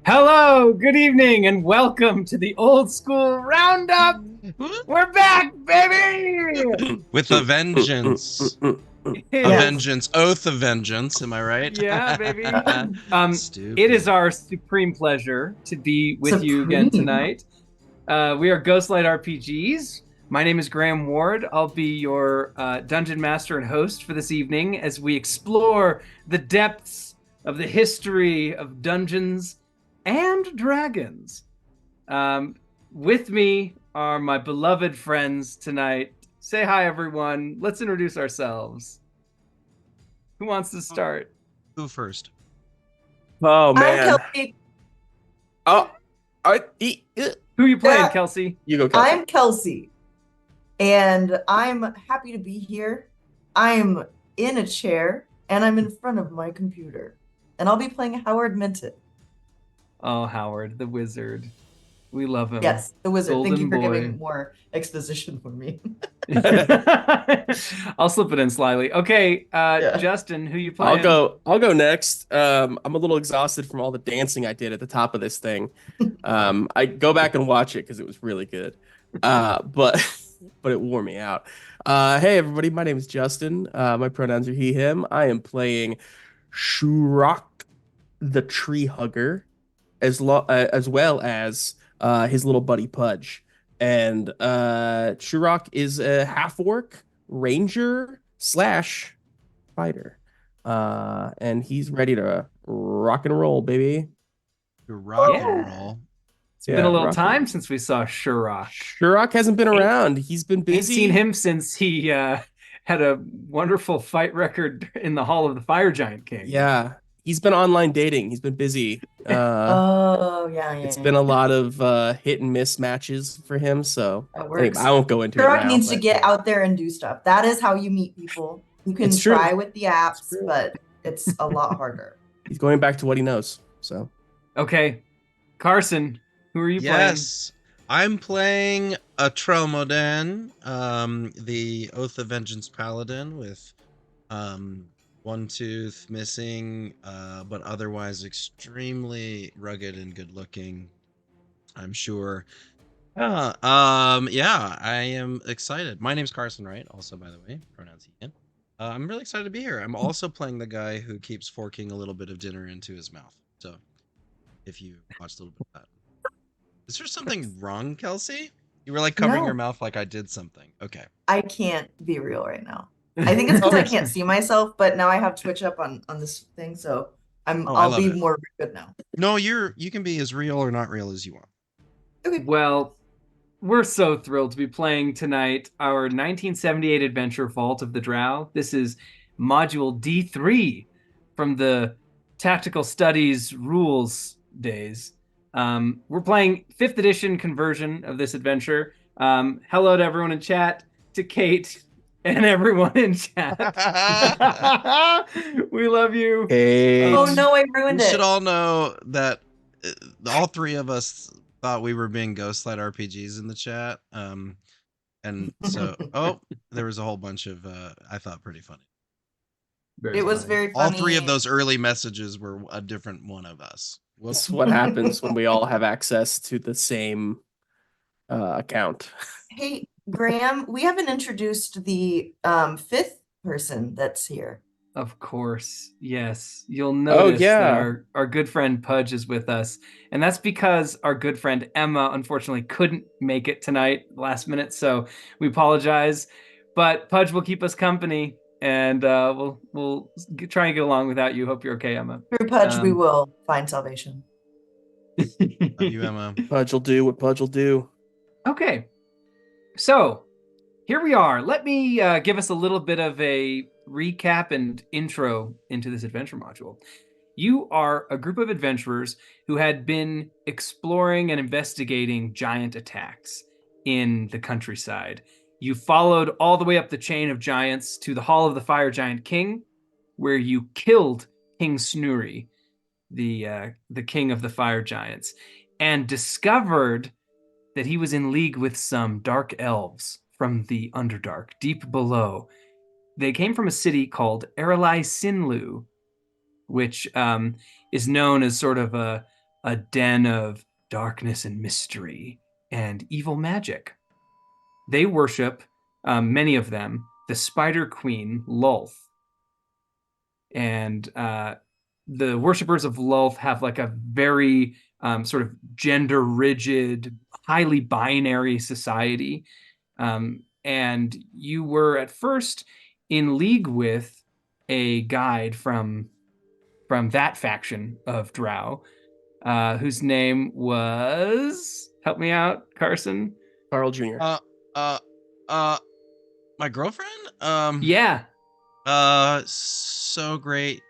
Hello, good evening, and welcome to the old school Roundup. We're back, baby! With a vengeance. A Yes, vengeance. Oath of vengeance, am I right? yeah, baby. It is Stupid. our supreme pleasure to be with you again Supreme. tonight. We are Ghostlight RPGs. My name is Graham Ward. I'll be your dungeon master and host for this evening as we explore the depths of the history of Dungeons and Dragons. With me are my beloved friends tonight. Say hi, everyone. Let's introduce ourselves. Who wants to start? Who first? Oh I'm man. Kelsey. Oh, Who are you playing, Yeah. Kelsey? you go, Kelsey. I'm Kelsey, and I'm happy to be here. I'm in a chair, and I'm in front of my computer, and I'll be playing Howard Minton. Oh, Howard, the wizard. We love him. Yes, the wizard. Thank you Golden for boy. giving more exposition for me. I'll slip it in slyly. Okay, Yeah. Justin, who you playing? I'll go next. I'm a little exhausted from all the dancing I did at the top of this thing. I go back and watch it because it was really good. But but it wore me out. Hey everybody, my name is Justin. My pronouns are he, him. I am playing Shurok the Tree Hugger, as well as his little buddy Pudge. And Shurok is a half orc ranger slash fighter. And he's ready to rock and roll, baby. Rock Yeah. and roll. It's been a little rock time and- since we saw Shurok. Shurok hasn't been around. He's been Ain't busy. seen him since he had a wonderful fight record in the Hall of the Fire Giant King. Yeah, he's been online dating. He's been busy. Oh, yeah. It's been a lot of hit and miss matches for him. So That anyway, works. I won't go into it Turok now. needs to but- get out there and do stuff. That is how you meet people. You can It's true. try with the apps, It's true. but it's a lot harder. He's going back to what he knows. So Okay, Carson, who are you Yes. I'm playing a Tromodan, the Oath of Vengeance Paladin with one tooth missing, but otherwise extremely rugged and good looking, I'm sure. Yeah, I am excited. My name's Carson Wright, also, by the way, pronouns he, him. I'm really excited to be here. I'm also playing the guy who keeps forking a little bit of dinner into his mouth. So, if you watched a little bit of that. Is there something wrong, Kelsey? You were like covering No. your mouth like I did something. Okay. I can't be real right now. playing? I think it's because I can't see myself, but now I have Twitch up on this thing, so I I'll love be it. more good now. No, you can be as real or not real as you want. Okay. Well, we're so thrilled to be playing tonight our 1978 adventure, Vault of the Drow. This is module D3 from the Tactical Studies rules days. We're playing 5th edition conversion of this adventure. Hello to everyone in chat, to Kate, and everyone in chat. We love you. hey, Oh no, I ruined You it. should all know that all three of us thought we were being Ghostlight RPGs in the chat. And so, there was a whole bunch of, I thought, pretty funny. Very It was funny. very All funny. three of those early messages were a different one of us. this Whoops. is what happens when we all have access to the same account. Hey, Graham, we haven't introduced the fifth person that's here. Of course, yes. You'll notice yeah. that our good friend Pudge is with us. And that's because our good friend Emma unfortunately couldn't make it tonight last minute. So we apologize. But Pudge will keep us company, and we'll try and get along without you. Hope you're okay, Emma. Through Pudge, we Um, will find salvation. Love you, Emma. Pudge will do what Pudge will do. Okay, so here we are. Let me give us a little bit of a recap and intro into this adventure module. You are a group of adventurers who had been exploring and investigating giant attacks in the countryside. You followed all the way up the chain of giants to the Hall of the Fire Giant King, where you killed King Snuri, the king of the fire giants, and discovered that he was in league with some dark elves from the Underdark, deep below. They came from a city called Erelhei-Cinlu, which is known as sort of a a den of darkness and mystery and evil magic. They worship, many of them, the Spider Queen, Lulth. And the worshippers of Lulth have like a very sort of gender rigid, highly binary society. And you were at first in league with a guide from that faction of Drow, whose name was, help me out, Carson. Carl Jr. My girlfriend? Yeah. So great.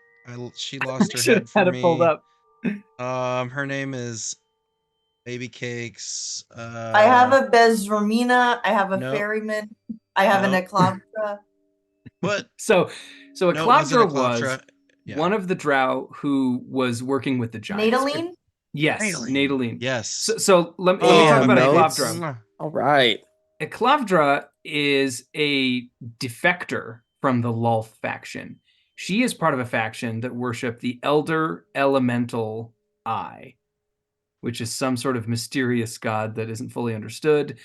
She lost her Should head have for had it me. pulled up. Her name is Baby Cakes. I have a Bezromina. I have a Nope. ferryman. I have an Nope. Eclavra. What? So a No, it wasn't Eclavra was Eclavra. Yeah. one of the Drow who was working with the giants. Nadaline? Yes, Nadaline. Yes. So let me talk about notes. Eclavra. All right. Eclavra is a defector from the Lulth faction. She is part of a faction that worship the Elder Elemental Eye, which is some sort of mysterious god that isn't fully understood.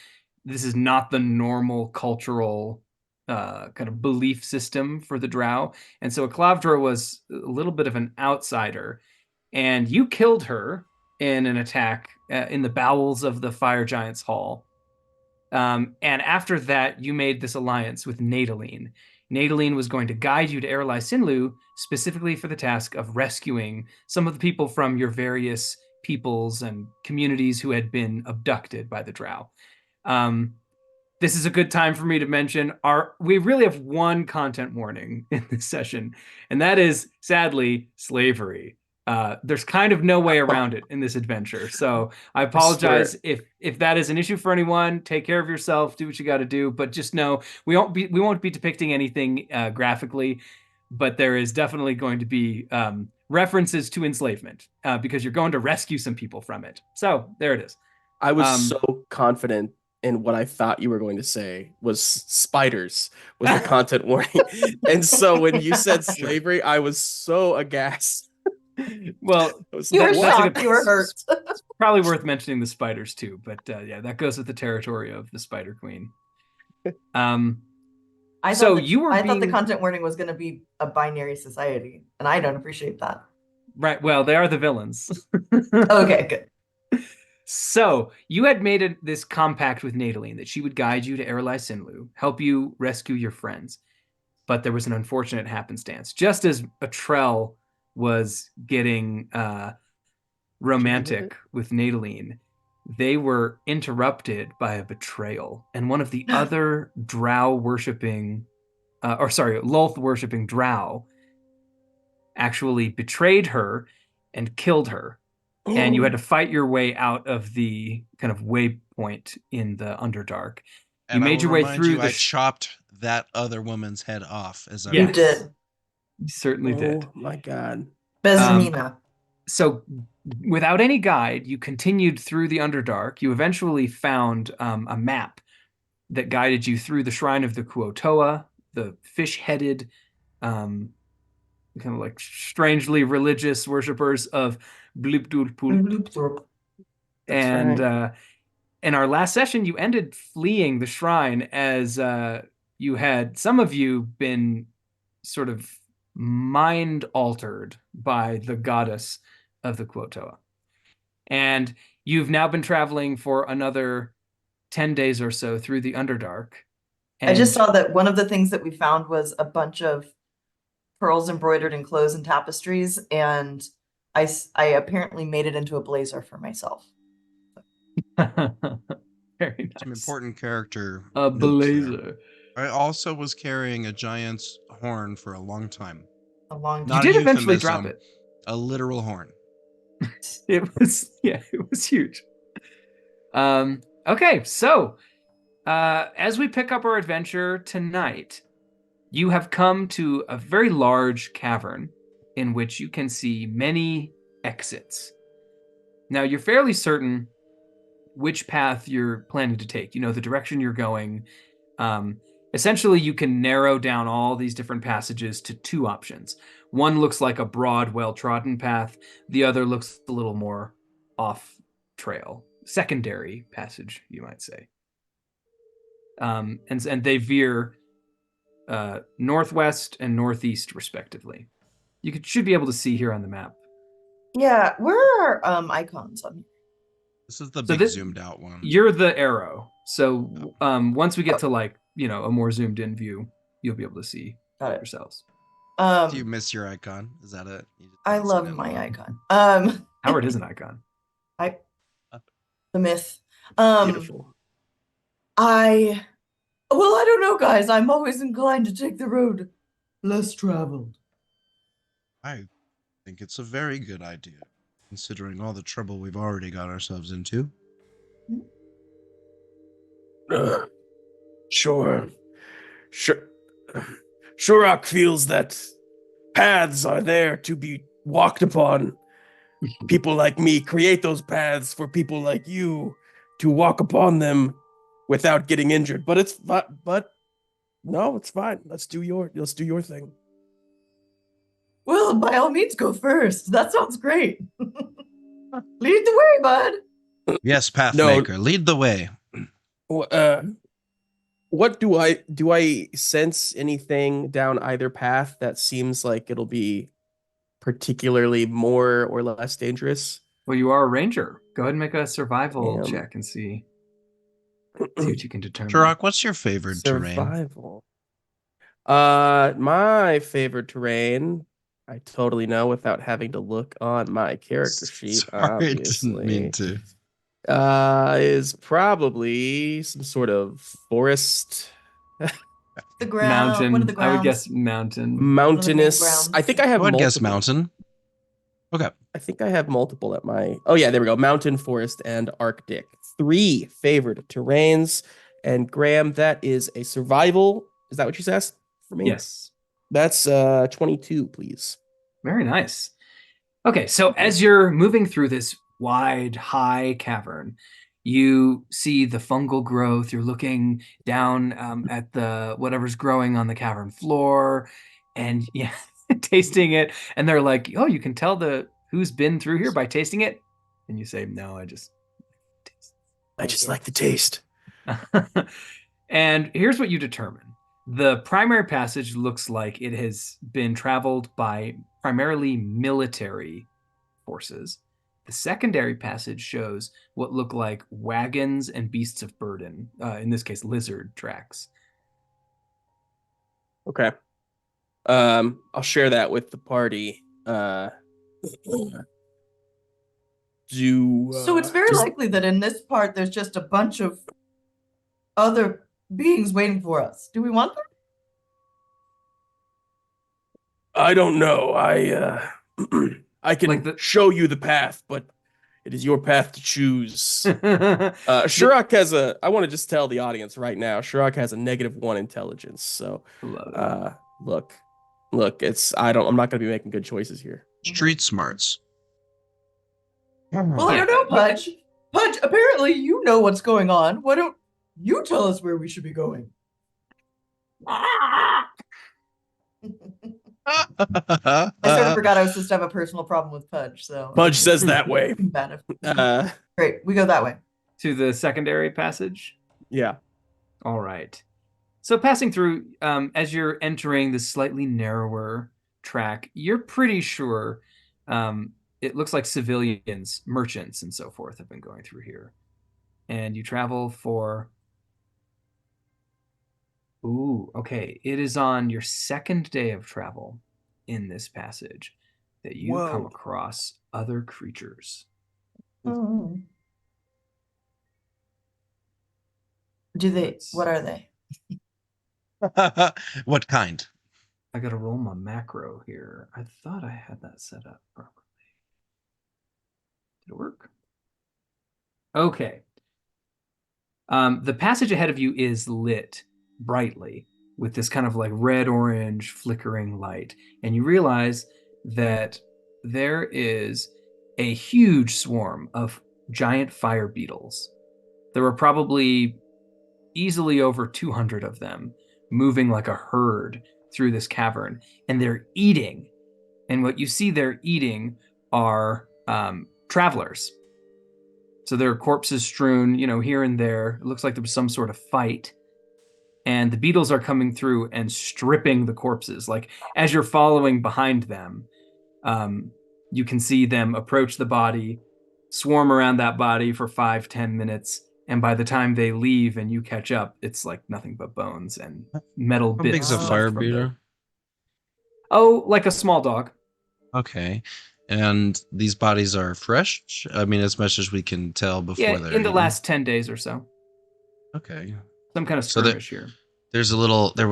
This is not the normal cultural kind of belief system for the Drow. And so Eclavra was a little bit of an outsider. And you killed her in an attack in the bowels of the Fire Giants Hall. And after that, you made this alliance with Nadaline. Nadaline was going to guide you to Erelhei-Cinlu specifically for the task of rescuing some of the people from your various peoples and communities who had been abducted by the Drow. This is a good time for me to mention we really have one content warning in this session, and that is, sadly, slavery. There's kind of no way around it in this adventure. So I apologize if that is an issue for anyone. Take care of yourself, do what you got to do, but just know we won't be depicting anything graphically, but there is definitely going to be references to enslavement because you're going to rescue some people from it. So there it is. I was so confident in what I thought you were going to say was spiders was the content warning. And so when you said slavery, I was so aghast. Well, You were shocked. You were hurt. It's probably worth mentioning the spiders too, but yeah, that goes with the territory of the Spider Queen. I thought the content warning was going to be a binary society, and I don't appreciate that. Right. Well, they are the villains. Okay, good. So you had made this compact with Nadaline that she would guide you to Erelhei-Cinlu, help you rescue your friends. But there was an unfortunate happenstance. Just as Atrell was getting romantic with Nadaline, they were interrupted by a betrayal. And one of the other Lulth worshipping Drow actually betrayed her and killed her. And you had to fight your way out of the kind of waypoint in the Underdark. And you made your way through. I chopped that other woman's head off. You did. You certainly did. Oh my god. Bezmina. So, without any guide, you continued through the Underdark. You eventually found a map that guided you through the Shrine of the Kuo-toa, the fish-headed, kind of like strangely religious worshippers of Blipdulpul. And in our last session, you ended fleeing the shrine as some of you been sort of mind altered by the goddess of the Kuo-toa. And you've now been traveling for another 10 days or so through the Underdark. And I just saw that one of the things that we found was a bunch of pearls embroidered in clothes and tapestries, and I apparently made it into a blazer for myself. Very nice. Some important character. A blazer. I also was carrying a giant's horn for a long time. A long You did eventually drop it. A literal horn. It was huge. Okay, so as we pick up our adventure tonight, you have come to a very large cavern in which you can see many exits. Now, you're fairly certain which path you're planning to take. You know the direction you're going. Essentially, you can narrow down all these different passages to two options. One looks like a broad, well-trodden path. The other looks a little more off trail, secondary passage, you might say. And they veer northwest and northeast, respectively. Should be able to see here on the map. Yeah, where are icons on here? This is the So big this- zoomed out one. You're the arrow. So once we get to like, a more zoomed in view, you'll be able to see Got it. yourselves. Do you miss your icon? Is that it? You just I didn't see love that my one? icon. Howard is an icon. The myth. Beautiful. I don't know, guys. I'm always inclined to take the road less traveled. I think it's a very good idea, considering all the trouble we've already got ourselves into. Sure. Shurak feels that paths are there to be walked upon. People like me create those paths for people like you to walk upon them without getting injured. But it's no, it's fine. Let's do your thing. Well, by all means, go first. That sounds great. Lead the way, bud. Yes, Pathmaker, lead the way. What do I sense anything down either path that seems like it'll be particularly more or less dangerous? Well, you are a ranger. Go ahead and make a survival Damn. check and see what you can determine. Turok, what's your favorite terrain? Survival. My favorite terrain, I totally know without having to look on my character sheet. Sorry, I Obviously, didn't mean to. is probably some sort of forest, The ground. Mountain. One of the grounds. I would guess mountain. mountainous. grounds. I think I have I would guess multiple. mountain. Okay. I think I have multiple at my. Oh yeah, there we go. Mountain, forest, and Arctic. 3 favored terrains. And Graham, that is a survival. Is that what you asked for me? Yes. That's 22, please. Very nice. Okay, so as you're moving through this wide, high cavern, you see the fungal growth. You're looking down at the whatever's growing on the cavern floor, and tasting it. And they're like, "Oh, you can tell who's been through here by tasting it." And you say, "No, I just like the taste." And here's what you determine. The primary passage looks like it has been traveled by primarily military forces. The secondary passage shows what look like wagons and beasts of burden, in this case, lizard tracks. Okay. I'll share that with the party. So it's very likely that in this part there's just a bunch of other beings waiting for us. Do we want them? I don't know. I can Like show you the path, but it is your path to choose. Shurak has I want to just tell the audience right now, Shurak has a -1 intelligence. So look, I'm not gonna be making good choices here. Street smarts. Well, I don't know, Pudge. Pudge, apparently you know what's going on. Why don't you tell us where we should be going? I sort of forgot I was supposed to have a personal problem with Pudge, so Pudge says that way. bad. Great, we go that way. To the secondary passage? Yeah. All right. So passing through, as you're entering this slightly narrower track, you're pretty sure it looks like civilians, merchants, and so forth have been going through here. And you travel for... Ooh, okay. It is on your second day of travel in this passage that you come across other creatures. Oh. What are they? What kind? I gotta roll my macro here. I thought I had that set up properly. Did it work? Okay. The passage ahead of you is lit brightly with this kind of like red-orange flickering light. And you realize that there is a huge swarm of giant fire beetles. There were probably easily over 200 of them moving like a herd through this cavern, and they're eating. And what you see they're eating are travelers. So there are corpses strewn, here and there. It looks like there was some sort of fight. And the beetles are coming through and stripping the corpses. Like, as you're following behind them, you can see them approach the body, swarm around that body for 5-10 minutes. And by the time they leave and you catch up, it's like nothing but bones and metal How bits. big's a left fire from beater? Oh, like a small dog. Okay. And these bodies are fresh? I mean, as much as we can tell before Yeah, they're in the eaten. last 10 days or so. Okay. Some kind of So there- skirmish here. There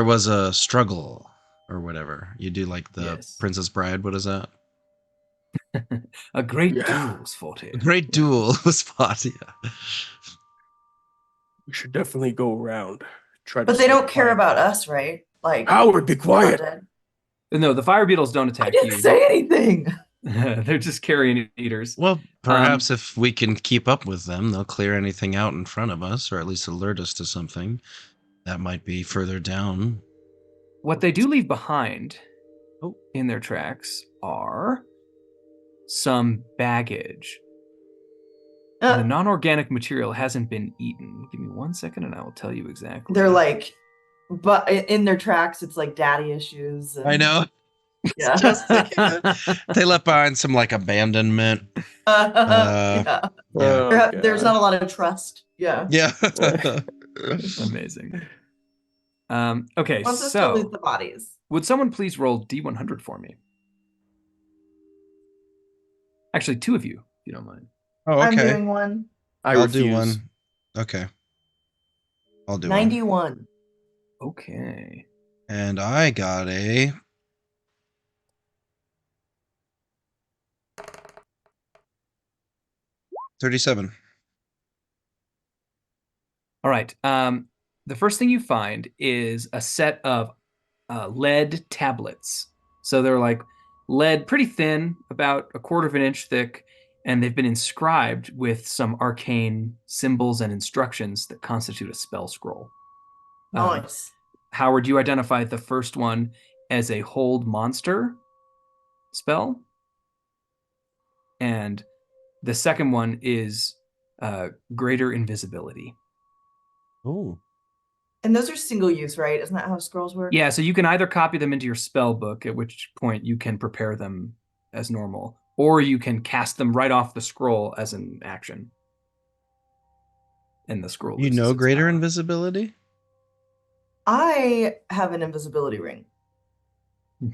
was a struggle or whatever. You do like the Yes. Princess Bride. What is that? A great Yeah. duel was fought here. A great duel was fought. Yeah. We should definitely go around. Try to But they stay don't care quiet. about us, right? Like, Howard, be quiet. No, the fire beetles don't I attack didn't you. say anything. They're just carrion eaters. Well, perhaps if we can keep up with them, they'll clear anything out in front of us, or at least alert us to something that might be further down. What they do leave behind Oh. in their tracks are some baggage. The non-organic material hasn't been eaten. Give me 1 second and I will tell you exactly. They're like, but in their tracks, it's like daddy issues. And, I know. Yeah. Just thinking that. They left behind some like abandonment. Yeah. Yeah. There's not a lot of trust. Yeah. Yeah. Amazing. Okay, Wants us to so loot the bodies. would someone please roll D100 for me? Actually, two of you, if you don't mind. Oh, I'm okay. doing one. I'll do one. Okay. I'll do 91. Okay. And I got a 37. All right. The first thing you find is a set of lead tablets. So they're like lead, pretty thin, about 1/4 of an inch thick, and they've been inscribed with some arcane symbols and instructions that constitute a spell scroll. Nice. Howard, you identified the first one as a hold monster spell, and the second one is greater invisibility. Oh. And those are single use, right? Isn't that how scrolls work? Yeah, so you can either copy them into your spell book, at which point you can prepare them as normal, or you can cast them right off the scroll as an action. And the scroll You loses know its greater power. invisibility? I have an invisibility ring.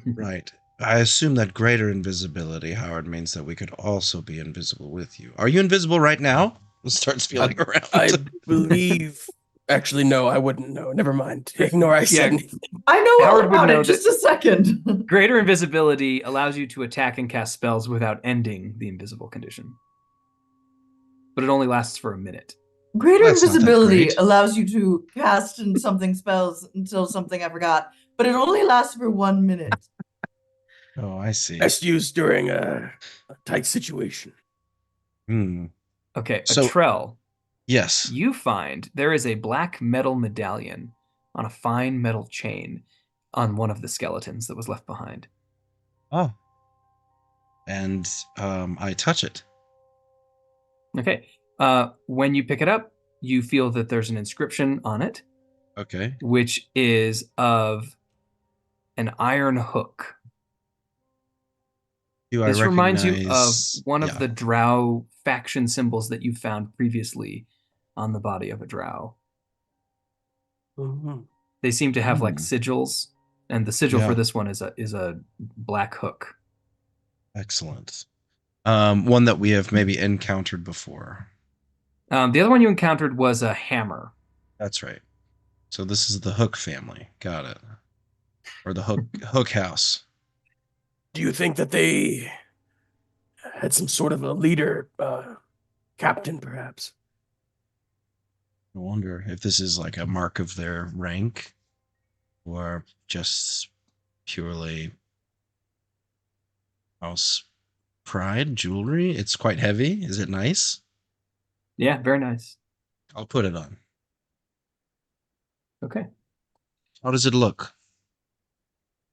Right. I assume that greater invisibility, Howard, means that we could also be invisible with you. Are you invisible right now? We'll start feeling around. I believe. Actually, no, I wouldn't know. Never mind. Ignore I said anything. I know Howard all would about know it. Just a second. Greater invisibility allows you to attack and cast spells without ending the invisible condition. But it only lasts for a minute. Greater That's not that invisibility great. allows you to cast something spells until something I forgot, but it only lasts for 1 minute. Oh, I see. Best used during a tight situation. Hmm. Okay, So- Atrell, Yes. you find there is a black metal medallion on a fine metal chain on one of the skeletons that was left behind. Oh. And I touch it. Okay. When you pick it up, you feel that there's an inscription on it, Okay. which is of an iron hook. Do I This reminds you of recognize- one of Yeah. the Drow faction symbols that you found previously on the body of a Drow. Mhm. They seem to have like Hmm. sigils, and the sigil Yeah. for this one is a black hook. Excellent. One that we have maybe encountered before. The other one you encountered was a hammer. That's right. So this is the Hook family. Got it. Or the Hook house. Do you think that they had some sort of a leader, captain, perhaps? I wonder if this is like a mark of their rank or just purely house pride, jewelry. It's quite heavy. Is it nice? Yeah, very nice. I'll put it on. Okay. How does it look?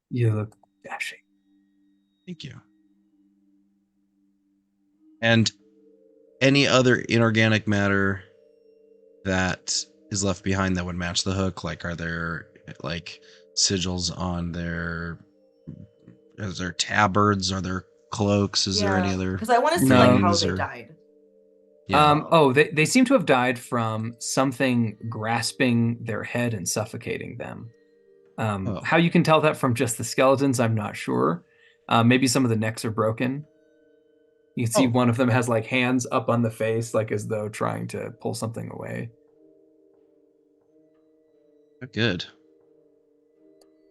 You look dashing. Thank you. And any other inorganic matter that is left behind that would match the hook? Like, are there like sigils on their? Is there tabards? Are there cloaks? Is there any other? Because I want to see like how rings they or- died. Yeah. They seem to have died from something grasping their head and suffocating them. How you can tell that from just the skeletons, I'm not sure. Maybe some of the necks are broken. You can see one of them has like hands up on the face, like as though trying to pull something away. Good.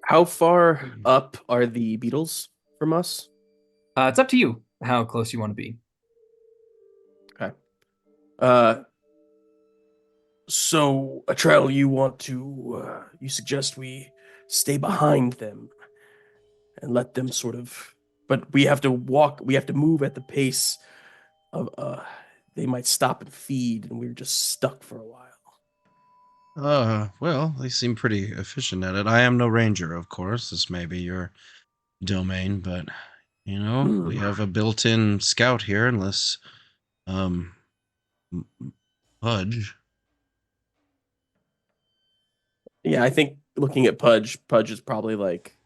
How far up are the beetles from us? It's up to you how close you want to be. Okay. So, Atrell, you suggest we stay behind them and let them sort of, but we have to move at the pace of, they might stop and feed and we're just stuck for a while. Well, they seem pretty efficient at it. I am no ranger, of course. This may be your domain, but we have a built-in scout here, unless Pudge. Yeah, I think looking at Pudge is probably like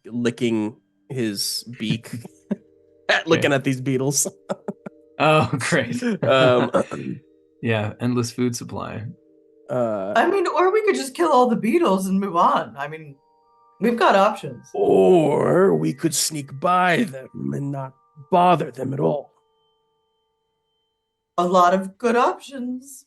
licking his beak at looking at these beetles. Oh, great. Um, Yeah, endless food supply. I mean, or we could just kill all the beetles and move on. I mean, we've got options. Or we could sneak by them and not bother them at all. A lot of good options.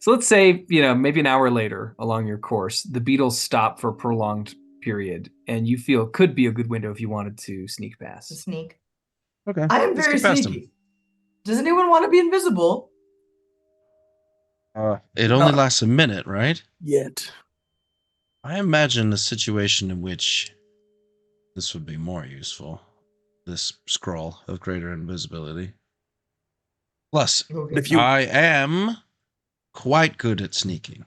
So let's say, maybe an hour later along your course, the beetles stop for a prolonged period, and you feel could be a good window if you wanted to sneak past. To sneak. Okay. I am let's very get past sneaky. Does anyone want to be invisible? It only lasts a minute, right? Yet. I imagine a situation in which this would be more useful. This scroll of greater invisibility. Plus, Okay. If you I am quite good at sneaking.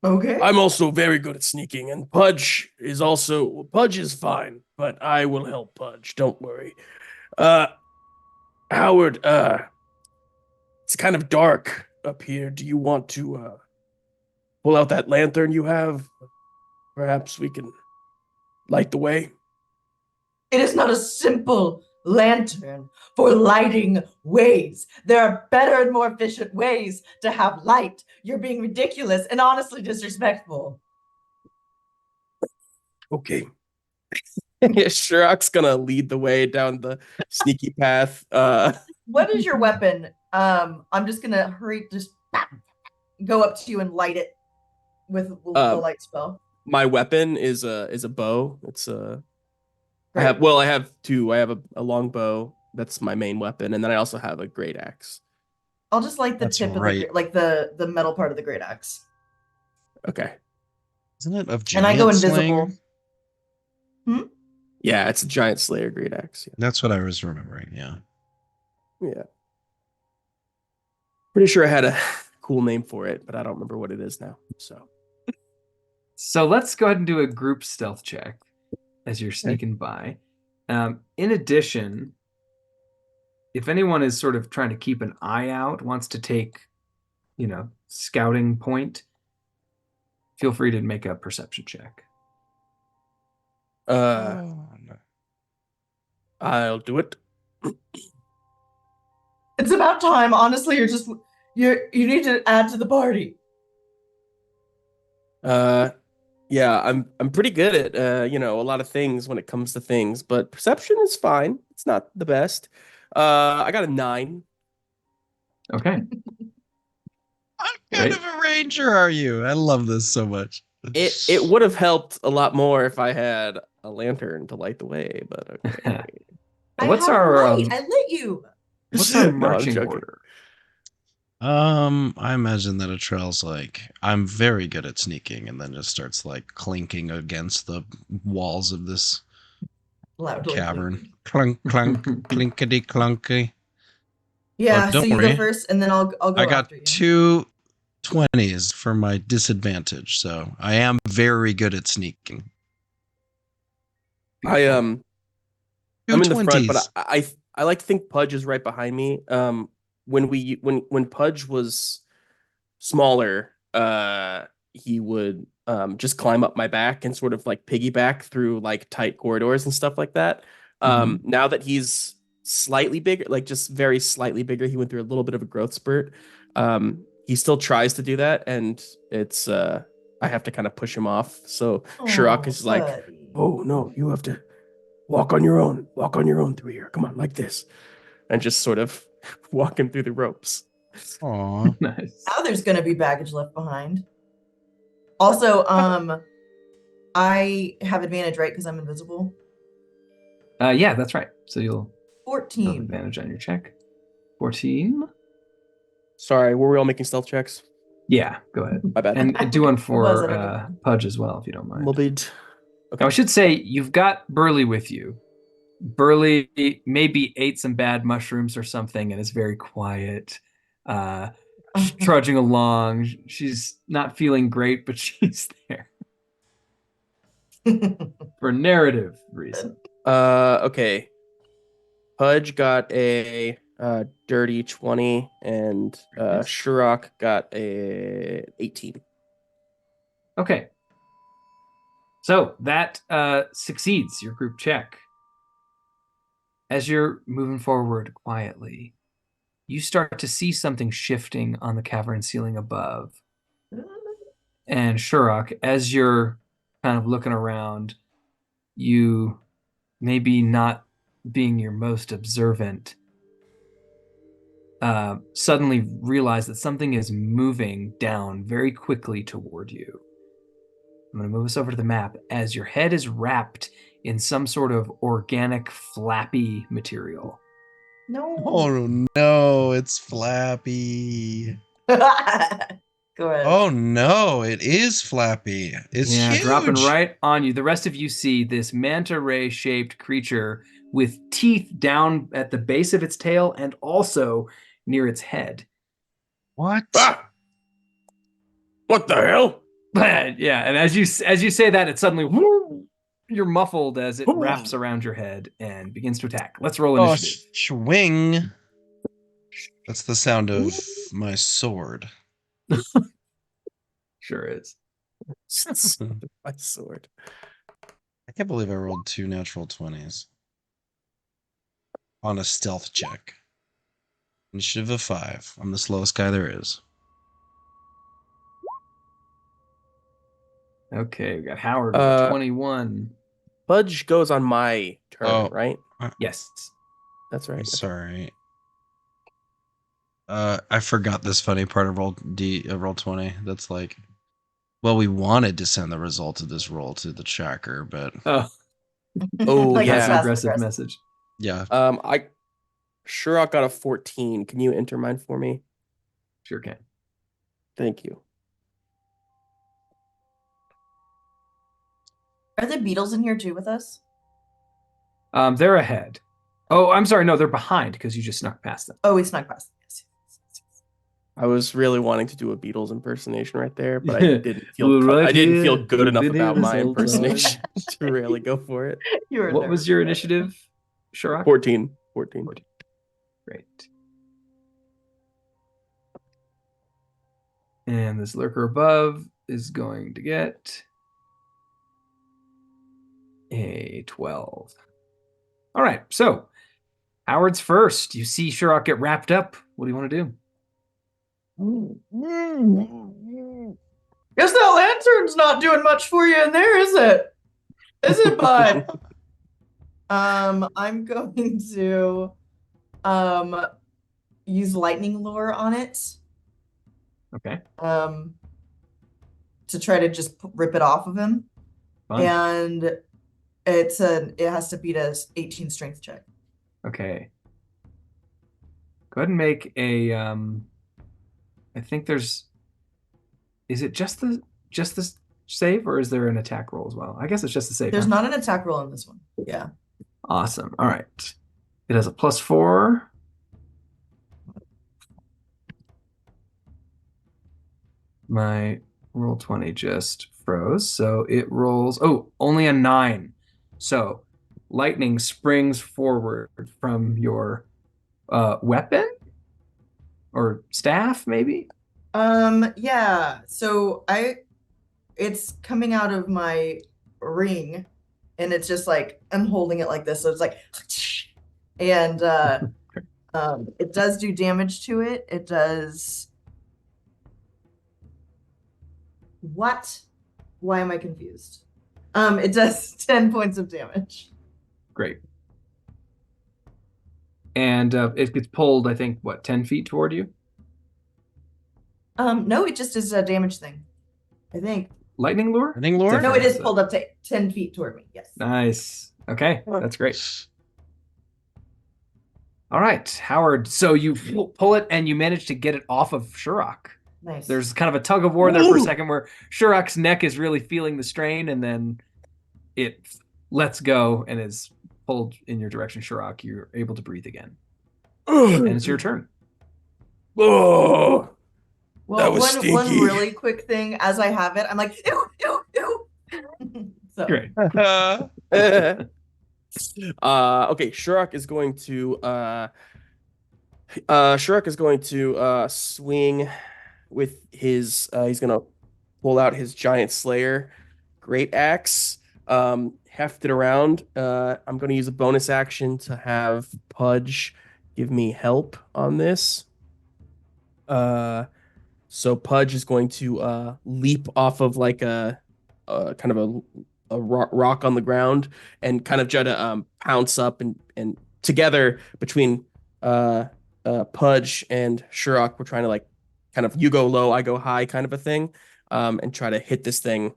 Okay. I'm also very good at sneaking, and Pudge is fine, but I will help Pudge, don't worry. Howard, it's kind of dark up here. Do you want to pull out that lantern you have? Perhaps we can light the way. It is not a simple lantern for lighting ways. There are better and more efficient ways to have light. You're being ridiculous and honestly disrespectful. Okay. Yeah, Shirok's gonna lead the way down the sneaky path. What is your weapon? I'm just gonna go up to you and light it with the light spell. My weapon is a bow. It's I Great. have two. I have a long bow. That's my main weapon, and then I also have a great axe. I'll just light the That's tip right. of the metal part of the great axe. Okay. Isn't it of giant And I go slaying? invisible. Yeah, it's a giant slayer great axe. That's what I was remembering, yeah. Yeah. Pretty sure I had a cool name for it, but I don't remember what it is now. So let's go ahead and do a group stealth check as you're sneaking by. In addition, if anyone is sort of trying to keep an eye out, wants to take, scouting point, feel free to make a perception check. I'll do it. It's about time. Honestly, you need to add to the party. Yeah, I'm pretty good at a lot of things when it comes to things, but perception is fine. It's not the best. I got a 9. Okay. What kind of a ranger are you? I love this so much. It would have helped a lot more if I had a lantern to light the way, but okay. What's I have our light. I lit you. what's our No, I'm marching joking. order? I imagine that Atrell's like, I'm very good at sneaking, and then just starts like clinking against the walls of this Loudly. cavern. Clunk, clunk, clinkety, clunky. Yeah, Oh, so don't you worry. go first, and then I'll go I got after you. 2 20s for my disadvantage, so I am very good at sneaking. I'm in the front, but I like to think Pudge is right behind me. When Pudge was smaller, he would just climb up my back and sort of like piggyback through like tight corridors and stuff like that. Now that he's slightly bigger, like just very slightly bigger, he went through a little bit of a growth spurt. He still tries to do that, and it's I have to kind of push him off. So Shirok is like, buddy. "Oh no, you have to walk on your own through here. Come on, like this," and just sort of walk him through the ropes. Aw. Nice. Now there's gonna be baggage left behind. Also, I have advantage, right? Because I'm invisible. Yeah, that's right. So you'll have 14. advantage on your check. 14. Sorry, were we all making stealth checks? Yeah, go ahead. My bad. And do one Was, I for don't know. Pudge as well, if you don't mind. Little bit. Okay. Now, I should say you've got Burley with you. Burley maybe ate some bad mushrooms or something and is very quiet, trudging along. She's not feeling great, but she's there for narrative reason. Okay. Pudge got a dirty 20, and Shirok got a 18. Okay. So that succeeds your group check. As you're moving forward quietly, you start to see something shifting on the cavern ceiling above. And Shirok, as you're kind of looking around, you maybe not being your most observant, suddenly realize that something is moving down very quickly toward you. I'm going to move us over to the map as your head is wrapped in some sort of organic flappy material. No. Oh no, it's Flappy. Go ahead. Oh no, it is Flappy. It's huge. Dropping right on you. The rest of you see this manta ray shaped creature with teeth down at the base of its tail and also near its head. What? Ah! What the hell? Yeah, and as you say that, it suddenly you're muffled as it wraps around your head and begins to attack. Let's roll Oh, initiative. swing. That's the sound of my sword. Sure is. My sword. I can't believe I rolled 2 natural 20s on a stealth check. Initiative of 5. I'm the slowest guy there is. Okay, we got Howard with 21. Pudge goes on my turn, Oh. right? Yes. That's right. I'm sorry. I forgot this funny part of roll 20. That's like, well, we wanted to send the result of this roll to the tracker, but Oh, Oh, Like yeah. a aggressive passive-aggressive. message. yeah. Shirok got a 14. Can you enter mine for me? Sure can. Thank you. Are the Beatles in here too with us? They're ahead. Oh, I'm sorry. No, they're behind because you just snuck past them. Oh, we snuck past. Yes. I was really wanting to do a Beatles impersonation right there, but I didn't feel Well, right I didn't here, feel good we've enough been here about this my whole time. impersonation to really go for it. You were What was nervous. your initiative, Shirok? 14. Great. And this lurker above is going to get a 12. All right, so Howard's first. You see Shirok get wrapped up. What do you want to do? Guess that lantern's not doing much for you in there, is it? Is it, bud? I'm going to use lightning lure on it. Okay. To try to just rip it off of him. Fun. And it has to beat a 18 strength check. Okay. Go ahead and make a I think there's is it just the save or is there an attack roll as well? I guess it's just the save. There's huh? not an attack roll in this one. Yeah. Awesome. All right. It has a +4. My roll 20 just froze, so it rolls only a 9. So lightning springs forward from your weapon or staff, maybe. Yeah. So it's coming out of my ring, and it's just like I'm holding it like this, so it's like, and it does do damage to it. It does what? Why am I confused? It does 10 points of damage. Great. And it gets pulled, I think, what, 10 feet toward you? No, it just is a damage thing, I think. Lightning lure? Lightning lure? No, it is Definitely. pulled up to 10 feet toward me. Yes. Nice. Okay, that's great. All right, Howard. So you pull it and you manage to get it off of Shurok. Nice. There's kind of a tug of war there for a second where Shurok's neck is really feeling the strain, and then it lets go and is pulled in your direction. Shurok, you're able to breathe again. And it's your turn. Oh, Well, that was one stinky. really quick thing, as I have it, I'm like, ew, ew, ew. So, Great. okay, Shurok is going to swing with his he's gonna pull out his giant slayer great axe, heft it around. I'm gonna use a bonus action to have Pudge give me help on this. So Pudge is going to leap off of like a kind of a rock on the ground and kind of try to pounce up and together between Pudge and Shurok, we're trying to like kind of you go low, I go high kind of a thing, and try to hit this thing.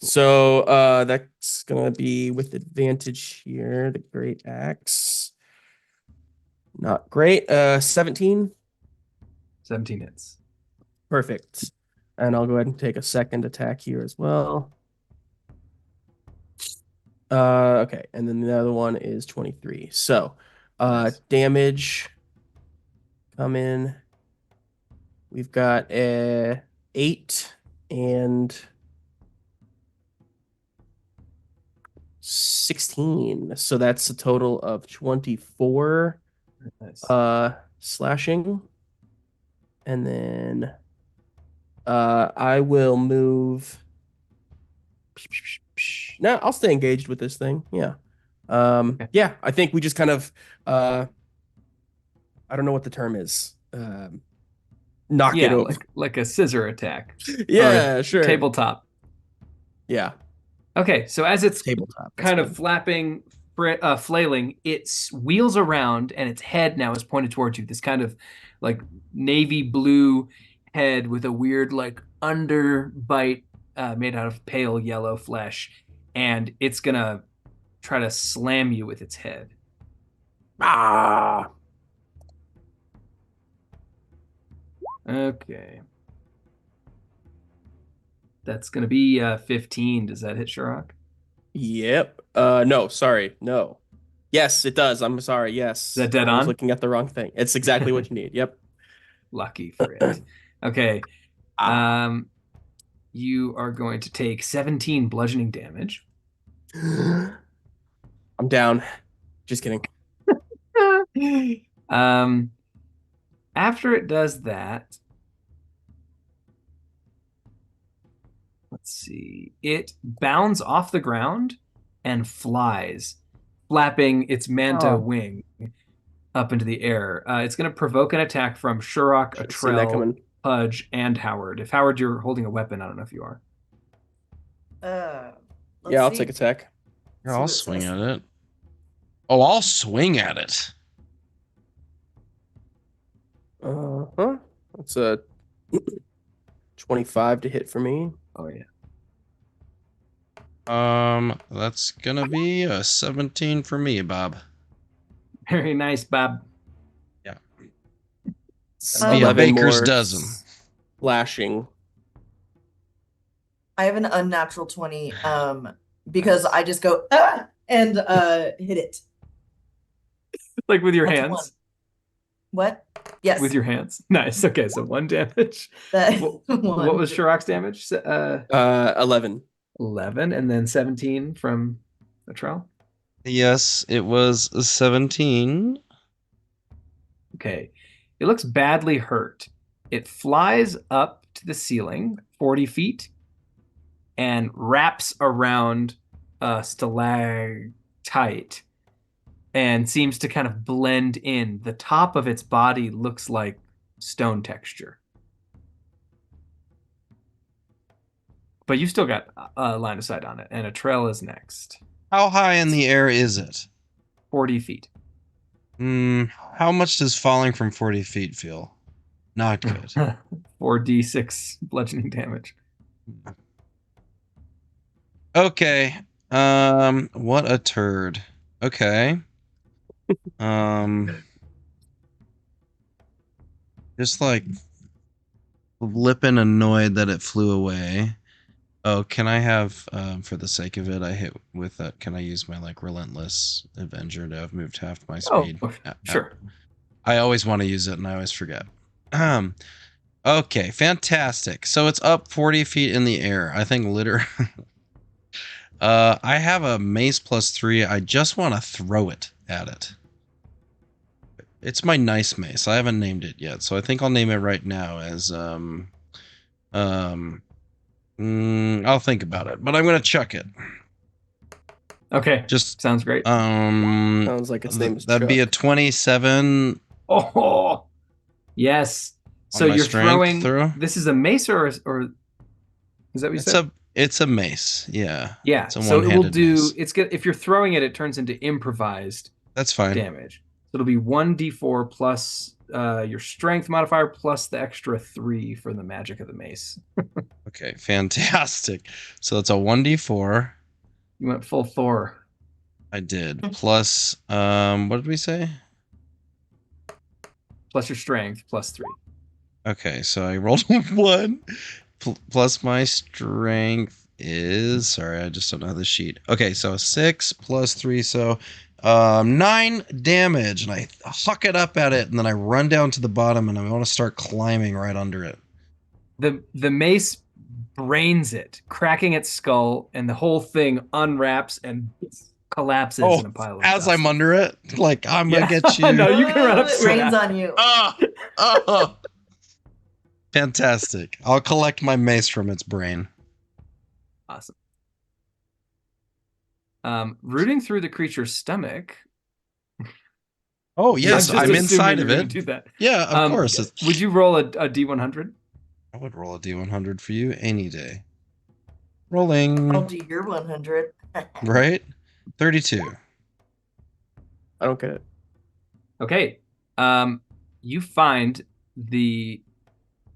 So that's gonna be with advantage here. The great axe, not great. 17. 17 hits. Perfect. And I'll go ahead and take a second attack here as well. Okay, and then the other one is 23. So, Nice. damage come in. We've got 8 and 16. So that's a total of 24 Nice. slashing. And then I will move. No, I'll stay engaged with this thing. Yeah. Okay. Yeah, I think we just kind of I don't know what the term is. Knock it Yeah, over. like a scissor attack. Yeah, sure. Tabletop. Yeah. Okay, so as it's Tabletop. That's kind of good. flapping, flailing, it wheels around and its head now is pointed towards you. This kind of like navy blue head with a weird like underbite made out of pale yellow flesh, and it's gonna try to slam you with its head. Ah. Okay. That's gonna be 15. Does that hit Shurok? Yep. No, sorry. No. Yes, it does. I'm sorry. Yes. Is that dead I was on? looking at the wrong thing. It's exactly what you need. Yep. Lucky for it. Okay. You are going to take 17 bludgeoning damage. I'm down. Just kidding. After it does that, let's see. It bounds off the ground and flies, flapping its manta wing up into the air. It's going to provoke an attack from Shurok, Should've seen that Atrell, coming. Pudge, and Howard. If Howard, you're holding a weapon, I don't know if you are. Yeah, I'll take attack. Yeah, I'll swing at it. Oh, I'll swing at it. Uh-huh. That's a 25 to hit for me. Oh yeah. That's gonna be a 17 for me, Bob. Very nice, Bob. Yeah. Be a baker's dozen. Slashing. I have an unnatural 20 because I just go and hit it. Like with your That's hands? one. What? Yes. With your hands. Nice. Okay, so 1 damage. What was Shurok's damage? 11. 11, and then 17 from Atrell? Yes, it was a 17. Okay. It looks badly hurt. It flies up to the ceiling, 40 feet, and wraps around a stalactite and seems to kind of blend in. The top of its body looks like stone texture. But you've still got a line of sight on it, and a trail is next. How high in the air is it? 40 feet. How much does falling from 40 feet feel? Not good. 4d6 bludgeoning damage. Okay. What a turd. Okay. Just like flipping annoyed that it flew away. Oh, can I have, for the sake of it, I hit with that. Can I use my like relentless Avenger to have moved half my speed? Oh, sure. I always want to use it and I always forget. Okay, fantastic. So it's up 40 feet in the air. I think literally. I have a mace +3. I just want to throw it at it. It's my nice mace. I haven't named it yet, so I think I'll name it right now as I'll think about it, but I'm gonna chuck it. Okay, Just sounds great. Sounds like its name is that'd be a Chuck. 27. Oh, yes. So my you're strength throwing. This is a mace, or is that what you said? It's a mace. Yeah. Yeah. It's a So it will do. mace. It's good if you're throwing it. It turns into improvised. That's fine. Damage. So it'll be 1d4 plus your strength modifier plus the extra 3 for the magic of the mace. Okay, fantastic. So that's a 1d4. You went full Thor. I did. Plus, what did we say? Plus your strength plus 3. Okay, so I rolled a 1. Plus my strength is, sorry, I just don't know the sheet. Okay, so 6 plus 3, so 9 damage, and I huck it up at it, and then I run down to the bottom, and I want to start climbing right under it. The mace brains it, cracking its skull, and the whole thing unwraps and collapses in a pile of as dust. I'm under it, like I'm gonna get you. No, you can run up to It rains on you. Oh, fantastic! I'll collect my mace from its brain. Awesome. Rooting through the creature's stomach. Oh yes, I'm inside of it. Do that. Yeah, of course. Would you roll a D100? I would roll a D100 for you any day. Rolling. I'll do your 100. Right? 32. I don't get it. Okay. You find the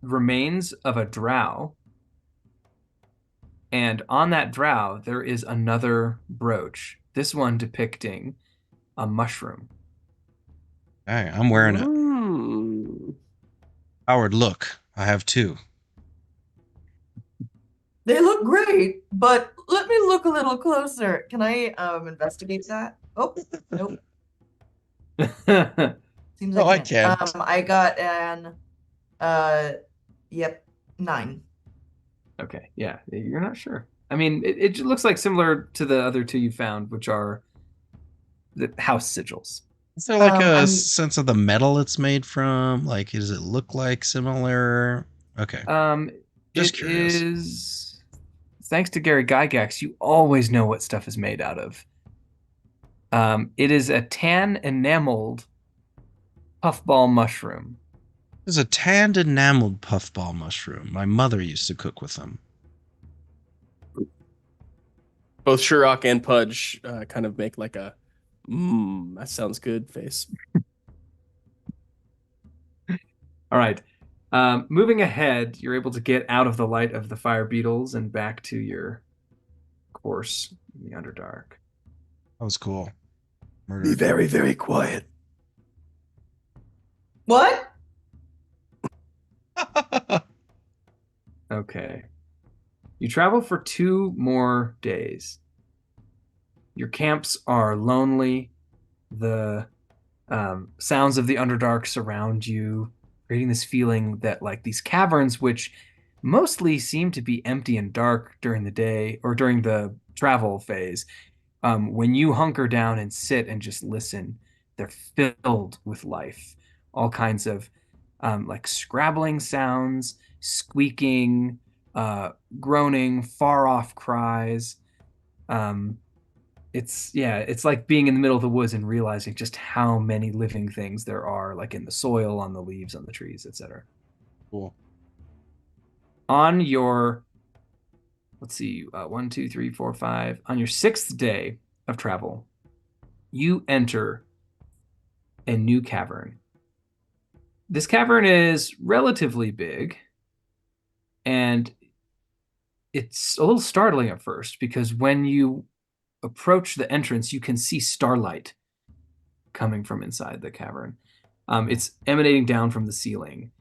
remains of a drow, and on that drow there is another brooch. This one depicting a mushroom. All right, I'm wearing it. Mm. Howard, look, I have 2. They look great, but let me look a little closer. Can I investigate that? Oh, nope. Seems like I can't. I got an yep, 9. Okay, yeah, you're not sure. I mean, it looks like similar to the other 2 you found, which are the house sigils. Is there like a sense of the metal it's made from? Like, does it look like similar? Okay. Just curious. Is, thanks to Gary Gygax, you always know what stuff is made out of. It is a tan enameled puffball mushroom. There's a tanned enameled puffball mushroom. My mother used to cook with them. Both Shurok and Pudge kind of make like a that sounds good face. All right. Moving ahead, you're able to get out of the light of the fire beetles and back to your course in the Underdark. That was cool. Be very, very quiet. What? Okay. You travel for 2 more days. Your camps are lonely. The sounds of the Underdark surround you, creating this feeling that like these caverns, which mostly seem to be empty and dark during the day or during the travel phase, when you hunker down and sit and just listen, they're filled with life. All kinds of like scrabbling sounds, squeaking, groaning, far off cries. It's like being in the middle of the woods and realizing just how many living things there are, like in the soil, on the leaves, on the trees, etc. Cool. On your, let's see, 1, 2, 3, 4, 5. On your 6th day of travel, you enter a new cavern. This cavern is relatively big, and it's a little startling at first because when you approach the entrance, you can see starlight coming from inside the cavern. It's emanating down from the ceiling,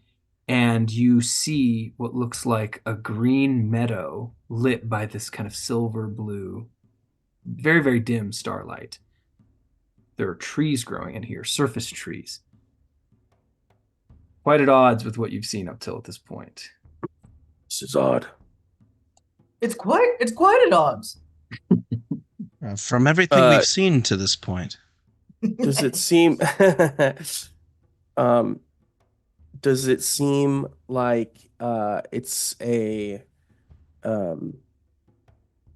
and you see what looks like a green meadow lit by this kind of silver blue, very, very dim starlight. There are trees growing in here, surface trees. Quite at odds with what you've seen up till at this point. This is odd. It's quite at odds. From everything we've seen to this point. Does it seem does it seem like it's a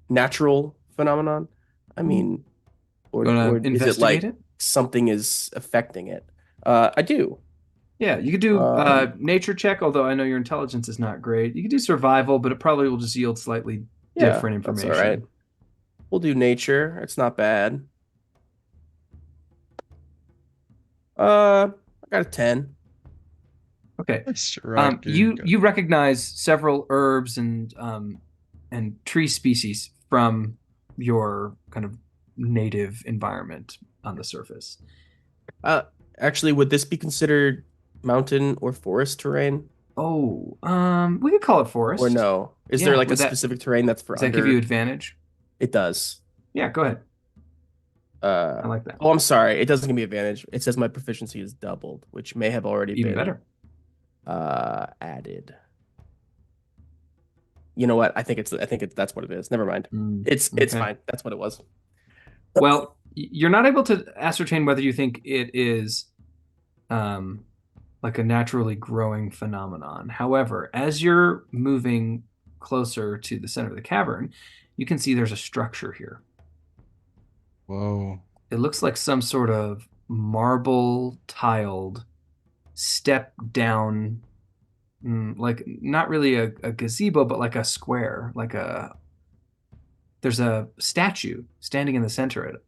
natural phenomenon? I mean, or is it like something is affecting it? I do. Yeah, you could do nature check, although I know your intelligence is not great. You could do survival, but it probably will just yield slightly different information. That's all right. We'll do nature. It's not bad. I got a 10. Okay. Right, you recognize several herbs and tree species from your kind of native environment on the surface. Actually, would this be considered mountain or forest terrain? Oh, we could call it forest. Or no? Is there like a specific terrain that's for does that give you advantage? It does. Yeah, go ahead. I like that. Oh, I'm sorry. It doesn't give me advantage. It says my proficiency is doubled, which may have already Even been better. Added. You know what? I think that's what it is. Never mind. It's fine. That's what it was. Well, you're not able to ascertain whether you think it is like a naturally growing phenomenon. However, as you're moving closer to the center of the cavern, you can see there's a structure here. Whoa. It looks like some sort of marble tiled step down, like not really a gazebo, but like a square, there's a statue standing in the center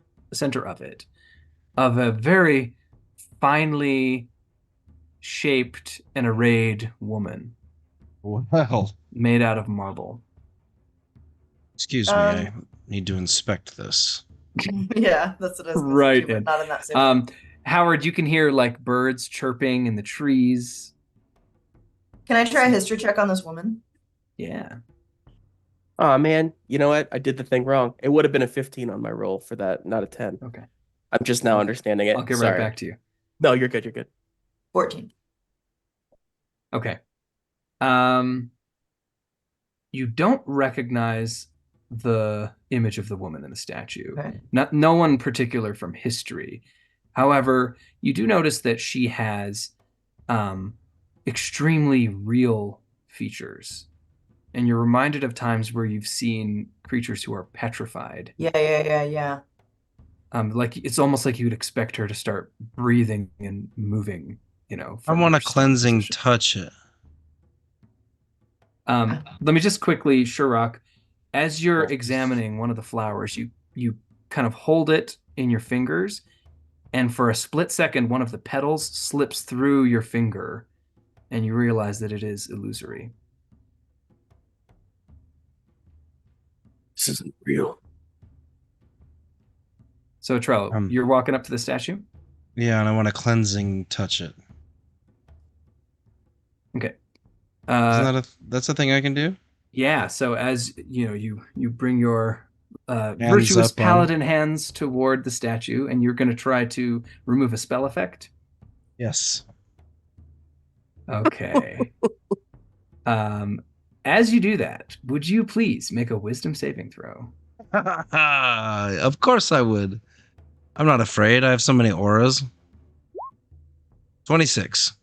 of it, of a very finely shaped and arrayed woman. Well, made out of marble. Excuse me, I need to inspect this. Yeah, that's what I was gonna Right. say, but not in that same Howard, you can hear like birds chirping in the trees. Can I try a history check on this woman? Yeah. Oh man, you know what? I did the thing wrong. It would have been a 15 on my roll for that, not a 10. Okay. I'm just now understanding it. I'll get Sorry. right back to you. No, you're good. You're good. 14. Okay. You don't recognize the image of the woman in the statue. Okay. No one particular from history. However, you do notice that she has extremely real features. And you're reminded of times where you've seen creatures who are petrified. Yeah. Like it's almost like you would expect her to start breathing and moving, you know. I want a cleansing touch it. Let me just quickly, Shurok, as you're examining one of the flowers, you kind of hold it in your fingers, and for a split second, one of the petals slips through your finger, and you realize that it is illusory. This isn't real. So, Trello, you're walking up to the statue? Yeah, and I want a cleansing touch it. Okay. That's a thing I can do? Yeah, so as you know, you bring your virtuous paladin hands toward the statue, and you're going to try to remove a spell effect? Yes. Okay. As you do that, would you please make a wisdom saving throw? Of course I would. I'm not afraid. I have so many auras. 26.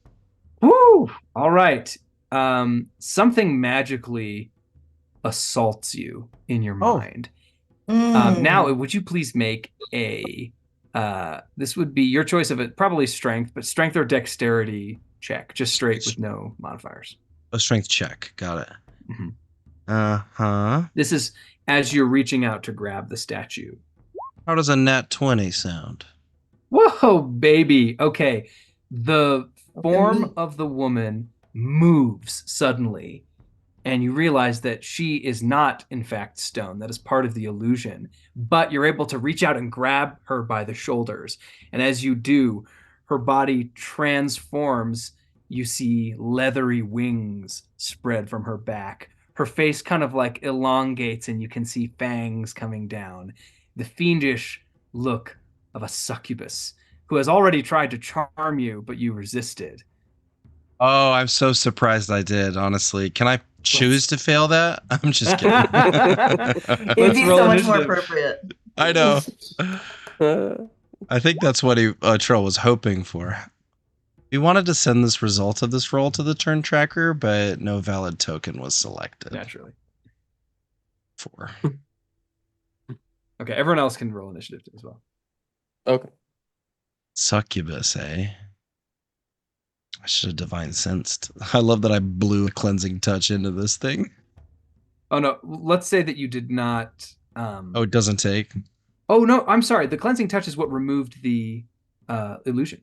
Woo! All right. Something magically assaults you in your Oh. mind. Mm. Now, would you please make this would be your choice of it, probably strength, but strength or dexterity check, just straight with no modifiers. A strength check. Got it. Mhm. Uh-huh. This is as you're reaching out to grab the statue. How does a nat 20 sound? Whoa, baby. Okay. The form neat. of the woman moves suddenly, and you realize that she is not, in fact, stone. That is part of the illusion. But you're able to reach out and grab her by the shoulders. And as you do, her body transforms. You see leathery wings spread from her back. Her face kind of like elongates, and you can see fangs coming down. The fiendish look of a succubus who has already tried to charm you, but you resisted. Oh, I'm so surprised I did, honestly. Can I choose to fail that? I'm just kidding. It'd Let's be roll so much more initiative. appropriate. I know. I think that's what Troll was hoping for. We wanted to send this result of this roll to the turn tracker, but no valid token was selected. Naturally. 4. Okay, everyone else can roll initiative as well. Okay. Succubus, eh? I should have divine sensed. I love that I blew a cleansing touch into this thing. Oh no, let's say that you did not. Oh, it doesn't take. Oh no, I'm sorry. The cleansing touch is what removed the illusion.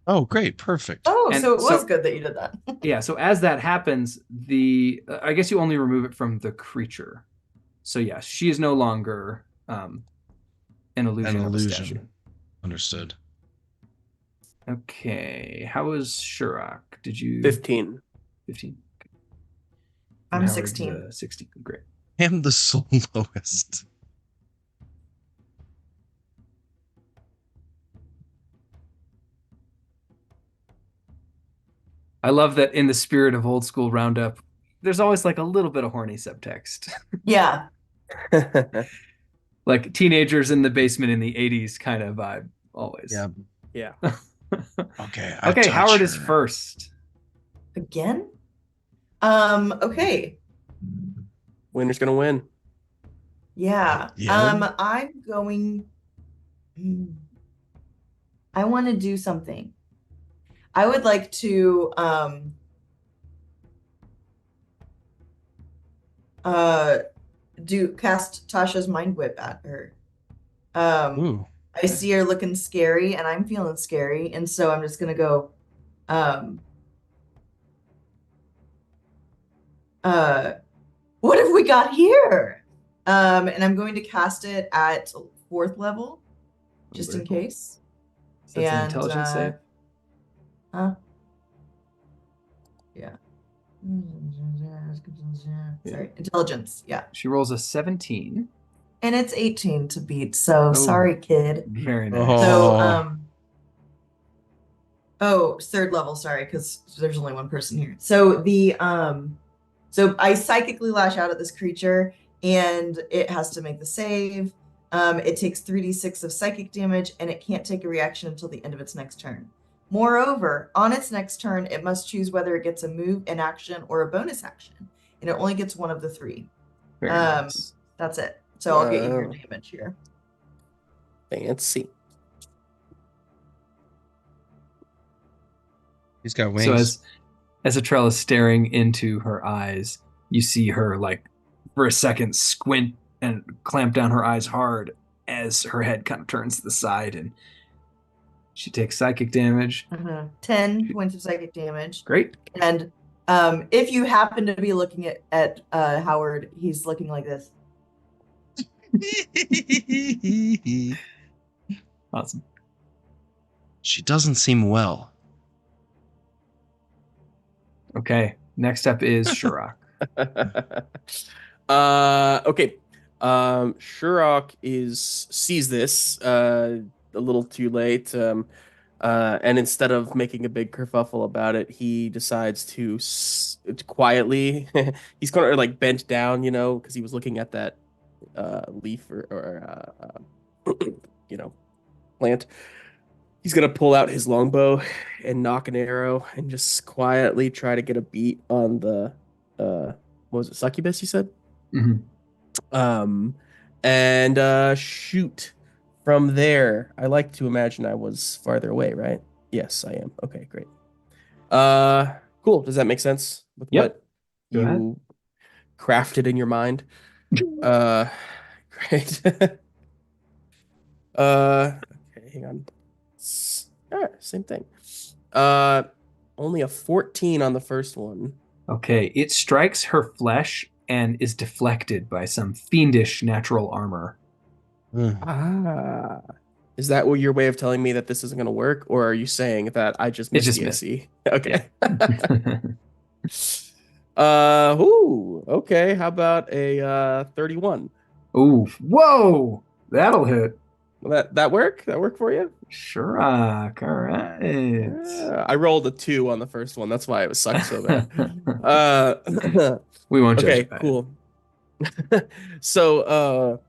Oh, great, perfect. Oh, And so it was so- good that you did that. Yeah. So as that happens, I guess you only remove it from the creature. So yes, she is no longer an illusion. An of a illusion. statue. Understood. Okay. How was Shurak? Did you 15. 15? Okay. I'm And Howard's, 16. 16. Great. I am the soloist. I love that in the spirit of old school Roundup, there's always like a little bit of horny subtext. Yeah. Like teenagers in the basement in the 80s kind of vibe always. Yeah. Yeah. Okay. Okay, Howard is her. first. Again? Okay. Winner's gonna win. Yeah. Yeah. I'm going. I want to do something. I would like to cast Tasha's mind whip at her. Ooh. I see her looking scary, and I'm feeling scary, and so I'm just gonna go. What have we got here? And I'm going to cast it at 4th level, just in case. That's an And, intelligence save. Yeah. Sorry, intelligence. Yeah. She rolls a 17. And it's 18 to beat, so sorry, kid. Very nice. Oh. So, 3rd level, sorry, because there's only one person here. So so I psychically lash out at this creature, and it has to make the save. It takes 3d6 of psychic damage, and it can't take a reaction until the end of its next turn. Moreover, on its next turn, it must choose whether it gets a move, an action, or a bonus action, and it only gets one of the 3. Very nice. That's it. So I'll get you your Wow. damage here. Fancy. He's got wings. So as Atrell is staring into her eyes, you see her like for a second squint and clamp down her eyes hard as her head kind of turns to the side, and she takes psychic damage. 10 points of psychic damage. Great. And if you happen to be looking at Howard, he's looking like this. Awesome. She doesn't seem well. Okay. Next up is Shurak. Okay. Shurok sees this a little too late. And instead of making a big kerfuffle about it, he decides to quietly. He's kind of like bent down, because he was looking at that leaf or plant. He's gonna pull out his longbow and knock an arrow and just quietly try to get a beat on the what was it, succubus you said? Mhm. And shoot from there. I like to imagine I was farther away, right? Yes, I am. Okay, great. Cool. Does that make sense with Yep. what Go ahead. you crafted in your mind? Great. Okay, hang on. Same thing. Only a 14 on the first one. Okay, it strikes her flesh and is deflected by some fiendish natural armor. Ah. Is that what your way of telling me that this isn't going to work? Or are you saying that I just It missed just the missed. AC? Okay. Okay. How about a 31? Ooh, whoa! That'll hit. Will that work? That work for you? Sure. All right. I rolled a 2 on the first one. That's why it was sucked so bad. We won't judge Okay, it by it. cool. So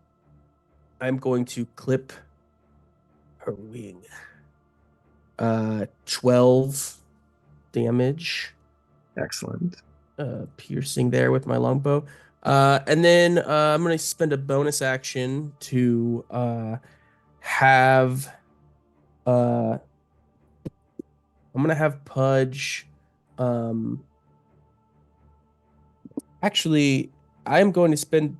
I'm going to clip her wing. 12 damage. Excellent. Piercing there with my longbow. And then I'm going to spend a bonus action to have I'm going to have Pudge actually I am going to spend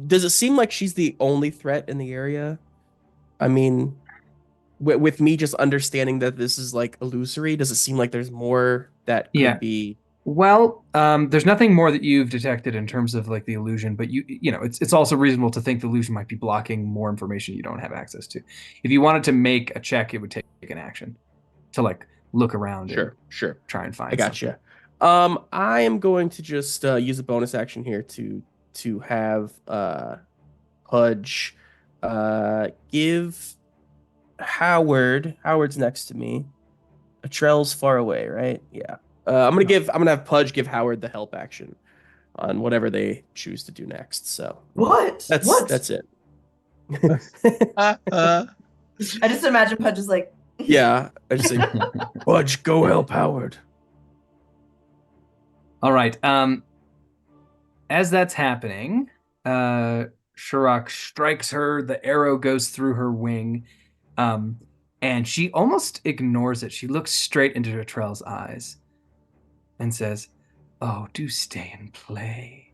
does it seem like she's the only threat in the area? I mean, with me just understanding that this is like illusory, does it seem like there's more that could be? Well, there's nothing more that you've detected in terms of like the illusion, but you know, it's also reasonable to think the illusion might be blocking more information you don't have access to. If you wanted to make a check, it would take an action to like look around Sure. try and find I got something. you. I am going to just use a bonus action here to have Pudge give Howard's next to me. Atrell's far away, right? Yeah. I'm gonna have Pudge give Howard the help action on whatever they choose to do next. So What? that's it. I just imagine Pudge is like, Yeah, I just say, Pudge, go help Howard. All right. As that's happening, Shirok strikes her. The arrow goes through her wing, and she almost ignores it. She looks straight into Atrell's eyes and says, "Oh, do stay and play.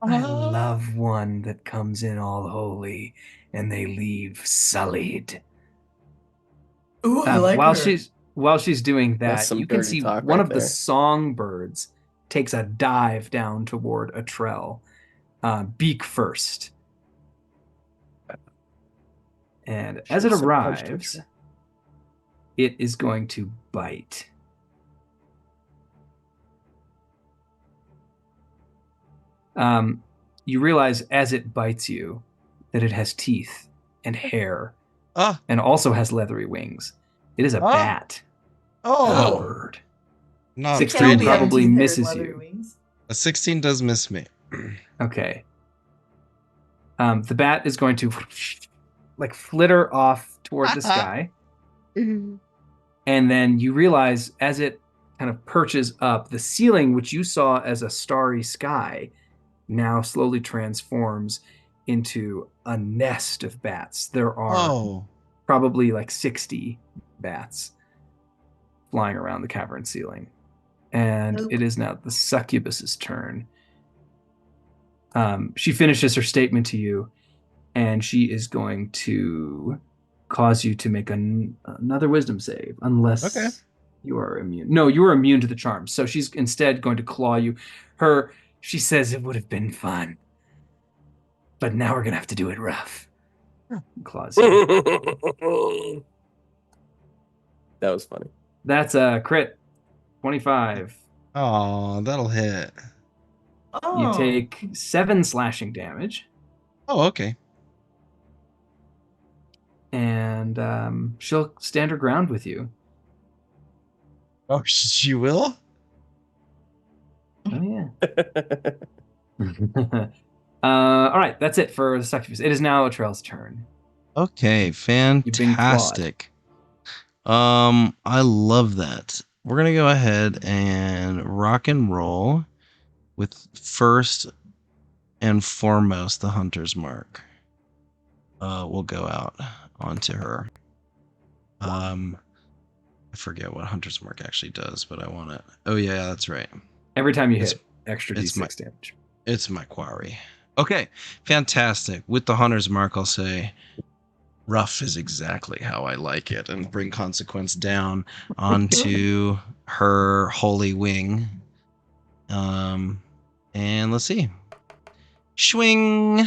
I love one that comes in all holy and they leave sullied." ooh, I like her. While she's doing That's that, some you can dirty see talk one right of the there. songbirds takes a dive down toward Atrell, beak first. And as it Shoot some punch to arrives, her. it is going to bite. You realize as it bites you that it has teeth and hair and also has leathery wings. It is a bat, not a Oh, bird. not 16 Can only pretty. have probably teeth and misses leathery you. wings. A 16 does miss me. Okay. The bat is going to like flitter off toward the sky. And then you realize as it kind of perches up, the ceiling, which you saw as a starry sky, now slowly transforms into a nest of bats. There are probably like 60 bats flying around the cavern ceiling. And it is now the succubus's turn. She finishes her statement to you, and she is going to cause you to make another wisdom save, unless you are immune. No, you are immune to the charms. So she's instead going to claw you. She says it would have been fun, but now we're going to have to do it rough. Claws you. That was funny. That's a crit. 25. Oh, that'll hit. You take 7 slashing damage. Oh, okay. And she'll stand her ground with you. Oh, she will? Oh, yeah. All right, that's it for the succubus. It is now Atrell's turn. Okay, fantastic. I love that. We're gonna go ahead and rock and roll with first and foremost the hunter's mark. We'll go out onto her. I forget what hunter's mark actually does, but I want it. Oh yeah, that's right. Every time you hit, extra d6 damage. It's my quarry. Okay, fantastic. With the hunter's mark, I'll say rough is exactly how I like it, and bring consequence down onto her holy wing. And let's see. Swing.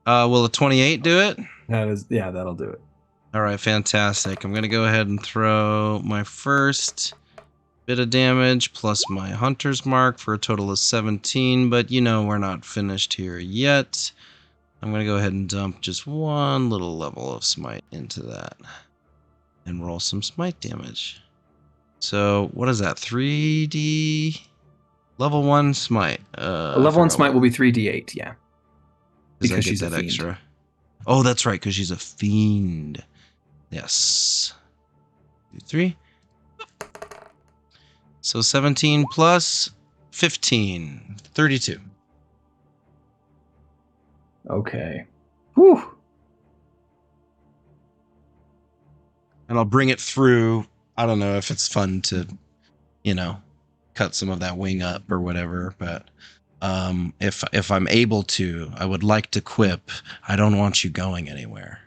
Will a 28 do it? That'll do it. All right, fantastic. I'm gonna go ahead and throw my first bit of damage plus my hunter's mark for a total of 17, but we're not finished here yet. I'm gonna go ahead and dump just one little level of smite into that and roll some smite damage. So what is that? 3d level 1 smite. A level 1 smite will be 3d8, yeah. Because she's that extra. Oh, that's right, because she's a fiend. Yes. 2, 3. So 17 plus 15. 32. Okay. Whew. And I'll bring it through. I don't know if it's fun to, cut some of that wing up or whatever, but if I'm able to, I would like to quip, I don't want you going anywhere.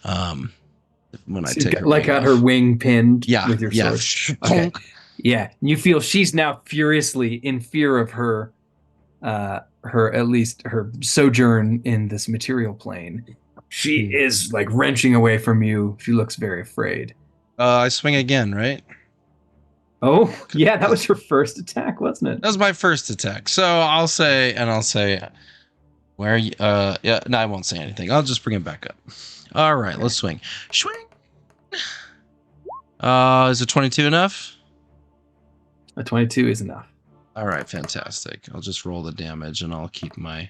When I take her got her wing pinned with your sword. Okay. Yeah, you feel she's now furiously in fear of her at least her sojourn in this material plane. She is like wrenching away from you. She looks very afraid. I swing again, right? Oh, yeah, that was your first attack, wasn't it? That was my first attack. So I'll say, where are you? Yeah, no, I won't say anything. I'll just bring it back up. All right, let's swing. Swing. Is it 22 enough? A 22 is enough. All right, fantastic. I'll just roll the damage and I'll keep my,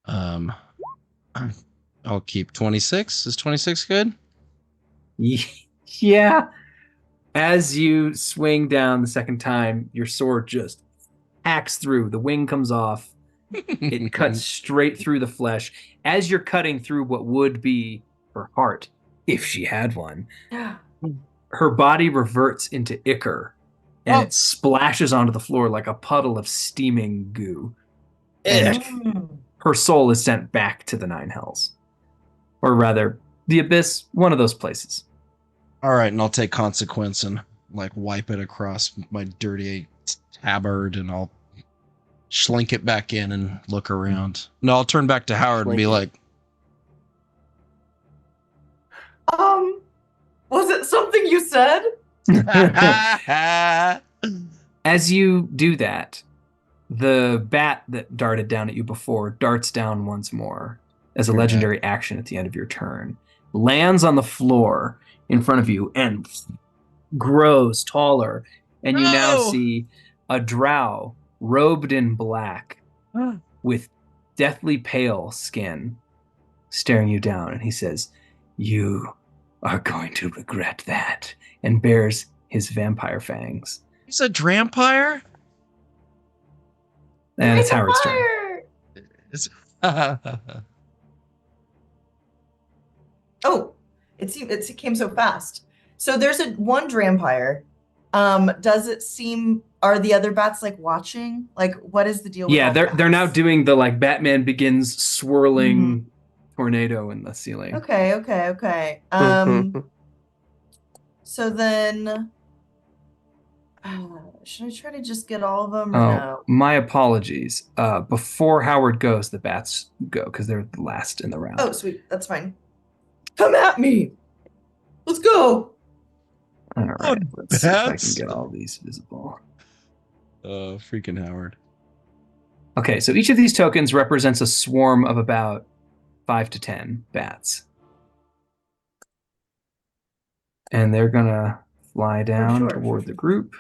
I'll keep 26. Is 26 good? Yeah. As you swing down the second time, your sword just hacks through. The wing comes off. It cuts straight through the flesh. As you're cutting through what would be her heart, if she had one, her body reverts into ichor, and it splashes onto the floor like a puddle of steaming goo. And her soul is sent back to the Nine Hells. Or rather, the Abyss, one of those places. All right, and I'll take consequence and wipe it across my dirty tabard, and I'll slink it back in and look around. No, I'll turn back to Howard and be like, was it something you said? As you do that, the bat that darted down at you before darts down once more as a legendary action at the end of your turn, lands on the floor in front of you and grows taller, and you now see a drow robed in black with deathly pale skin staring you down, and he says, "You are going to regret that," and bears his vampire fangs. He's a drampire? And it's Howard's turn. Oh, it came so fast. So there's one drampire. Does it seem, are the other bats watching? What is the deal with they're now doing the Batman Begins swirling tornado in the ceiling. Okay. So then should I try to just get all of them or no? My apologies. Before Howard goes, the bats go because they're the last in the round. Oh, sweet. That's fine. Come at me. Let's go. All right. Let's see if I can get all these visible. Freaking Howard. Okay, so each of these tokens represents a swarm of about 5 to 10 bats. And they're going to fly down toward the group.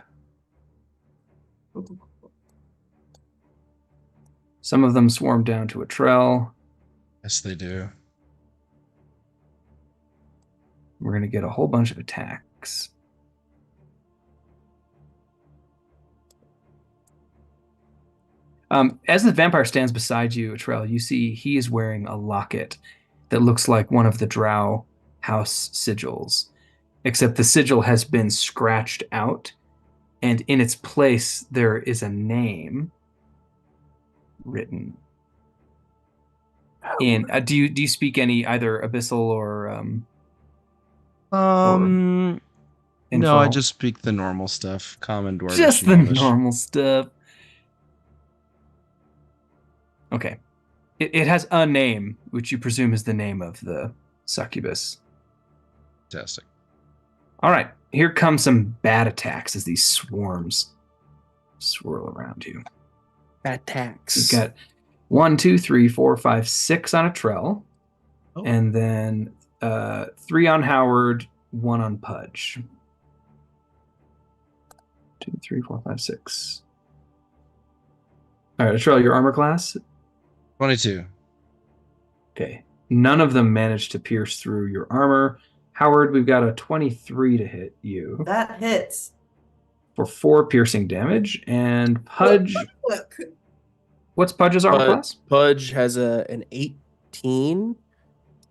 Some of them swarm down to Atrell. Yes, they do. We're going to get a whole bunch of attacks. As the vampire stands beside you, Atrell, you see he is wearing a locket that looks like one of the Drow house sigils, except the sigil has been scratched out, and in its place there is a name written in. Do you speak any either Abyssal or No, I Infernal? just speak the normal stuff, common dwarvish. Just and the elvish. normal stuff. Okay. It has a name, which you presume is the name of the succubus. Fantastic. All right. Here come some bad attacks as these swarms swirl around you. Attacks. You've got 1, 2, 3, 4, 5, 6 on Atrell, Oh. and then 3 on Howard, 1 on Pudge. 2, 3, 4, 5, 6. All right, Atrell, your armor class? 22. Okay. None of them managed to pierce through your armor. Howard, we've got a 23 to hit you That hits. for 4 piercing damage. And Pudge, Look. what's Pudge's armor class? Pudge has an 18.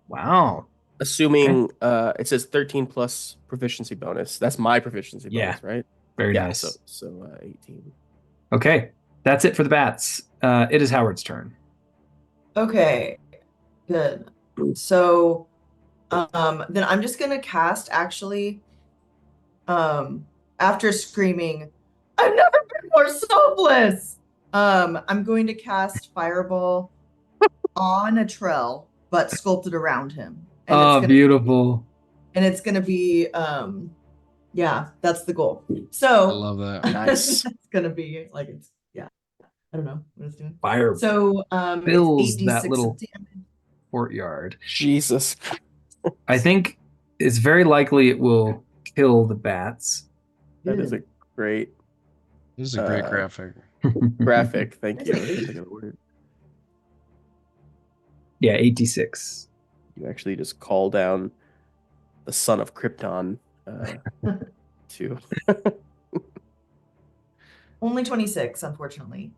Wow. Assuming it says 13 plus proficiency bonus. That's my proficiency bonus, right? Very nice. So 18. Okay. That's it for the bats. It is Howard's turn. Okay, good. So, then I'm just gonna cast actually. After screaming, "I've never been more selfless!" I'm going to cast Fireball on Atrell, but sculpted around him. And Oh, beautiful. And it's gonna be, yeah, that's the goal. I So love that. Nice. it's gonna be like it's I don't know what it's doing. Fire So fills it's 8d6 that little of damage. courtyard. Jesus. I think it's very likely it will kill the bats. That is a great This is a great graphic. graphic. Thank you. That's I a couldn't think of the word. Yeah, 8d6. You actually just call down the son of Krypton to Only 26, unfortunately.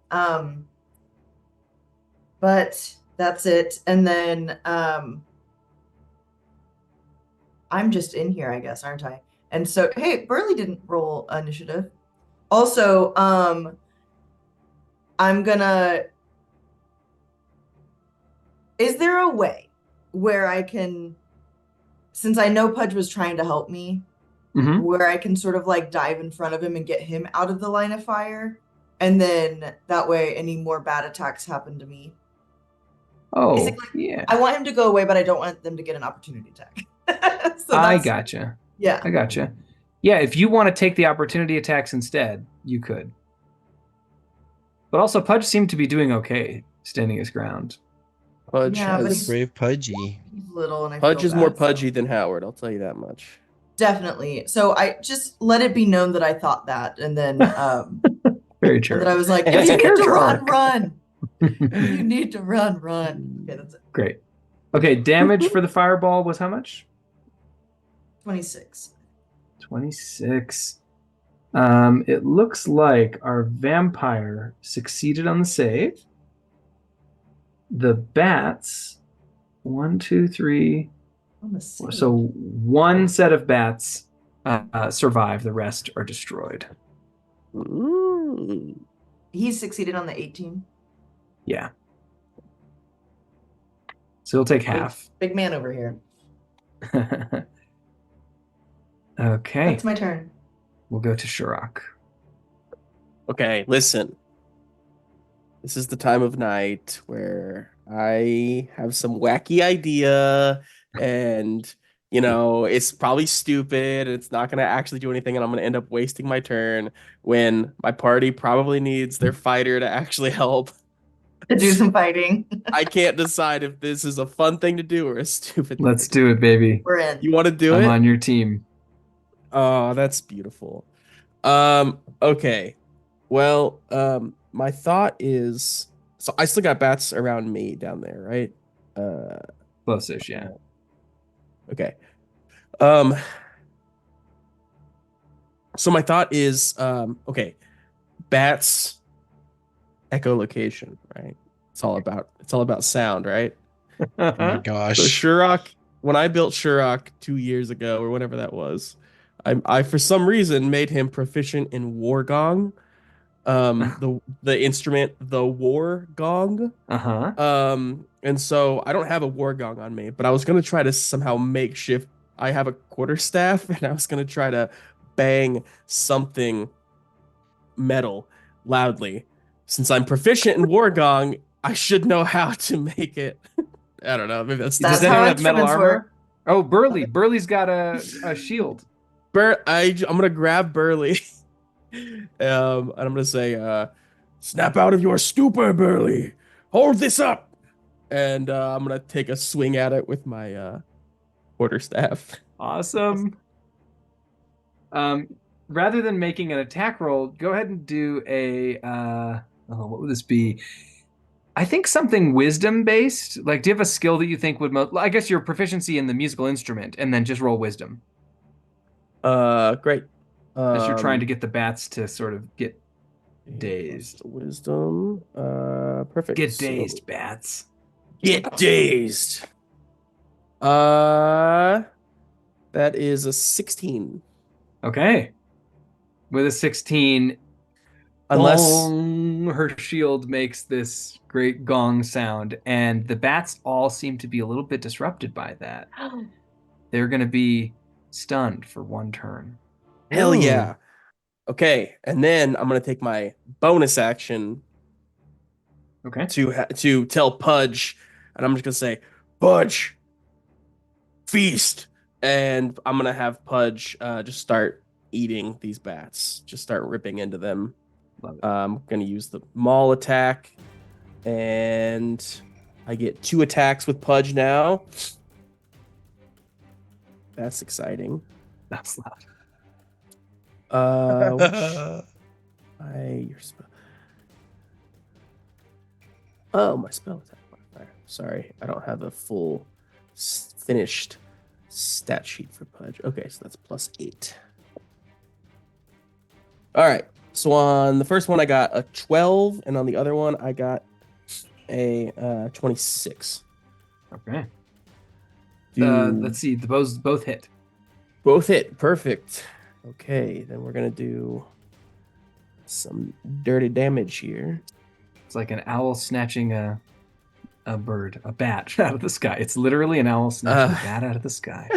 But that's it. And then I'm just in here, I guess, aren't I? And so, hey, Burley didn't roll initiative. Also, I'm gonna. Is there a way where I can, since I know Pudge was trying to help me, Mhm. where I can sort of like dive in front of him and get him out of the line of fire, and then that way any more bad attacks happen to me? Oh, Basically, yeah. I want him to go away, but I don't want them to get an opportunity attack. So I that's- gotcha. Yeah. I gotcha. Yeah, if you want to take the opportunity attacks instead, you could. But also, Pudge seemed to be doing okay, standing his ground. Pudge. Yeah, but has, he's- Brave Pudgy. He's little, and I Pudge feel is more bad, so- pudgy than Howard. I'll tell you that much. Definitely. So I just let it be known that I thought that, and then Very and true. then I was like, if It's you a need to character run, arc. run. You need to run. Okay, that's it. Great. Okay, damage for the fireball was how much? 26. 26. It looks like our vampire succeeded on the save. The bats, 1, 2, 3. On the save. So one set of bats survive. The rest are destroyed. Mm. He succeeded on the 18. Yeah. So he'll take half. Big man over here. Okay. That's my turn. We'll go to Shirok. Okay, listen. This is the time of night where I have some wacky idea and it's probably stupid. It's not going to actually do anything and I'm going to end up wasting my turn when my party probably needs their fighter to actually help. To do some fighting. I can't decide if this is a fun thing to do or a stupid thing. Let's do it, baby. We're in. You want to do I'm it? on your team. Oh, that's beautiful. Okay. Well, my thought is So I still got bats around me down there, right? Close-ish, yeah. Okay. So my thought is, okay, bats, echolocation, right? It's all about sound, right? Oh my So gosh. Shurok, when I built Shurok 2 years ago or whenever that was, I for some reason made him proficient in war gong, the instrument, the war gong. Uh-huh. And so I don't have a war gong on me, but I was gonna try to somehow makeshift. I have a quarterstaff, and I was gonna try to bang something metal loudly. Since I'm proficient in war gong, I should know how to make it. I don't know. Maybe that's Does That's how anyone have metal instruments armor? work. Oh, Burley. Burley's got a shield. I'm gonna grab Burley, and I'm gonna say, "Snap out of your stupor, Burley. Hold this up." And I'm gonna take a swing at it with my quarterstaff. Awesome. Rather than making an attack roll, go ahead and do a what would this be? I think something wisdom based. Like, do you have a skill that you think would I guess your proficiency in the musical instrument, and then just roll wisdom Great. as you're trying to get the bats to sort of get dazed. Wisdom. Perfect. Get So- dazed, bats. Get dazed. That is a 16. Okay. With a 16, Unless gong, her shield makes this great gong sound, and the bats all seem to be a little bit disrupted by that. They're going to be stunned for one turn. hell yeah. Okay, and then I'm gonna take my bonus action Okay. to tell Pudge, and I'm just gonna say, Pudge, feast, and I'm gonna have Pudge just start eating these bats, just start ripping into them. Love it. I'm gonna use the maul attack, and I get 2 attacks with Pudge now. That's exciting. That's loud. Your spell. Oh, my spell attack modifier. Sorry, I don't have a full finished stat sheet for Pudge. Okay, so that's +8. All right. So on the first one, I got a 12, and on the other one, I got a 26. Okay. Do Let's see. The both hit. both hit. Perfect. Okay, then we're gonna do some dirty damage here. It's like an owl snatching a bat out of the sky. It's literally an owl snatching a bat out of the sky.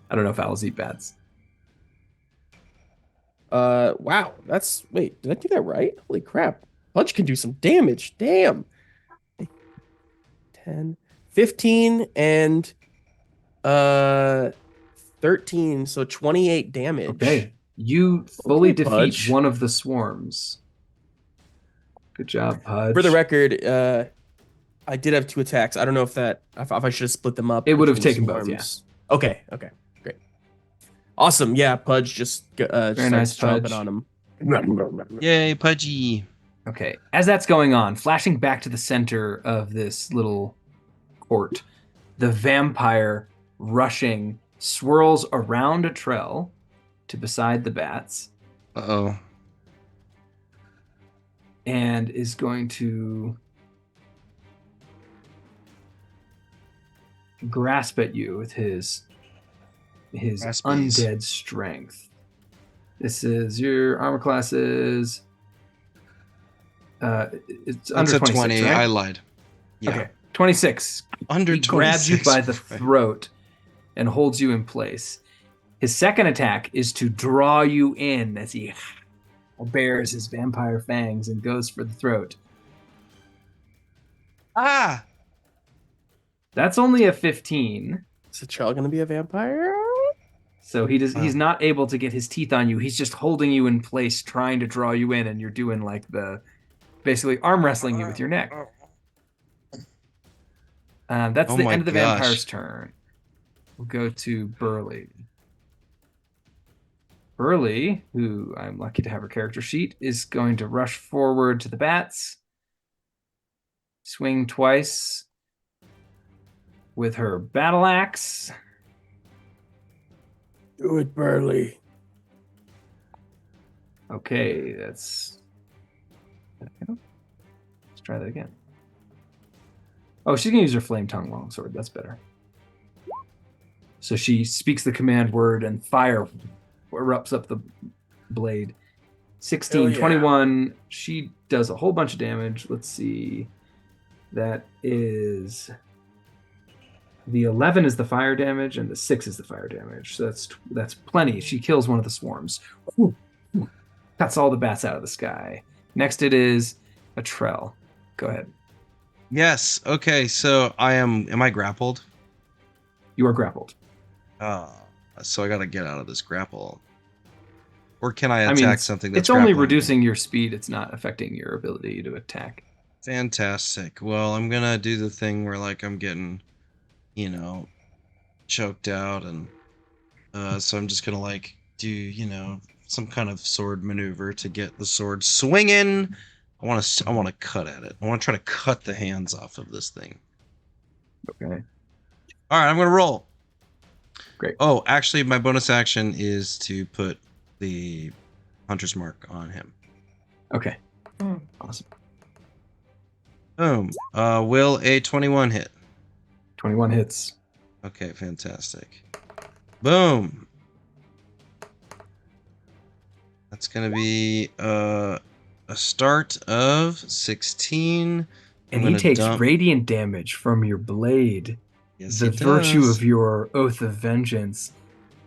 I don't know if owls eat bats. Wow. Wait, did I do that right? Holy crap. Punch can do some damage. Damn. 10, 15, and 13, so 28 damage. Okay. You fully Okay, defeat Pudge. one of the swarms. Good job, Pudge. For the record, I did have 2 attacks. I don't know if I should have split them up. It would have between taken both, swarms. Okay, great. Awesome. Yeah, Pudge just starts nice, chomping Pudge. on him. Yay, Pudgy. Okay. As that's going on, flashing back to the center of this little court, the vampire rushing swirls around a Trell to beside the bats Uh-oh. and is going to grasp at you with his Graspies. undead strength. This is your armor class is it's under That's a 26, 20. right? I lied. Yeah. Okay. 26. Under He 26. grabs you by the Right. throat and holds you in place. His second attack is to draw you in as he bares his vampire fangs and goes for the throat. Ah! That's only a 15. Is the child gonna be a vampire? So he's not able to get his teeth on you. He's just holding you in place, trying to draw you in, and you're doing like basically arm wrestling you with your neck. That's Oh the my end of the gosh. vampire's turn. We'll go to Burley. Burley, who I'm lucky to have her character sheet, is going to rush forward to the bats, swing twice with her battle axe. Do it, Burley. Okay, that's... Let's try that again. Oh, she's going to use her flame tongue longsword. That's better. So she speaks the command word and fire erupts up the blade. 16, Hell yeah. 21. She does a whole bunch of damage. Let's see. That is... The 11 is the fire damage, and the 6 is the fire damage. So that's plenty. She kills one of the swarms. Cuts all the bats out of the sky. Next it is a Trell. Go ahead. Yes. Okay. So am I grappled? You are grappled. So I gotta get out of this grapple. Or can I attack something that's it's only grappling me? reducing your speed. It's not affecting your ability to attack. Fantastic. Well, I'm gonna do the thing where like I'm getting, choked out, and so I'm just gonna like do some kind of sword maneuver to get the sword swinging. I want to cut at it. I want to try to cut the hands off of this thing. Okay. All right, I'm gonna roll. Great. Oh, actually, my bonus action is to put the hunter's mark on him. Okay. Awesome. Boom. Will a 21 hit? 21 hits. Okay, fantastic. Boom. That's gonna be a start of 16. And he takes radiant damage from your blade. Yes, the he virtue does. of your Oath of Vengeance.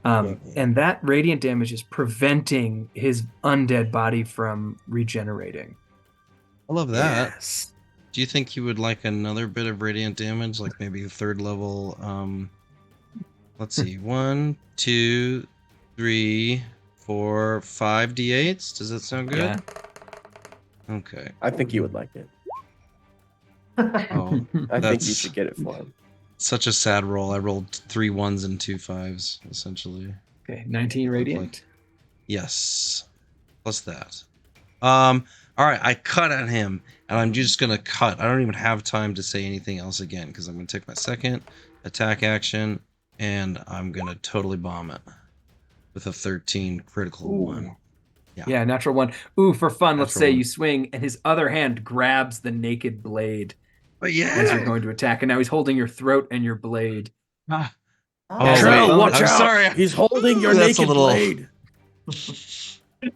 And that radiant damage is preventing his undead body from regenerating. I love that. Yes. Do you think you would like another bit of radiant damage, like maybe the third level? Let's see, 1, 2, 3, 4, 5 d8s. Does that sound good? Yeah. Okay. I think you would like it. Oh, I think you that's should get it for him. such a sad roll. I rolled 3 1s and 2 5s, essentially. Okay, 19 radiant. Yes, plus that. All right, I cut at him, and I'm just gonna cut. I don't even have time to say anything else again because I'm gonna take my second attack action, and I'm gonna totally bomb it with a 13 critical one. Yeah, natural one. Ooh, for fun, let's Natural say one. you swing, and his other hand grabs the naked blade But as you're yeah. going to attack, and now he's holding your throat and your blade. Ah. Oh, Oh, Trell, wait. watch I'm out! sorry. He's holding your That's a naked little- blade.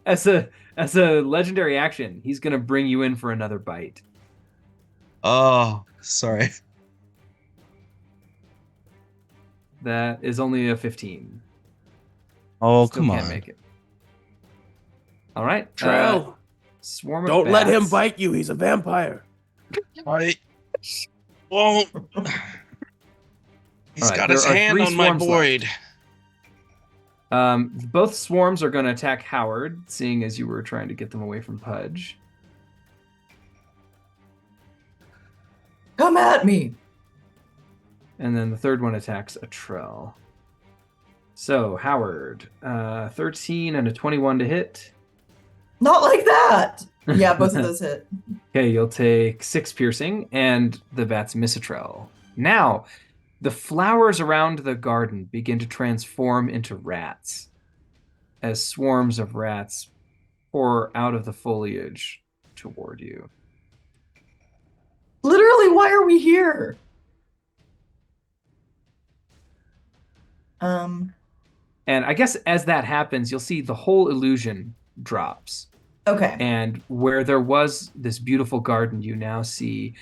As a legendary action, he's gonna bring you in for another bite. Oh, sorry. That is only a 15. Oh, Still come can't on. make it. All right, Trell, swarm of don't let him bats. bite you. He's a vampire. I won't. He's Alright, got there his are hand 3 on my swarms void. Both swarms are going to attack Howard, seeing as you were trying to get them away from Pudge. come at me. And then the third one attacks a Trell. So, Howard, 13 and a 21 to hit. Not like that. Yeah, both of those hit. Okay, you'll take 6 piercing, and the bats miss a Trell. Now, the flowers around the garden begin to transform into rats as swarms of rats pour out of the foliage toward you. Literally, why are we here? And I guess as that happens, you'll see the whole illusion drops. Okay. And where there was this beautiful garden, you now see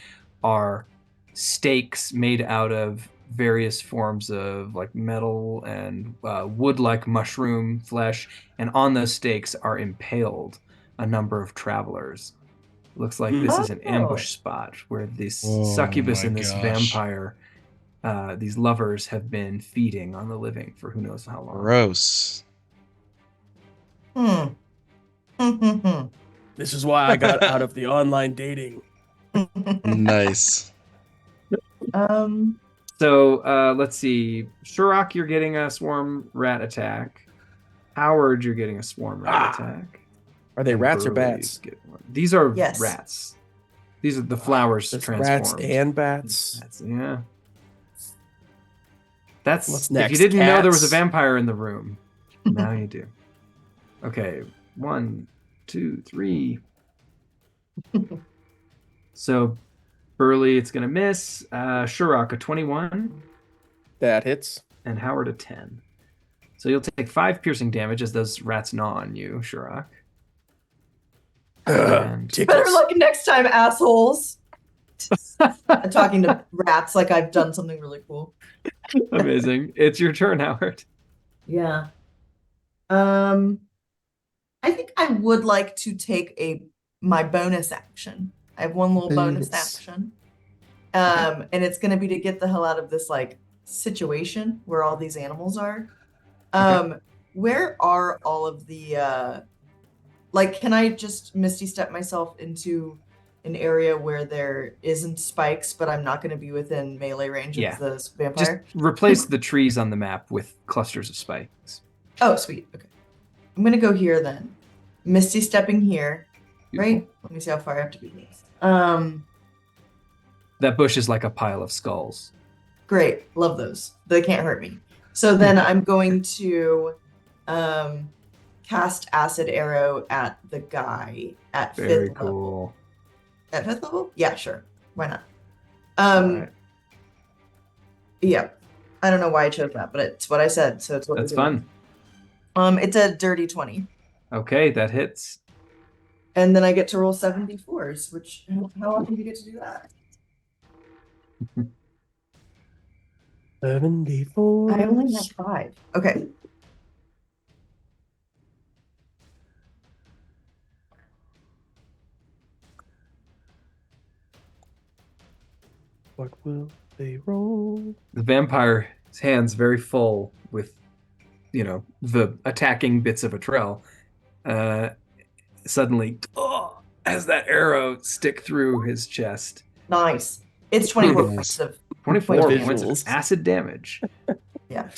are stakes made out of various forms of like metal and wood-like mushroom flesh. And on those stakes are impaled a number of travelers. Looks like this is an ambush spot where this succubus my and this gosh. vampire, these lovers, have been feeding on the living for who knows how long. Gross. This is why I got out of the online dating. Nice. So let's see. Shurok, you're getting a swarm rat attack. Howard, you're getting a swarm rat attack. Are they And rats or Burley's bats? getting one. These are Yes. rats. These are the flowers There's transformed. rats and bats. That's, yeah. That's What's if next? you didn't know there was a Cats? vampire in the room. Now you do. Okay, 1, 2, 3. So Burley, it's gonna miss. Shurok, a 21, That hits. and Howard a 10. So you'll take 5 piercing damage as those rats gnaw on you, Shurok. And Better luck next time, assholes. I'm talking to rats like I've done something really cool. amazing. It's your turn, Howard. Yeah. I think I would like to take my bonus action. I have one little bonus Bonus. action. And it's gonna be to get the hell out of this like situation where all these animals are. Where are all of the like can I just misty step myself into an area where there isn't spikes, but I'm not gonna be within melee range Yeah. of the Just vampire? replace the trees on the map with clusters of spikes. Oh, sweet. Okay. I'm gonna go here then. Misty stepping here. Beautiful. Right? Let me see how far I have to be. That bush is like a pile of skulls. Great. Love those. They can't hurt me. So then I'm going to cast acid arrow at the guy at Very 5th level. cool. At 5th level? Yeah, sure. Why not? Alright. Yeah. I don't know why I chose that, but it's what I said, so it's what That's we're doing. fun. It's a dirty 20. Okay, that hits. And then I get to roll 74s, which how often do you get to do that? 74. I only have 5. Okay. What will they roll? The vampire's hand's very full with, the attacking bits of a trail. Suddenly, as that arrow stick through his chest. Nice. It's 24 Nice. points of 24 Visuals. points of acid damage. yeah.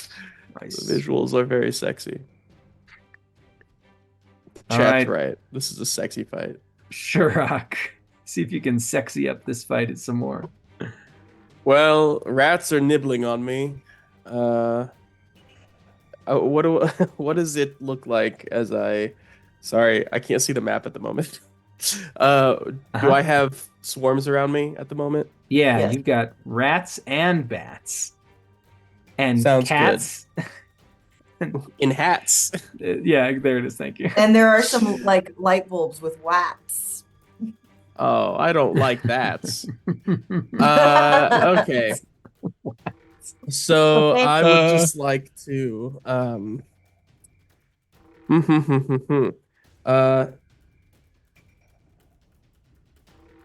Nice. The visuals are very sexy. All Chat's right. right. This is a sexy fight. Shurok. See if you can sexy up this fight some more. Well, rats are nibbling on me. What does it look like as I? Sorry, I can't see the map at the moment. Do I have swarms around me at the moment? Yeah, Yes. you've got rats and bats. And Sounds cats. In hats. Yeah, there it is. Thank you. And there are some like light bulbs with wax. Oh, I don't like bats. Okay. So Okay. I would just like to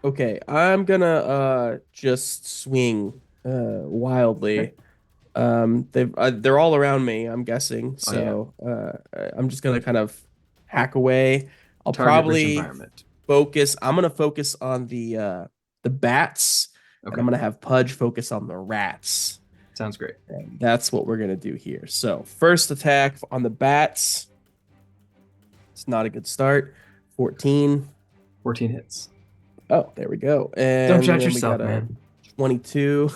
okay, I'm gonna just swing wildly. They're all around me, I'm guessing. So I'm just gonna kind of hack away. I'll Target rich probably environment. I'm gonna focus on the bats, and Okay. I'm gonna have Pudge focus on the rats. Sounds great. And that's what we're gonna do here. So first attack on the bats. It's not a good start. 14. 14 hits. Oh, there we go. And Don't judge then we yourself, got a man. 22.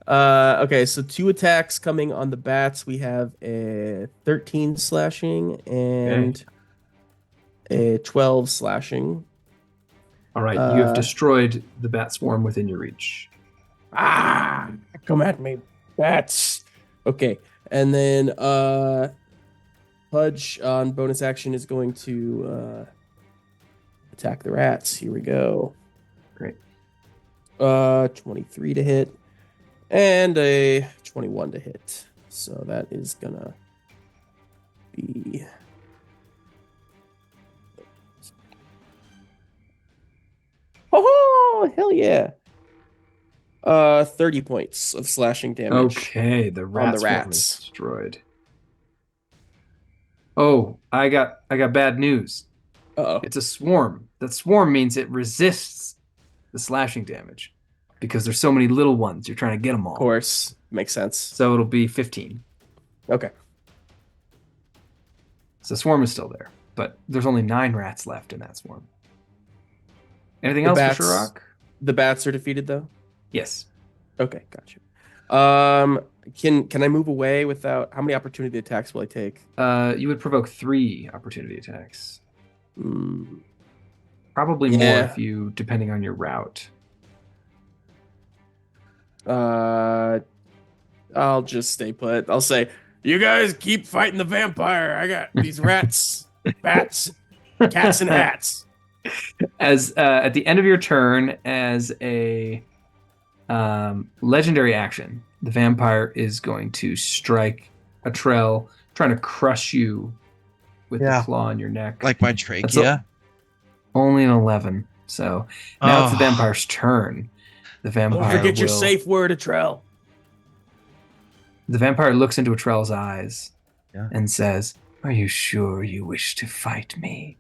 Okay, so 2 attacks coming on the bats. We have a 13 slashing and a 12 slashing. All right, you have Uh, destroyed the bat swarm within your reach. Come at me, bats. Okay, and then Pudge on bonus action is going to attack the rats. Here we go. Great. 23 to hit and a 21 to hit. So that is gonna be oh hell yeah. 30 points of slashing damage. Okay, the rat the swarm rats. is destroyed. Oh, I got bad news. Uh-oh. It's a swarm. That swarm means it resists the slashing damage because there's so many little ones. You're trying to get them all. Of course. Makes sense. So it'll be 15. Okay. So the swarm is still there, but there's only 9 rats left in that swarm. Anything The else bats- for Shirok? The bats are defeated though. Yes. Okay, gotcha. Can I move away without? How many opportunity attacks will I take? You would provoke 3 opportunity attacks. Hmm. Probably more Yeah. if you, depending on your route. I'll just stay put. I'll say, you guys keep fighting the vampire. I got these rats, bats, cats, and hats. As at the end of your turn, as a legendary action, the vampire is going to strike a Trell, trying to crush you with the claw in your neck. Like my trachea. Only an 11. So now it's the Oh. vampire's turn. The vampire Don't forget your will- safe word, Atrell. The vampire looks into Atrell's eyes and says, "Are you sure you wish to fight me?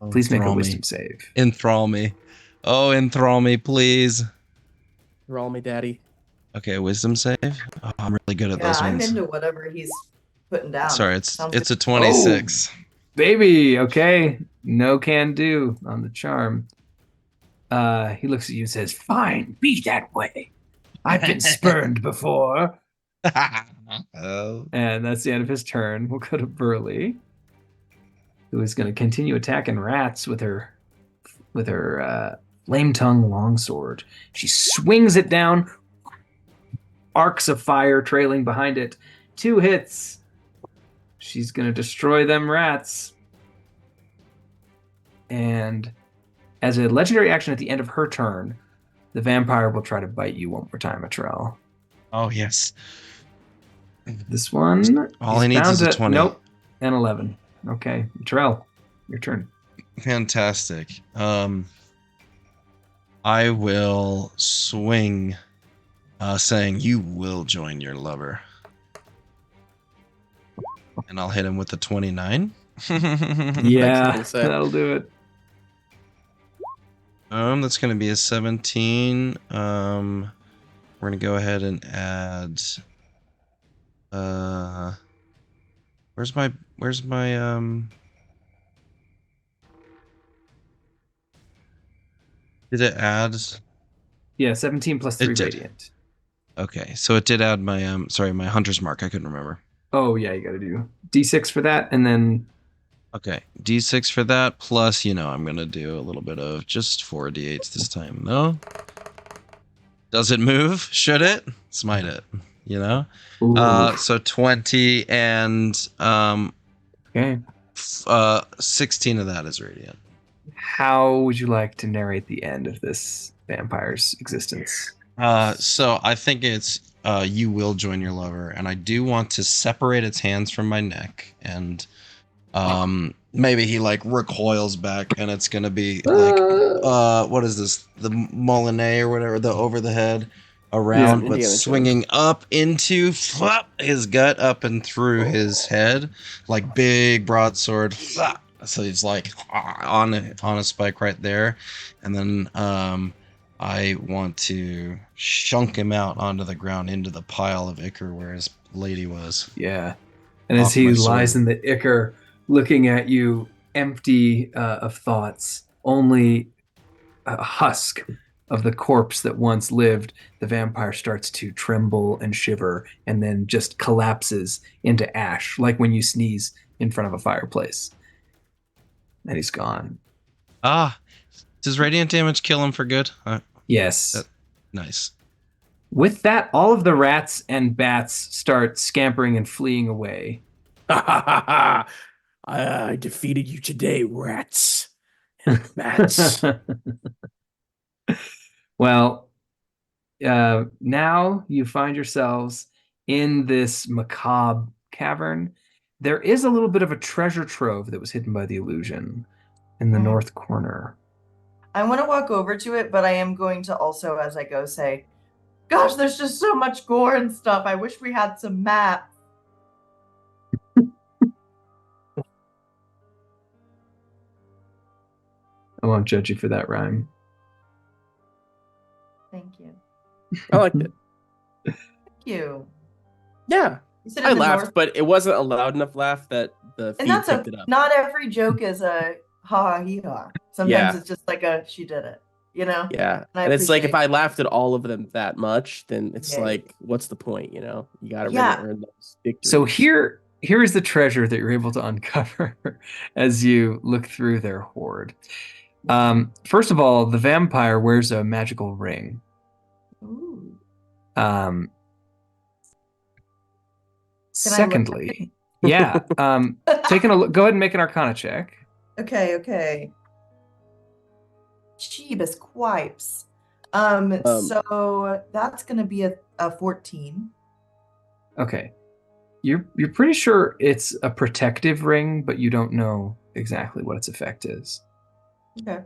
Oh, Please make a enthrall me. wisdom save." Enthrall me. Oh, enthrall me, please. Roll me, daddy. Okay, wisdom save. Oh, I'm really good at Yeah, those I'm ones. into whatever he's putting down. Sorry, it's Sounds a like- 26. Baby, okay. No can do on the charm. He looks at you and says, "Fine, be that way. I've been spurned before." Oh. And that's the end of his turn. We'll go to Burley, who is going to continue attacking rats with her flame tongue longsword. She swings it down, arcs of fire trailing behind it. 2 hits. She's going to destroy them rats. And as a legendary action at the end of her turn, the vampire will try to bite you one more time, Atrell. Oh, yes. This one. All he's he needs bound is a to- 20. Nope. And 11. Okay. Atrell, your turn. Fantastic. I will swing, saying, "You will join your lover." And I'll hit him with the 29. Yeah, gonna say. that'll do it. That's gonna be a 17. We're gonna go ahead and add. Where's my Did it add? Yeah, 17 plus 3 It did. radiant. Okay, so it did add my my hunter's mark. I couldn't remember. Oh, yeah, you got to do D6 for that, and then Okay, D6 for that, plus, I'm going to do a little bit of just 4 D8s this time. No? Does it move? Should it? Smite it, ooh, So 20 and okay. 16 of that is radiant. How would you like to narrate the end of this vampire's existence? So I think it's you will join your lover, and I do want to separate its hands from my neck, and maybe he recoils back, and it's gonna be what is this? The molinet or whatever, the over the head around, Yeah, but Indiana swinging up into his gut, up and through his head, like big broadsword. So he's on a spike right there, and then I want to shunk him out onto the ground into the pile of ichor where his lady was. Yeah. And as Off he my lies sword. in the ichor, looking at you, empty of thoughts, only a husk of the corpse that once lived, the vampire starts to tremble and shiver and then just collapses into ash, like when you sneeze in front of a fireplace. And he's gone. Does radiant damage kill him for good? Yes. Nice. With that, all of the rats and bats start scampering and fleeing away. I defeated you today, rats and bats. Well, now you find yourselves in this macabre cavern. There is a little bit of a treasure trove that was hidden by the illusion in the north corner. I want to walk over to it, but I am going to also, as I go, say, "Gosh, there's just so much gore and stuff. I wish we had some maps." I won't judge you for that rhyme. Thank you. I liked it. Thank you. Yeah, You said I in the laughed, north. but it wasn't a loud enough laugh that the And feed that's picked it up. not every joke is a ha ha hee ha. Sometimes Yeah. it's just like a she did it, you know? Yeah, And I and it's like if appreciate- I laughed at all of them that much, then it's Yeah. like, what's the point? You know, you got to Yeah. really earn those victories. So here is the treasure that you're able to uncover as you look through their hoard. First of all, the vampire wears a magical ring. Ooh. Secondly, yeah, taking a look. Go ahead and make an Arcana check. Okay. Jeebus quipes. So that's gonna be a 14. Okay, you're pretty sure it's a protective ring, but you don't know exactly what its effect is. Okay.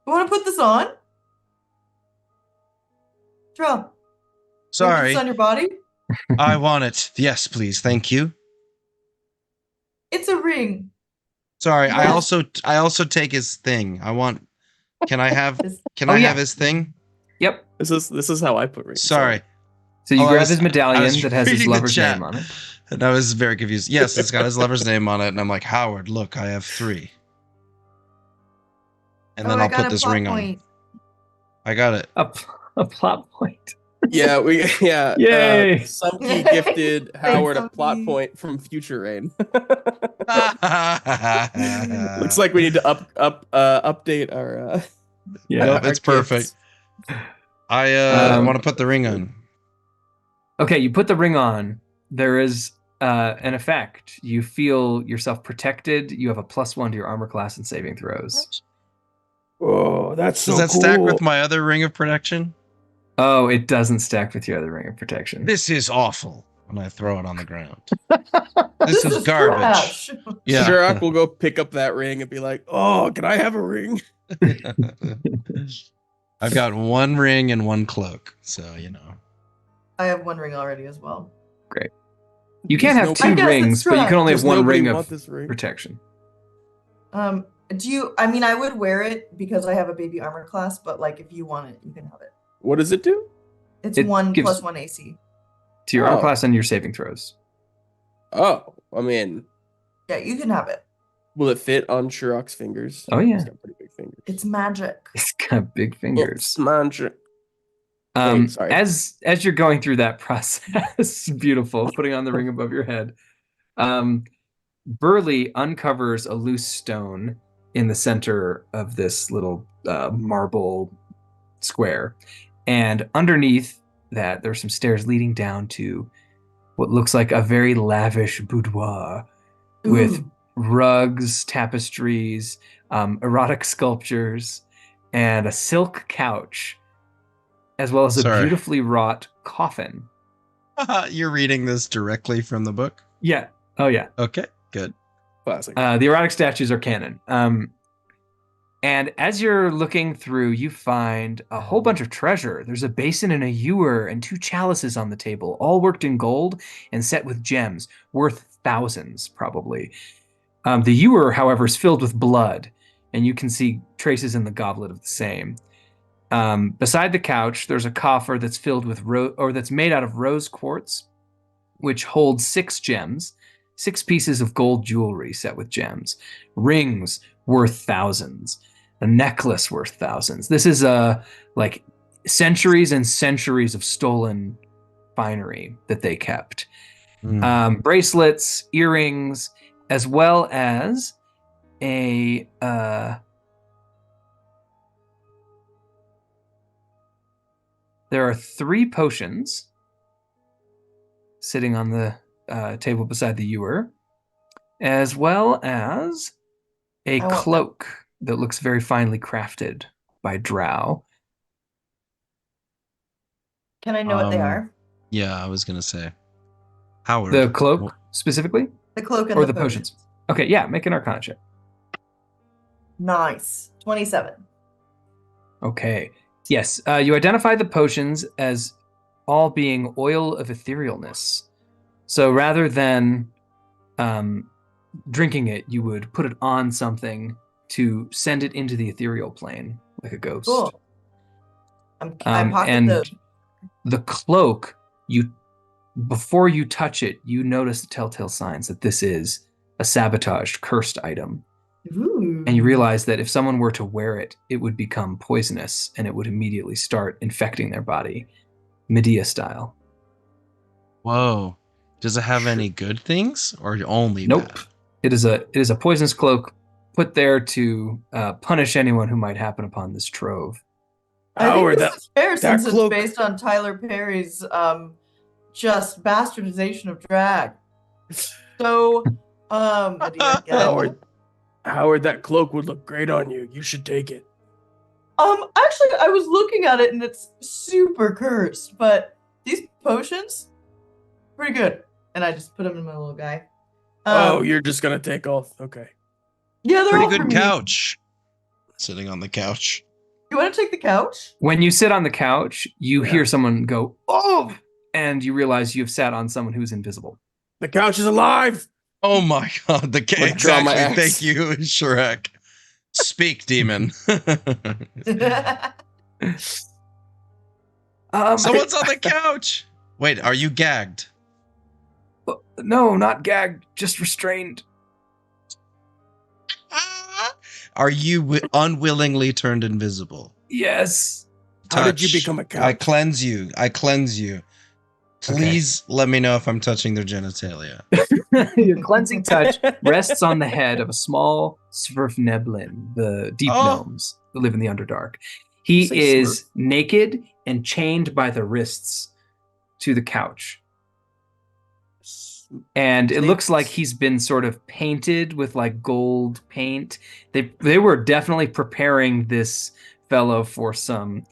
You want to put this on? Drow. Sorry, It's on your body. I want it. Yes, please. Thank you. It's a ring. Sorry, Yes. I also take his thing. I want. Can I have? Can Oh, I yeah. have his thing? Yep. This is how I put rings. Sorry. So you Oh, I grab was- his I medallion was that has his reading the lover's chat. name on it. And I was very confused. Yes, it's got his lover's name on it, and I'm like, Howard, look, I have 3. And then I I'll got put a this plot ring point. on. I got it. A plot point. Yeah, Yay. Sumkey gifted Howard a Sumkey. plot point from Future Rain. Looks like we need to update our. Yeah. Nope, our it's perfect. gifts. I want to put the ring on. Okay, you put the ring on. There is an effect. You feel yourself protected. You have a +1 to your armor class and saving throws. Oh, that's Does that stack with my other ring of protection? Oh, it doesn't stack with your other ring of protection. This is awful. When I throw it on the ground. This is garbage. trash. Yeah. Sherrock will go pick up that ring and be like, "Oh, can I have a ring?" I've got 1 ring and 1 cloak, so you know. I have one ring already as well. Great. You can't have Does I 2 guess it's rings, but you can only have Does 1 nobody ring want of this ring? protection. Do you? I mean, I would wear it because I have a baby armor class, but like, if you want it, you can have it. What does it do? It's It 1 gives- +1 AC. To your armor Oh. class and your saving throws. Oh, I mean, Yeah, you can have it. will it fit on Sherrock's fingers? Oh, yeah. He's got pretty big fingers. It's magic. It's got big fingers. It's magic. Sorry. As you're going through that process, beautiful, putting on the ring above your head, Burley uncovers a loose stone in the center of this little marble square, and underneath that there's some stairs leading down to what looks like a very lavish boudoir with Ooh. rugs, tapestries, erotic sculptures, and a silk couch, as well as a Sorry. beautifully wrought coffin. You're reading this directly from the book? Yeah. Oh, yeah. Okay, good. Classic. The erotic statues are canon. And as you're looking through, you find a whole bunch of treasure. There's a basin and a ewer and 2 chalices on the table, all worked in gold and set with gems, worth thousands, probably. The ewer, however, is filled with blood, and you can see traces in the goblet of the same. Beside the couch, there's a coffer that's filled with that's made out of rose quartz, which holds 6 gems, 6 pieces of gold jewelry set with gems, rings worth thousands, a necklace worth thousands. This is like centuries and centuries of stolen finery that they kept. Bracelets, earrings, as well as a there are 3 potions sitting on the table beside the ewer, as well as a I want that. cloak that looks very finely crafted by Drow. Can I know what they are? Yeah, I was gonna say. Howard. The cloak specifically, The cloak and or the the potions? Okay, yeah, make an Arcana check. Nice. 27. Okay. Yes, you identify the potions as all being oil of etherealness. So rather than drinking it, you would put it on something to send it into the ethereal plane, like a ghost. Cool. I pocket and those. the cloak, you before you touch it, you notice the telltale signs that this is a sabotaged, cursed item. Ooh. And you realize that if someone were to wear it, it would become poisonous and it would immediately start infecting their body, Medea style. Whoa. Does it have any good things or only Nope. bad? It is a poisonous cloak put there to punish anyone who might happen upon this trove. I think Howard, this is fair since cloak- it's based on Tyler Perry's just bastardization of drag. So, Medea, yeah. Howard, that cloak would look great on you. You should take it. Actually, I was looking at it and it's super cursed, but these potions, pretty good. And I just put them in my little guy. You're just gonna take off. Okay. Yeah, they're Pretty all for good me. couch. Sitting on the couch. You want to take the couch? When you sit on the couch, you hear someone go, "Oh!" and you realize you've sat on someone who's invisible. The couch is alive. Oh my god, Withdraw my exactly. axe. Thank you, Shrek. Speak, demon. Someone's on the couch. Wait, are you gagged? No, not gagged, just restrained. Are you unwillingly turned invisible? Yes. How did you Touch. become a couch? I cleanse you. I cleanse you. Please let me know if I'm touching their genitalia. Your cleansing touch rests on the head of a small Sverfneblin, the deep gnomes that live in the Underdark. He Say is naked and chained by the wrists to the couch. And it looks like he's been sort of painted with like gold paint. They were definitely preparing this fellow for some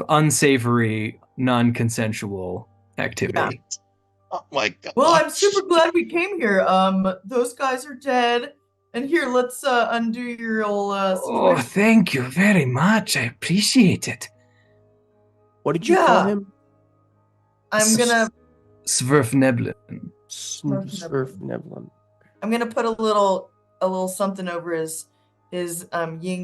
unsavory, non-consensual activity. Oh my god. Well, I'm super glad we came here. Those guys are dead. And here, let's undo your old Oh, situation. thank you very much. I appreciate it. What did you call Yeah. him? I'm gonna Sverfneblin. Sverfneblin. I'm gonna put a little something over his yin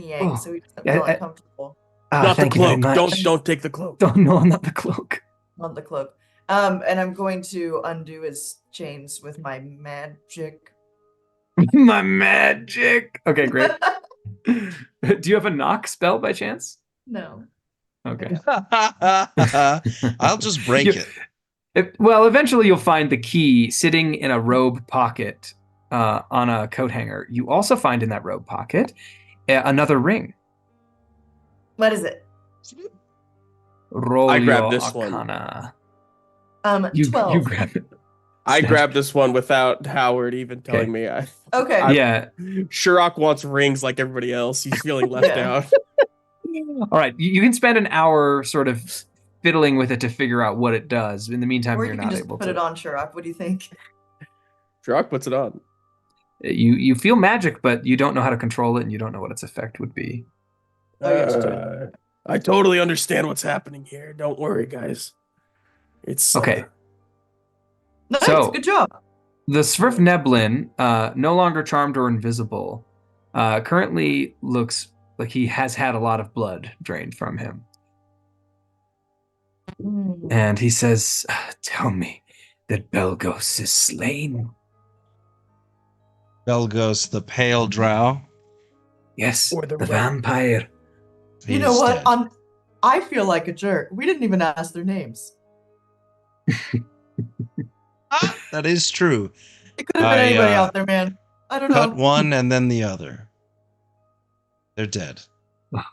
yang Oh, so he doesn't feel I- uncomfortable. Ah, Not the thank you very cloak. much. Don't take the cloak. No, not the cloak. On the cloak. And I'm going to undo his chains with my magic. My magic. Okay, great. Do you have a knock spell by chance? No. Okay. I'll just break You- Well, eventually you'll find the key sitting in a robe pocket on a coat hanger. You also find in that robe pocket another ring. What is it? Roll I grabbed your this one. arcana. 12. You grab it. I grabbed this one without Howard even telling me. Okay. Yeah. Shirok wants rings like everybody else. He's feeling left Yeah. out. All right. You can spend an hour sort of fiddling with it to figure out what it does. In the meantime, Or you're you can not just able put to. it on Shirok. What do you think? Shirok puts it on. You feel magic, but you don't know how to control it, and you don't know what its effect would be. Oh, yeah, just do it. I totally understand what's happening here. Don't worry, guys. It's Okay. Nice. So- Good job. The Sverfneblin, no longer charmed or invisible, currently looks like he has had a lot of blood drained from him. And he says, "Tell me that Belgos is slain." Belgos, the pale drow. Yes, Or the the red- vampire. You know He's what? dead. I feel like a jerk. We didn't even ask their names. That is true. It could have been I, anybody out there, man. I don't Cut know. one and then the other. They're dead. But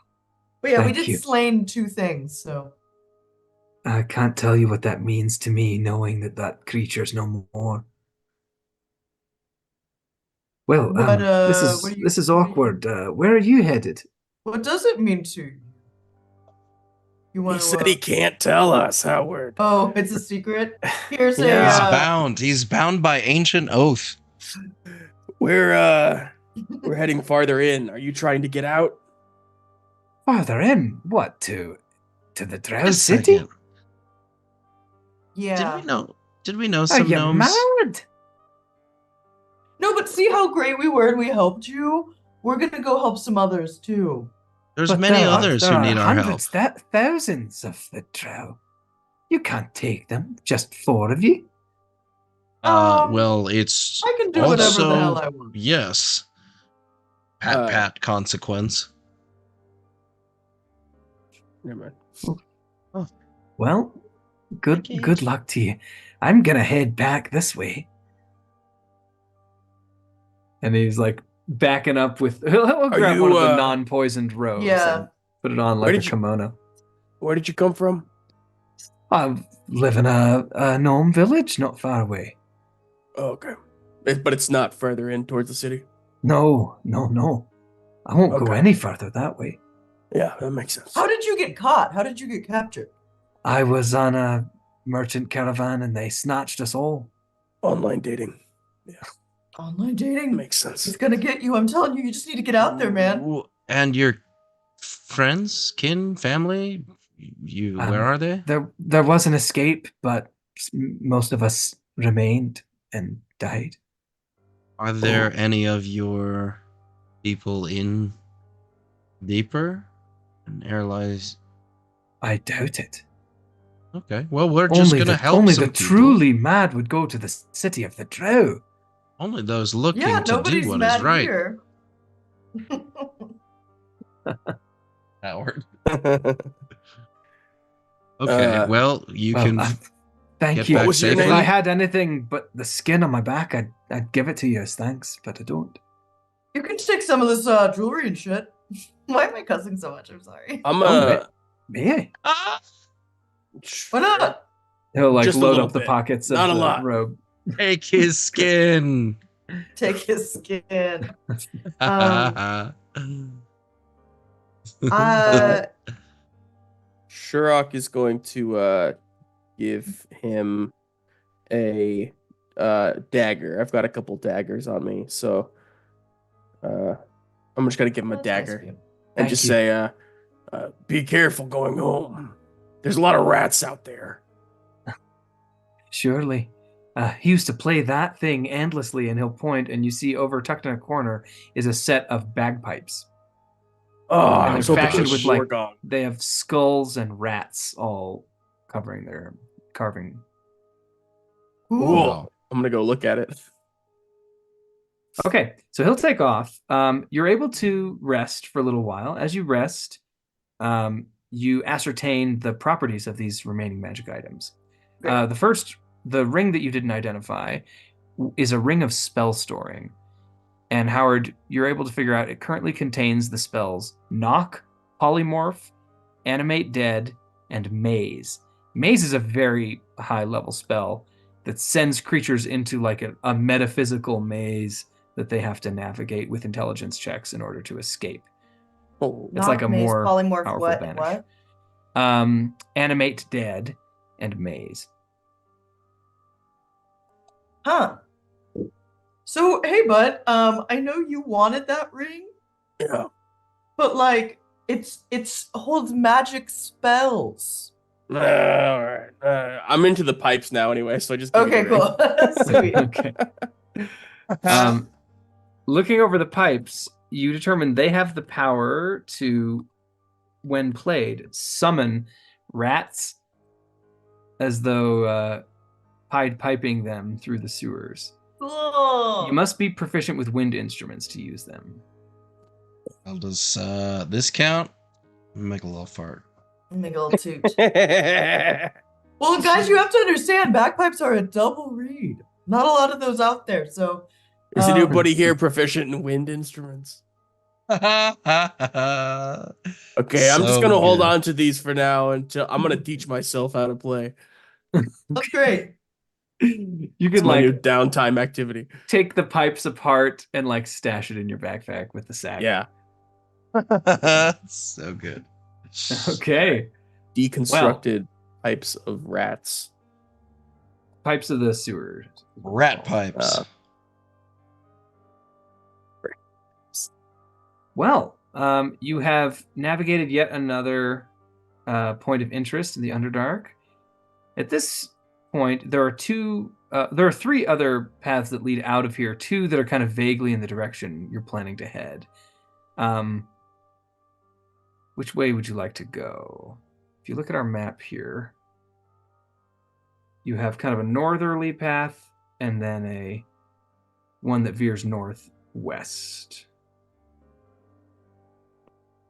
yeah, we Thank did you. slain two things, so. I can't tell you what that means to me, knowing that creature's no more. Well, What, this is awkward. Where are you headed? What does it mean to you? You He want said to? he can't tell us, Howard. Oh, it's a secret. Here's Yeah. He's a. bound. He's bound by ancient oath. We're heading farther in. Are you trying to get out? Farther in? What, to the Drow Wait a City? second. Yeah. Did we know Are some you gnomes? mad? No, but see how great we were and we helped you? We're gonna go help some others too. There's But many there are- others there who are need our help. hundreds, thousands of the Drow. You can't take them, just 4 of you. Well, it's I can do whatever the hell I want. Yes. Pat consequence. Never mind. Well, good luck to you. I'm gonna head back this way. And he's like backing up with. He'll grab one of the non-poisoned robes and put it on like a kimono. Where did you come from? I live in a gnome village not far away. Oh, okay. But it's not further in towards the city? No. I won't go any further that way. Yeah, that makes sense. How did you get caught? How did you get captured? I was on a merchant caravan and they snatched us all. Online dating. Yeah. Online dating? Makes sense. It's gonna get you. I'm telling you, you just need to get out there, man. And your friends, kin, family, where are they? There was an escape, but most of us remained and died. Are there any of your people in deeper and Erelhei? I doubt it. Okay, well, we're just going to help only some the people. truly mad would go to the city of the Drow. Only those looking to do what is right. Here. Howard. Okay, well, you can thank you. Back safely. If I had anything but the skin on my back, I'd give it to you as thanks, but I don't. You can take some of this jewelry and shit. Why am I cussing so much? I'm sorry. May I? Why not? He'll like load up the pockets of the robe. Take his skin. Take his skin. Shurok is going to give him a dagger. I've got a couple daggers on me, so I'm just gonna give him a dagger and just say, "Be careful going home. There's a lot of rats out there." Surely. He used to play that thing endlessly, and he'll point, and you see over tucked in a corner is a set of bagpipes. Oh, and they're fashioned with they have skulls and rats all covering their carving. Cool. I'm gonna go look at it. Okay, so he'll take off. You're able to rest for a little while. As you rest, you ascertain the properties of these remaining magic items. The ring that you didn't identify is a ring of spell storing. And Howard, you're able to figure out it currently contains the spells Knock, Polymorph, Animate Dead, and Maze. Maze is a very high level spell that sends creatures into like a metaphysical maze that they have to navigate with intelligence checks in order to escape. Oh, it's like a maze, more polymorph, powerful banish. Animate Dead and Maze. Huh. So, hey, bud, I know you wanted that ring. Yeah. But, like, it's holds magic spells. All right. I'm into the pipes now anyway, so I just... Okay, cool. Sweet. Okay. Looking over the pipes, you determine they have the power to, when played, summon rats as though Pied Piping them through the sewers. Cool. You must be proficient with wind instruments to use them. How does this count? Make a little fart. Make a little toot. Well, guys, you have to understand, bagpipes are a double reed. Not a lot of those out there, so... Is anybody here proficient in wind instruments? Okay, I'm just going to hold on to these for now until I'm going to teach myself how to play. That's great. You could like new downtime activity. Take the pipes apart and like stash it in your backpack with the sack. Yeah. So good. Okay. Deconstructed pipes of rats. Pipes of the sewer. Rat pipes. You have navigated yet another point of interest in the Underdark. At this point, there are three other paths that lead out of here, two that are kind of vaguely in the direction you're planning to head. Which way would you like to go? If you look at our map here, You have kind of a northerly path and then a one that veers northwest.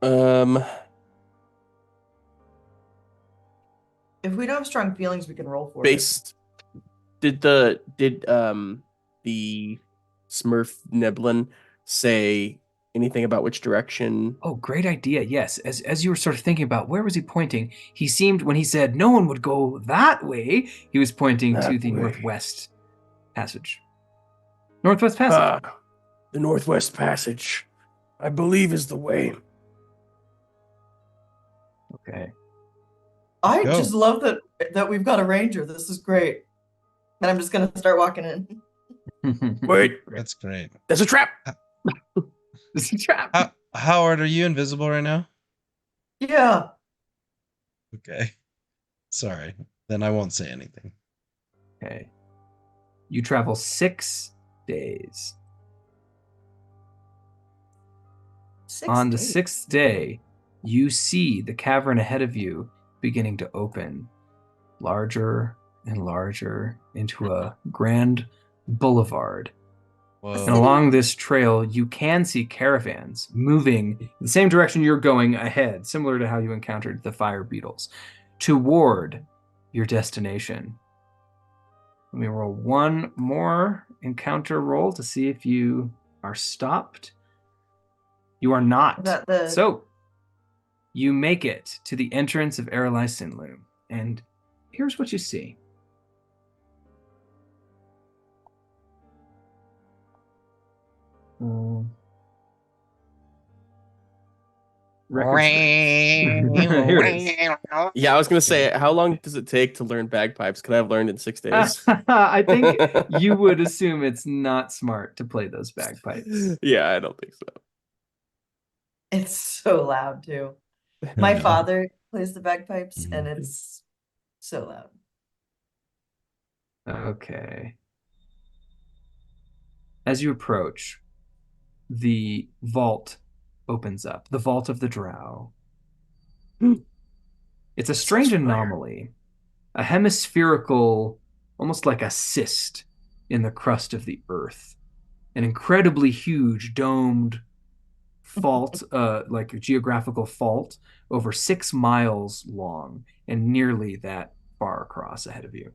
If we don't have strong feelings, we can roll for Based did the Smurf Neblin say anything about which direction? Oh, great idea. Yes. As you were sort of thinking about where was he pointing, he seemed, when he said no one would go that way, he was pointing That to the way. northwest passage. Northwest passage. The Northwest Passage, I believe, is the way. Okay. I Go. just love that we've got a ranger. This is great. And I'm just gonna start walking in. Wait, That's great. there's a trap. This is a trap. Howard, are you invisible right now? Yeah. Okay. Sorry. Then I won't say anything. Okay. You travel 6 days. On the 6th day, you see the cavern ahead of you beginning to open larger and larger into a grand boulevard. Whoa. And along this trail, you can see caravans moving in the same direction you're going ahead, similar to how you encountered the fire beetles, toward your destination. Let me roll one more encounter roll to see if you are stopped. You are not. So, you make it to the entrance of Erelhei-Cinlu, and here's what you see. Here it is. Yeah, I was gonna say, how long does it take to learn bagpipes? Could I have learned in 6 days? I think you would assume it's not smart to play those bagpipes. Yeah, I don't think so. It's so loud too. My father plays the bagpipes, and it's so loud. Okay. As you approach, the vault opens up. The vault of the Drow. It's a strange anomaly. A hemispherical, almost like a cyst in the crust of the earth. An incredibly huge domed fault, like a geographical fault, over 6 miles long and nearly that far across ahead of you.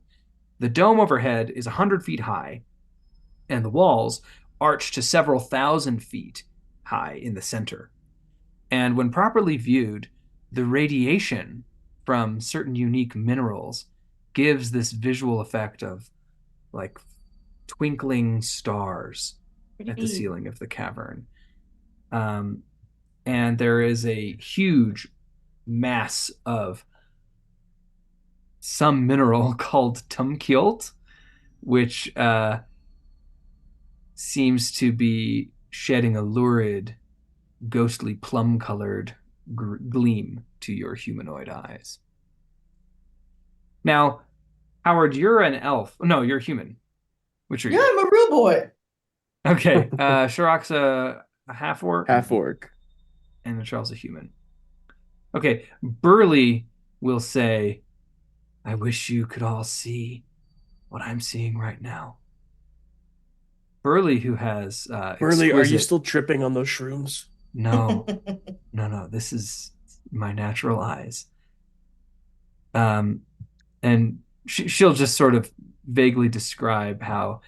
The dome overhead is 100 feet high, and the walls arch to several thousand feet high in the center. And when properly viewed, the radiation from certain unique minerals gives this visual effect of like twinkling stars at the ceiling of the cavern. And there is a huge mass of some mineral called tumkilt, which seems to be shedding a lurid, ghostly, plum-colored gleam to your humanoid eyes. Now, Howard, you're an elf. No, you're human. Which are you? Yeah, I'm a real boy. Okay. Sharok's a half-orc. Half-orc. And Charles a human. Okay. Burley will say, I wish you could all see what I'm seeing right now. Burley, who has Burley, are you still tripping on those shrooms? No. No. This is my natural eyes. And she'll just sort of vaguely describe how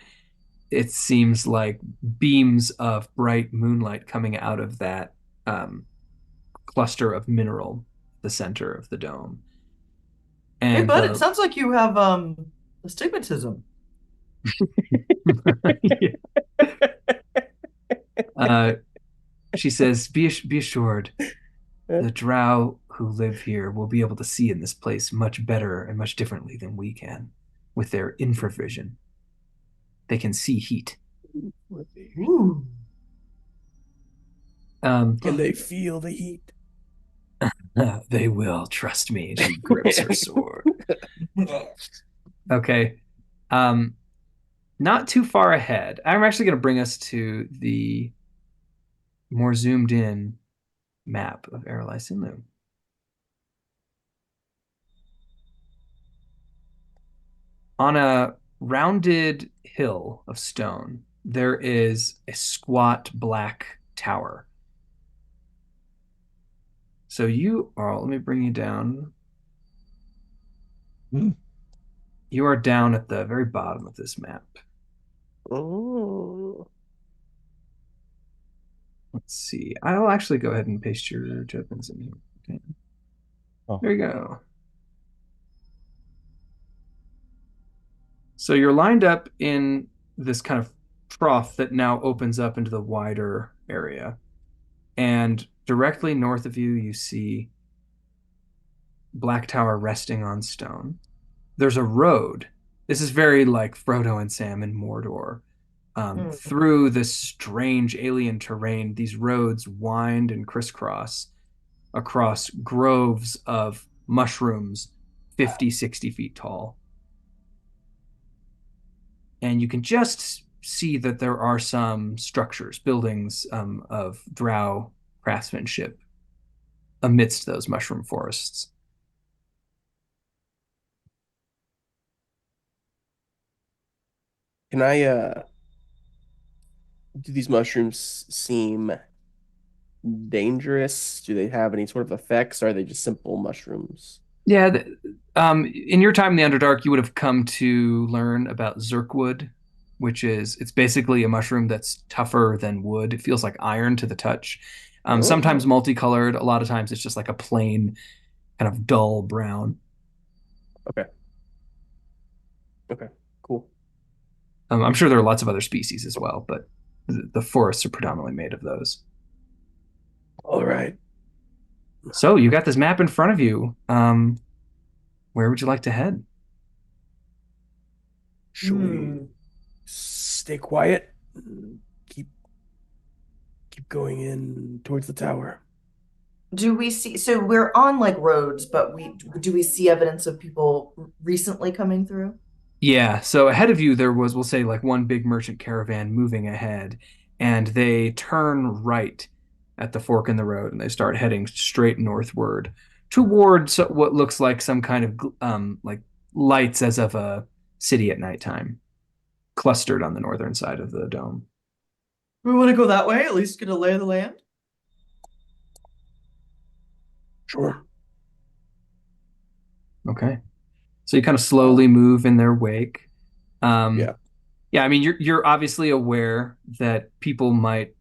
it seems like beams of bright moonlight coming out of that cluster of mineral, the center of the dome. And hey, bud, it sounds like you have astigmatism. She says, be assured, the Drow who live here will be able to see in this place much better and much differently than we can with their infravision. They can see heat. Ooh. Can they feel the heat? They will, trust me. She grips her sword. Okay. Not too far ahead. I'm actually going to bring us to the more zoomed in map of On a rounded hill of stone, there is a squat black tower. So you are, let me bring you down. Hmm. You are down at the very bottom of this map. Oh. Let's see. I'll actually go ahead and paste your tokens in here. Okay. Oh. There you go. So you're lined up in this kind of trough that now opens up into the wider area. And directly north of you, you see Black Tower resting on stone. There's a road. This is very like Frodo and Sam in Mordor. Through this strange alien terrain, these roads wind and crisscross across groves of mushrooms 50, 60 feet tall. And you can just see that there are some structures, buildings of Drow craftsmanship amidst those mushroom forests. Can I do these mushrooms seem dangerous? Do they have any sort of effects? Or are they just simple mushrooms? Yeah, in your time in the Underdark, you would have come to learn about Zirkwood, which is it's basically a mushroom that's tougher than wood. It feels like iron to the touch. Sometimes Oh, multicolored. A lot of times it's just like a plain kind of dull brown. okay. Okay, cool. I'm sure there are lots of other species as well, but the forests are predominantly made of those. All right. So you got this map in front of you. Where would you like to head? Should we stay quiet? Keep keep going in towards the tower. Do we see, so we're on like roads, but do we see evidence of people recently coming through? Yeah, so ahead of you there was, we'll say, like one big merchant caravan moving ahead, and they turn right at the fork in the road and they start heading straight northward towards what looks like some kind of like lights as of a city at nighttime, clustered on the northern side of the dome. We want to go that way, at least get a lay of the land. Sure. Okay. So you kind of slowly move in their wake. Yeah. Yeah, I mean you're obviously aware that people might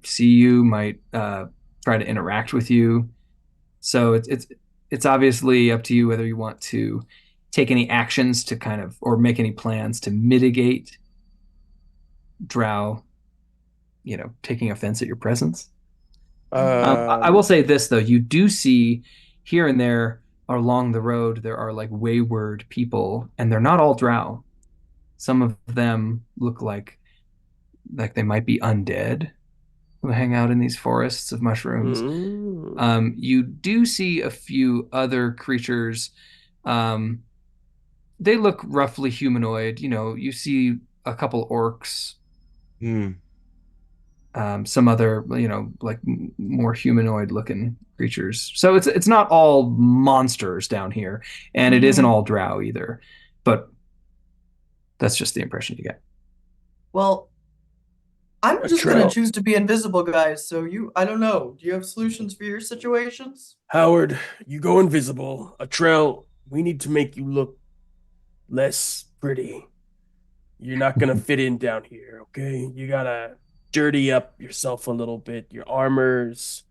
see you, might try to interact with you. So it's obviously up to you whether you want to take any actions to kind of or make any plans to mitigate Drow, taking offense at your presence. I will Um, say this though, you do see here and there along the road there are like wayward people, and they're not all Drow. Some of them look like they might be undead who hang out in these forests of mushrooms. mm, You do see a few other creatures. Um, they look roughly humanoid. You see a couple orcs, Hmm. some other, like more humanoid looking creatures. So it's not all monsters down here, and it isn't all drow either. But that's just the impression you get. Well, I'm a just gonna trail. choose to be invisible, guys. So I don't know. Do you have solutions for your situations? Howard, you go invisible. A trail. We need to make you look less pretty. You're not gonna fit in down here, okay? You gotta dirty up yourself a little bit. Your armor's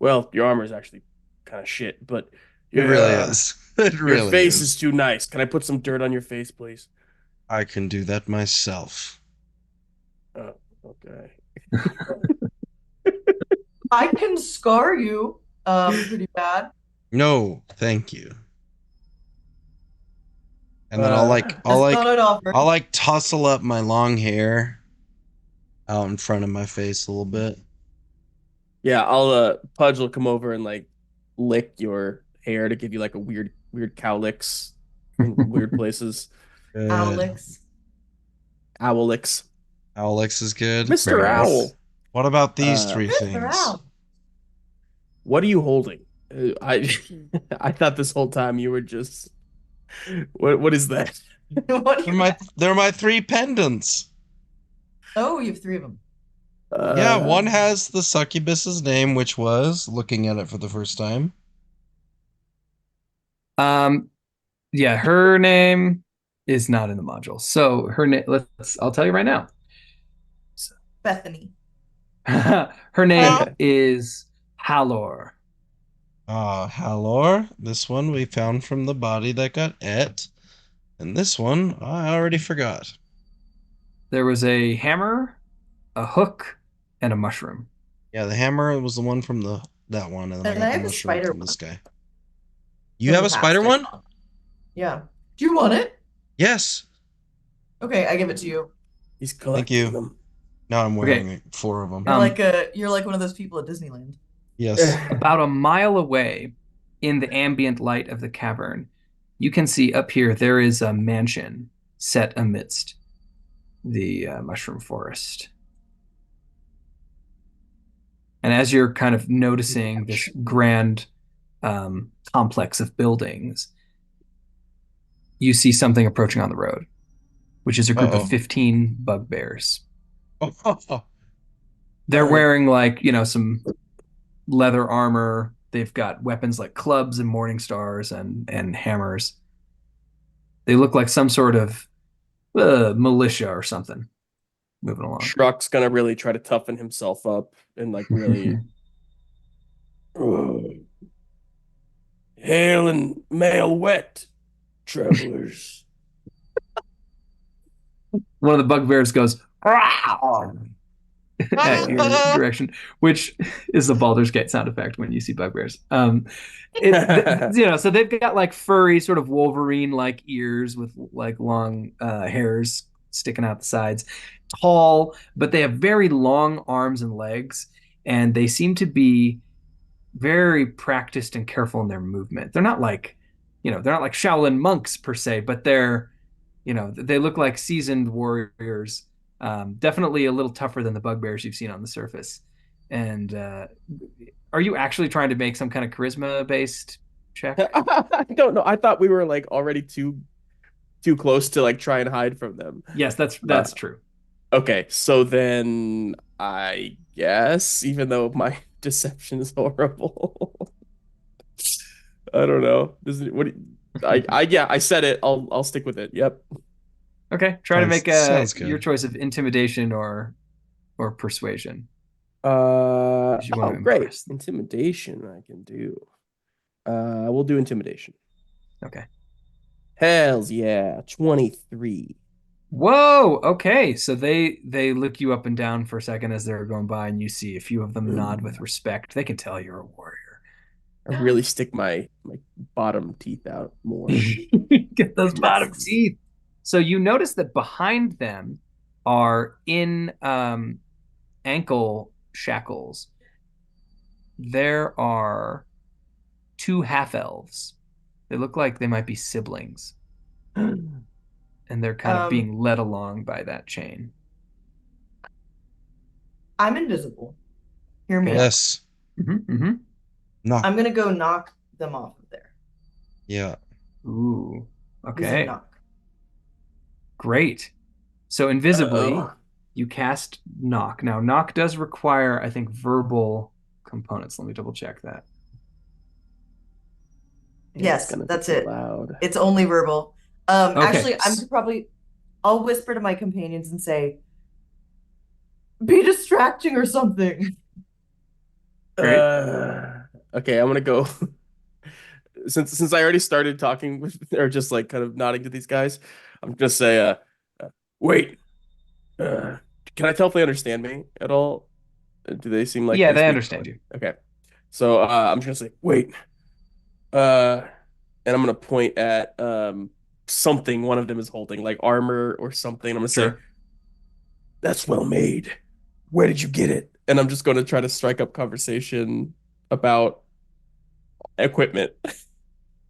actually kind of shit, but It really yeah, is. It your really face is. is too nice. Can I put some dirt on your face, please? I can do that myself. Oh, okay. I can scar you, pretty bad. No, thank you. And then Uh, Just thought I'd offer. I'll like tussle up my long hair out in front of my face a little bit. yeah, I'll Pudge will come over and like lick your hair to give you like a weird cow licks in weird places. Good. Alex. Owl licks. Alex is good. Mr. Very nice. Owl. What about these Uh, three Mr. things? Al. What are you holding? I I thought this whole time you were just What is that? What do you They're my three pendants. Oh, you have three of them. Yeah, one has the succubus's name, which was looking at it for the first time. Yeah, her name is not in the module. So her name, I'll tell you right now. Bethany. Her name is Halor. Halor. This one we found from the body that got et. And this one I already forgot. There was a hammer, a hook, and a mushroom. Yeah, the hammer was the one from that one, and then And I I got have the a mushroom spider from one. this guy. You From have the a spider past, I one? thought. Yeah. Do you want it? Yes. Okay, I give it to you. He's Thank collecting you. them. Now I'm wearing 4 of them. You're like one of those people at Disneyland. Yes. About a mile away, in the ambient light of the cavern, you can see up here there is a mansion set amidst the mushroom forest. And as you're kind of noticing this grand complex of buildings, you see something approaching on the road, which is a group of 15 bugbears. They're wearing some leather armor. They've got weapons like clubs and morning stars and hammers. They look like some sort of militia or something moving along. Shruck's gonna really try to toughen himself up and really hail and mail wet, travelers. One of the bugbears goes at your direction, which is the Baldur's Gate sound effect when you see bugbears. So they've got furry, sort of Wolverine-like ears with long hairs sticking out the sides. Tall, but they have very long arms and legs, and they seem to be very practiced and careful in their movement. They're not like Shaolin monks per se, but they look like seasoned warriors. Definitely a little tougher than the bugbears you've seen on the surface. And are you actually trying to make some kind of charisma-based check? I don't know. I thought we were already too close to try and hide from them. Yes, that's true. Okay, so then I guess, even though my deception is horrible, I don't know. I said it. I'll stick with it. Yep. Okay, try to make your good. choice of intimidation or persuasion. Great. Intimidation I can do. We'll do intimidation. Okay. Hells yeah, 23. Whoa, okay. So they look you up and down for a second as they're going by, and you see a few of them nod with respect. They can tell you're a warrior. I really stick my bottom teeth out more. Get those bottom teeth. So you notice that behind them are in ankle shackles. There are 2 half-elves. They look like they might be siblings. And they're kind of being led along by that chain. I'm invisible. Hear me out. Yes. Knock. I'm gonna go knock them off of there. Yeah. Ooh. He said Okay. knock. Great. So invisibly, you cast knock. Now, knock does require, I think, verbal components. Let me double check that. Yes, that's it. Loud. It's only verbal. Okay. Actually, I'll whisper to my companions and say, be distracting or something. Great. Okay, I'm gonna go. Since I already started talking with, or just kind of nodding to these guys, I'm gonna say, wait. Can I tell if they understand me at all? Do they seem like they understand you? Okay, so I'm just gonna say, wait. And I'm gonna point at something one of them is holding, like armor or something. I'm gonna say, "That's well made. Where did you get it?" And I'm just gonna try to strike up conversation about equipment.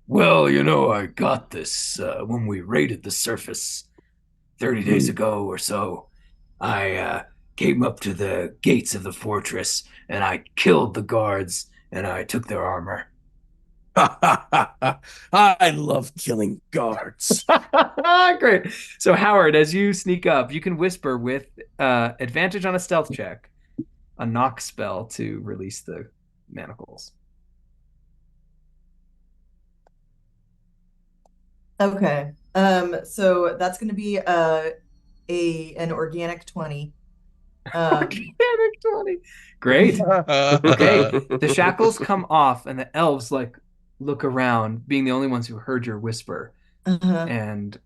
Well, I got this when we raided the surface 30 days ago or so. I came up to the gates of the fortress and I killed the guards and I took their armor. I love killing guards. Great. So Howard, as you sneak up, you can whisper with advantage on a stealth check, a knock spell to release the manacles. Okay. So that's going to be an organic 20. Organic 20. Great. Okay. The shackles come off, and the elves like look around, being the only ones who heard your whisper, Uh-huh. and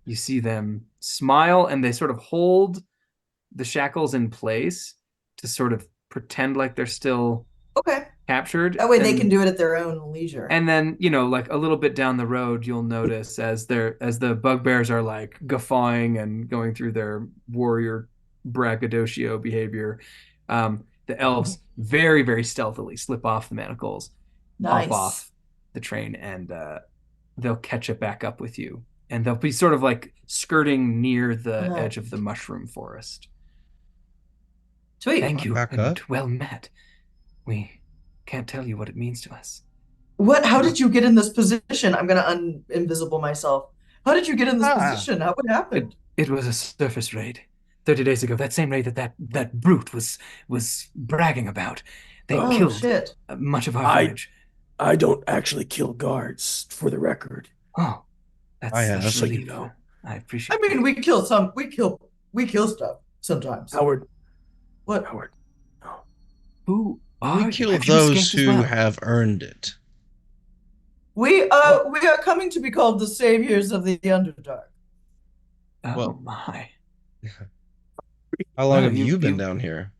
you see them smile, and they sort of hold the shackles in place to sort of pretend like they're still Okay. captured. That way they can do it at their own leisure. And then, like a little bit down the road, you'll notice as the bugbears are like guffawing and going through their warrior braggadocio behavior, the elves very, very stealthily slip off the manacles, Nice. hop off the train, and they'll catch it back up with you. And they'll be sort of like skirting near the edge of the mushroom forest. Sweet. Thank you, Back and up. well met. We can't tell you what it means to us. How did you get in this position? I'm gonna invisible myself. How did you get in this position? How it happened? It was a surface raid 30 days ago. That same raid that brute was bragging about. They killed shit. much of our village. I don't actually kill guards, for the record. Oh, that's just so you know. I appreciate. I mean, we kill stuff sometimes. Howard. What? Howard. Who are We you? kill Have you those escaped as who well? have earned it. We are coming to be called the saviors of the Underdark. Oh Well- my! How long Oh, have you- you been you- down here?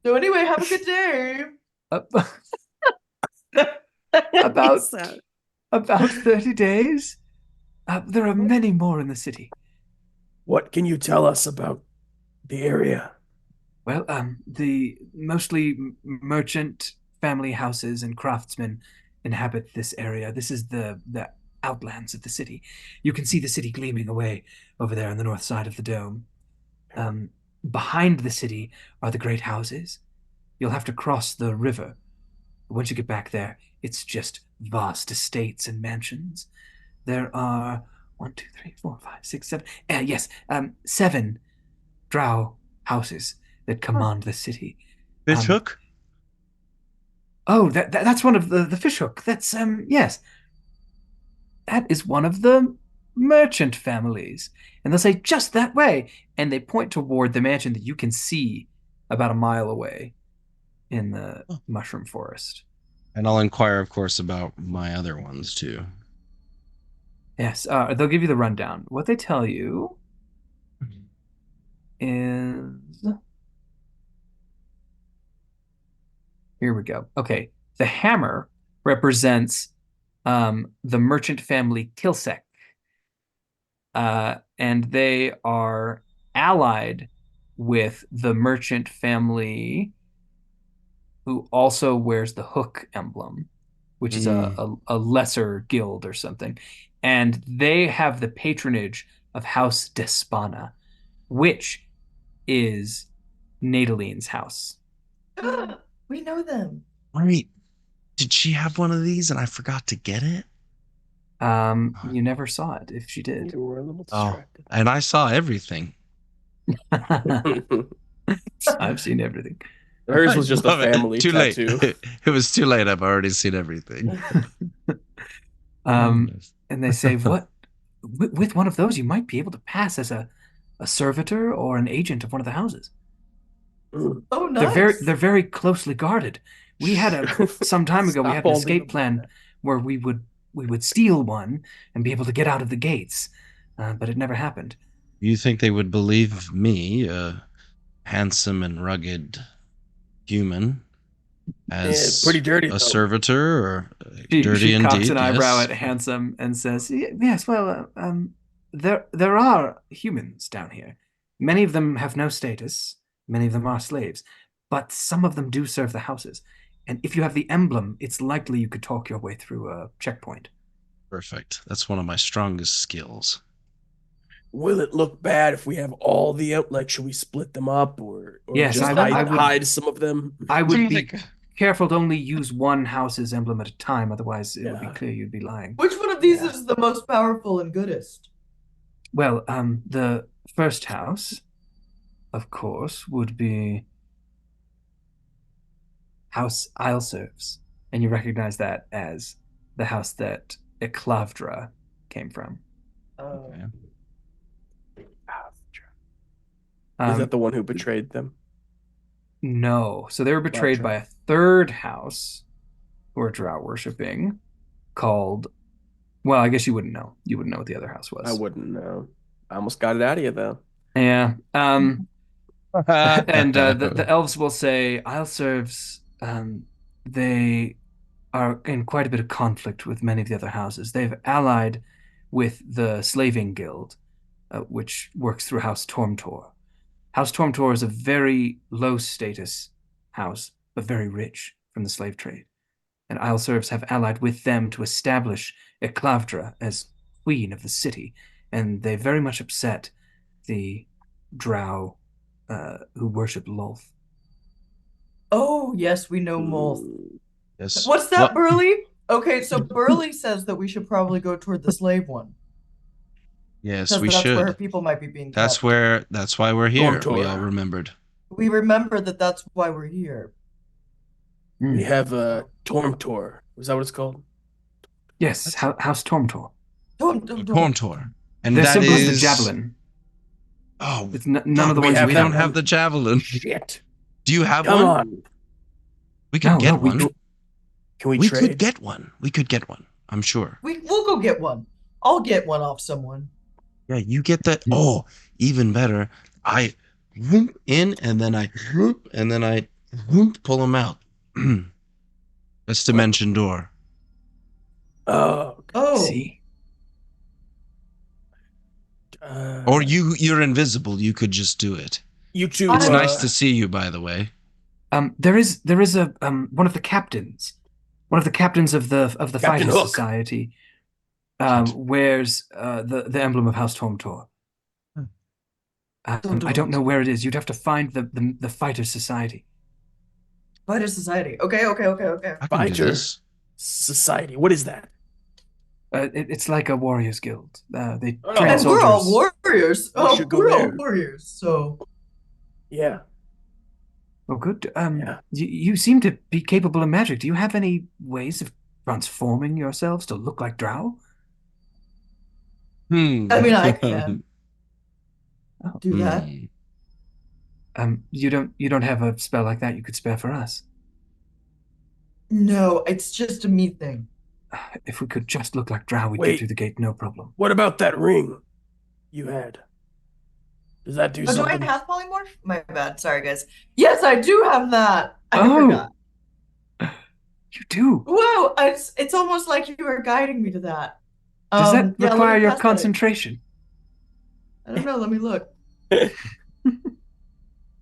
So anyway, have a good day. About 30 days. There are many more in the city. What can you tell us about the area? Well, the mostly merchant family houses and craftsmen inhabit this area. This is the outlands of the city. You can see the city gleaming away over there on the north side of the dome. Behind the city are the great houses. You'll have to cross the river. Once you get back there, it's just vast estates and mansions. There are 1, 2, 3, 4, 5, 6, 7. Yes, 7 drow houses that command the city. Fish hook? Oh, that's one of the fish hook. That's yes. That is one of the merchant families. And they'll say, just that way. And they point toward the mansion that you can see about a mile away in the mushroom forest. And I'll inquire, of course, about my other ones too. Yes, they'll give you the rundown. What they tell you is... Here we go. Okay, the hammer represents the merchant family Kilsek. And they are allied with the merchant family who also wears the hook emblem, which is a lesser guild or something. And they have the patronage of House Despana, which is Nadaline's house. We know them. Right. Did she have one of these and I forgot to get it? You never saw it if she did. You were a little Oh, distracted. and I saw everything. I've seen everything. Hers was just a Love it. family Too tattoo. late. It was too late. I've already seen everything. And they say, what? With one of those, you might be able to pass as a servitor or an agent of one of the houses. Oh, nice. They're very closely guarded. We had some time ago. We had an escape plan where we would steal one and be able to get out of the gates, but it never happened. You think they would believe me, a handsome and rugged human, as pretty dirty, a though. servitor, or She dirty cocks indeed? an eyebrow Yes. at Handsome and says, "Yes, well, there are humans down here. Many of them have no status. Many of them are slaves, but some of them do serve the houses. And if you have the emblem, it's likely you could talk your way through a checkpoint." Perfect. That's one of my strongest skills. Will it look bad if we have all the should we split them up or Yes, just I would- hide some of them? I would be careful to only use one house's emblem at a time, otherwise it would be Yeah. clear you'd be lying. Which one of these Yeah. is the most powerful and goodest? Well, the first house, of course, would be House Isleserves, and you recognize that as the house that Eclavdra came from. Oh. Okay. Is that the one who betrayed them? No. So they were betrayed Gotcha. by a third house who are Drow worshipping called, well, I guess you wouldn't know. You wouldn't know what the other house was. I wouldn't know. I almost got it out of you though. Yeah. And the elves will say Isleserves, they are in quite a bit of conflict with many of the other houses. They've allied with the Slaving Guild, which works through House Tormtor. House Tormtor is a very low status house, but very rich from the slave trade. And Isleserves have allied with them to establish Eclavdra as queen of the city. And they very much upset the Drow who worship Lolth. Oh, yes, we know Molth. Yes. What's that, Well, Burley? Okay, so Burley says that we should probably go toward the slave one. yes, Because we that's where her should. people might be being That's kept. that's why we're here. We Tormtor. all remembered. We remember that that's why we're here. Mm. We have a Tormtor. Was that what it's called? Yes, House Tormtor. Tormtor. And Their that symbol is is the javelin. Oh, It's none of the we ones have we that don't have the javelin. Shit. Do you have Come one? on. We could get one. Can we We trade? could get one. We could get one. I'm sure. We'll go get one. I'll get one off someone. Yeah, you get that. Oh, even better. I whoop in and then I whoop and then I whoop, pull them out. That's dimension door. Oh. Oh, See? Or you're invisible. You could just do it. You two. It's Uh, nice to see you, by the way. There is a one of the captains of the Captain Fighter Hook. Society wears the emblem of House Tormtor. I don't know where it is. You'd have to find the Fighter Society. Fighter Society. Okay. I can do Fighter. this. Society. What is that? It's like a warriors guild. They Oh. train And soldiers. we're all warriors. We Oh, should go we're all there. warriors. So Yeah. Oh, good. Yeah. You seem to be capable of magic. Do you have any ways of transforming yourselves to look like Drow? I mean, I can do that. You don't have a spell like that you could spare for us. No, it's just a me thing. If we could just look like Drow, we'd Wait. get through the gate, no problem. What about that ring you had? Does that do Oh, do I something? have polymorph? My bad. Sorry, guys. Yes, I do have that. I Oh. forgot. You do. Whoa, it's almost like you were guiding me to that. Does that yeah, let require me your cast that. concentration? I don't know. Let me look.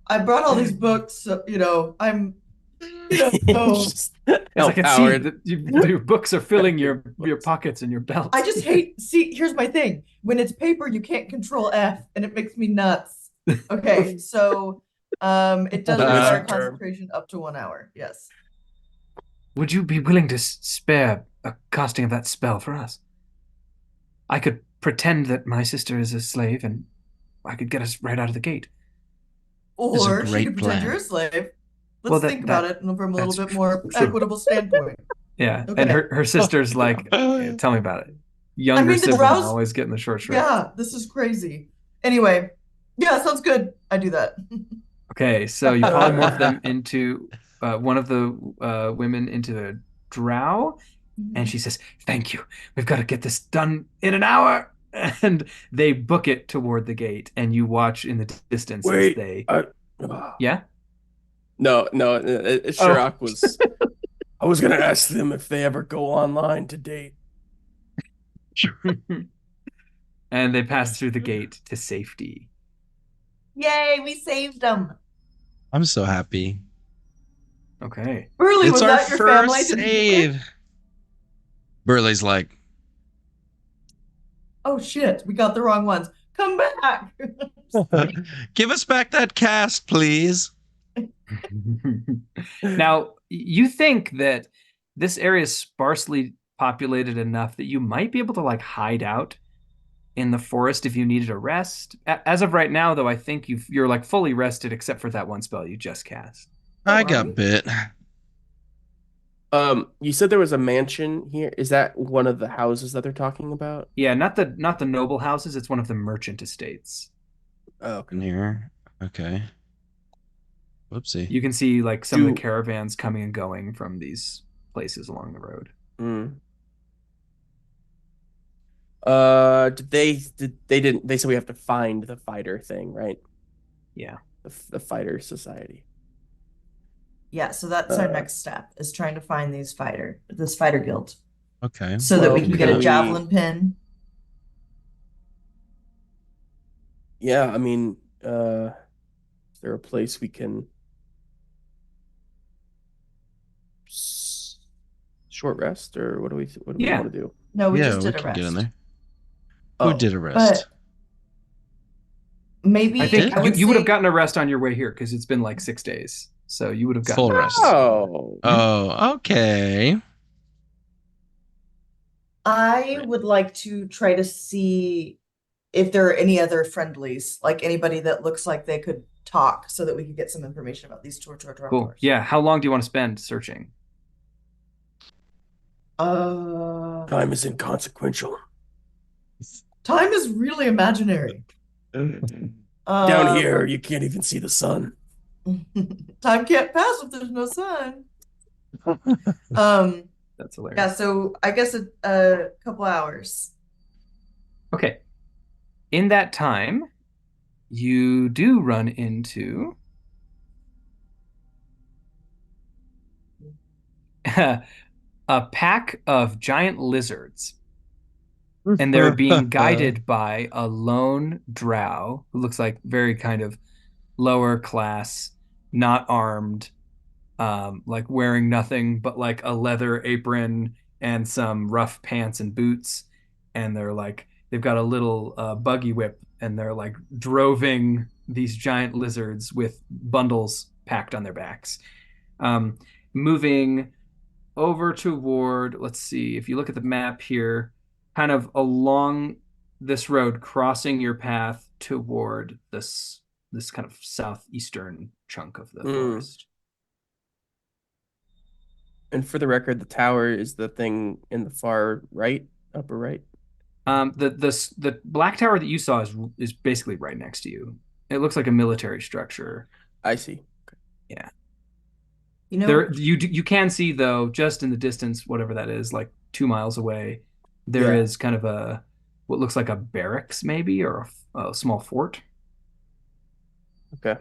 I brought all these books, so, I'm. Just As I can see, Howard. that your books are filling your pockets and your belt. I just hate. See, here's my thing. When it's paper, you can't control F, and it makes me nuts. Okay, so it does require Term. concentration up to 1 hour. Yes. Would you be willing to spare a casting of that spell for us? I could pretend that my sister is a slave, and I could get us right out of the gate. Is a Or she great could pretend plan. you're a slave. Let's Well, think about it from a little that's bit more true. equitable standpoint. Yeah, Okay. and her sister's like, "Yeah, tell me about it. Younger I mean, the sibling Drows- always getting the short shrift. Yeah, this is crazy. Anyway, yeah, sounds good. I do that. Okay, so you polymorph them into one of the women into a Drow, and she says, "Thank you. We've got to get this done in an hour." And they book it toward the gate, and you watch in the distance Wait, as they. I- Yeah. No, Shirok was. I was gonna ask them if they ever go online to date. And they pass through the gate to safety. Yay, we saved them. I'm so happy. Okay. Burley, It's was our that your family? first Did you- save. Burley's like, Oh shit, we got the wrong ones. Come back. give us back that cast, please. Now, you think that this area is sparsely populated enough that you might be able to like hide out in the forest if you needed a rest. As of right now, though, I think you're like fully rested except for that one spell you just cast. I are got we? bit. You said there was a mansion here. Is that one of the houses that they're talking about? Yeah, not the noble houses. It's one of the merchant estates. Oh, In here. Okay. Whoopsie. You can see like some of the Do- caravans coming and going from these places along the road. mm. They said we have to find the fighter thing, right? Yeah. The fighter society. Yeah, so that's our Uh, next step is trying to find this fighter guild, Okay. so that we Well, can get a can we- javelin pin. Yeah, I mean, is there a place we can short rest, or what do we Yeah. want to do? No, we Yeah, just we did a can rest. get in there. Oh, Who did a rest? But maybe I think would you would have say- gotten a rest on your way here because it's been like 6 days. So you would have gotten Full a rest. Oh, Oh, okay. I would like to try to see if there are any other friendlies, like anybody that looks like they could talk, so that we could get some information about these torture Cool. Yeah. How long do you want to spend searching? time is inconsequential. Time is really imaginary. Down here, you can't even see the sun. Time can't pass if there's no sun. Um, That's hilarious. yeah, so I guess a couple hours. Okay. In that time, you do run into a pack of giant lizards, and they're being guided by a lone drow who looks like very kind of lower class, not armed, like wearing nothing but like a leather apron and some rough pants and boots, and they've got a little buggy whip, and they're like droving these giant lizards with bundles packed on their backs, moving over toward, let's see, if you look at the map here, kind of along this road, crossing your path toward this kind of southeastern chunk of the forest. And for the record, the tower is the thing in the far right, upper right. The black tower that you saw is basically right next to you. It looks like a military structure. I see. Yeah. You know, There you can see though, just in the distance, whatever that is, like 2 miles away, there is kind of what looks like a barracks maybe, or a small fort. Okay.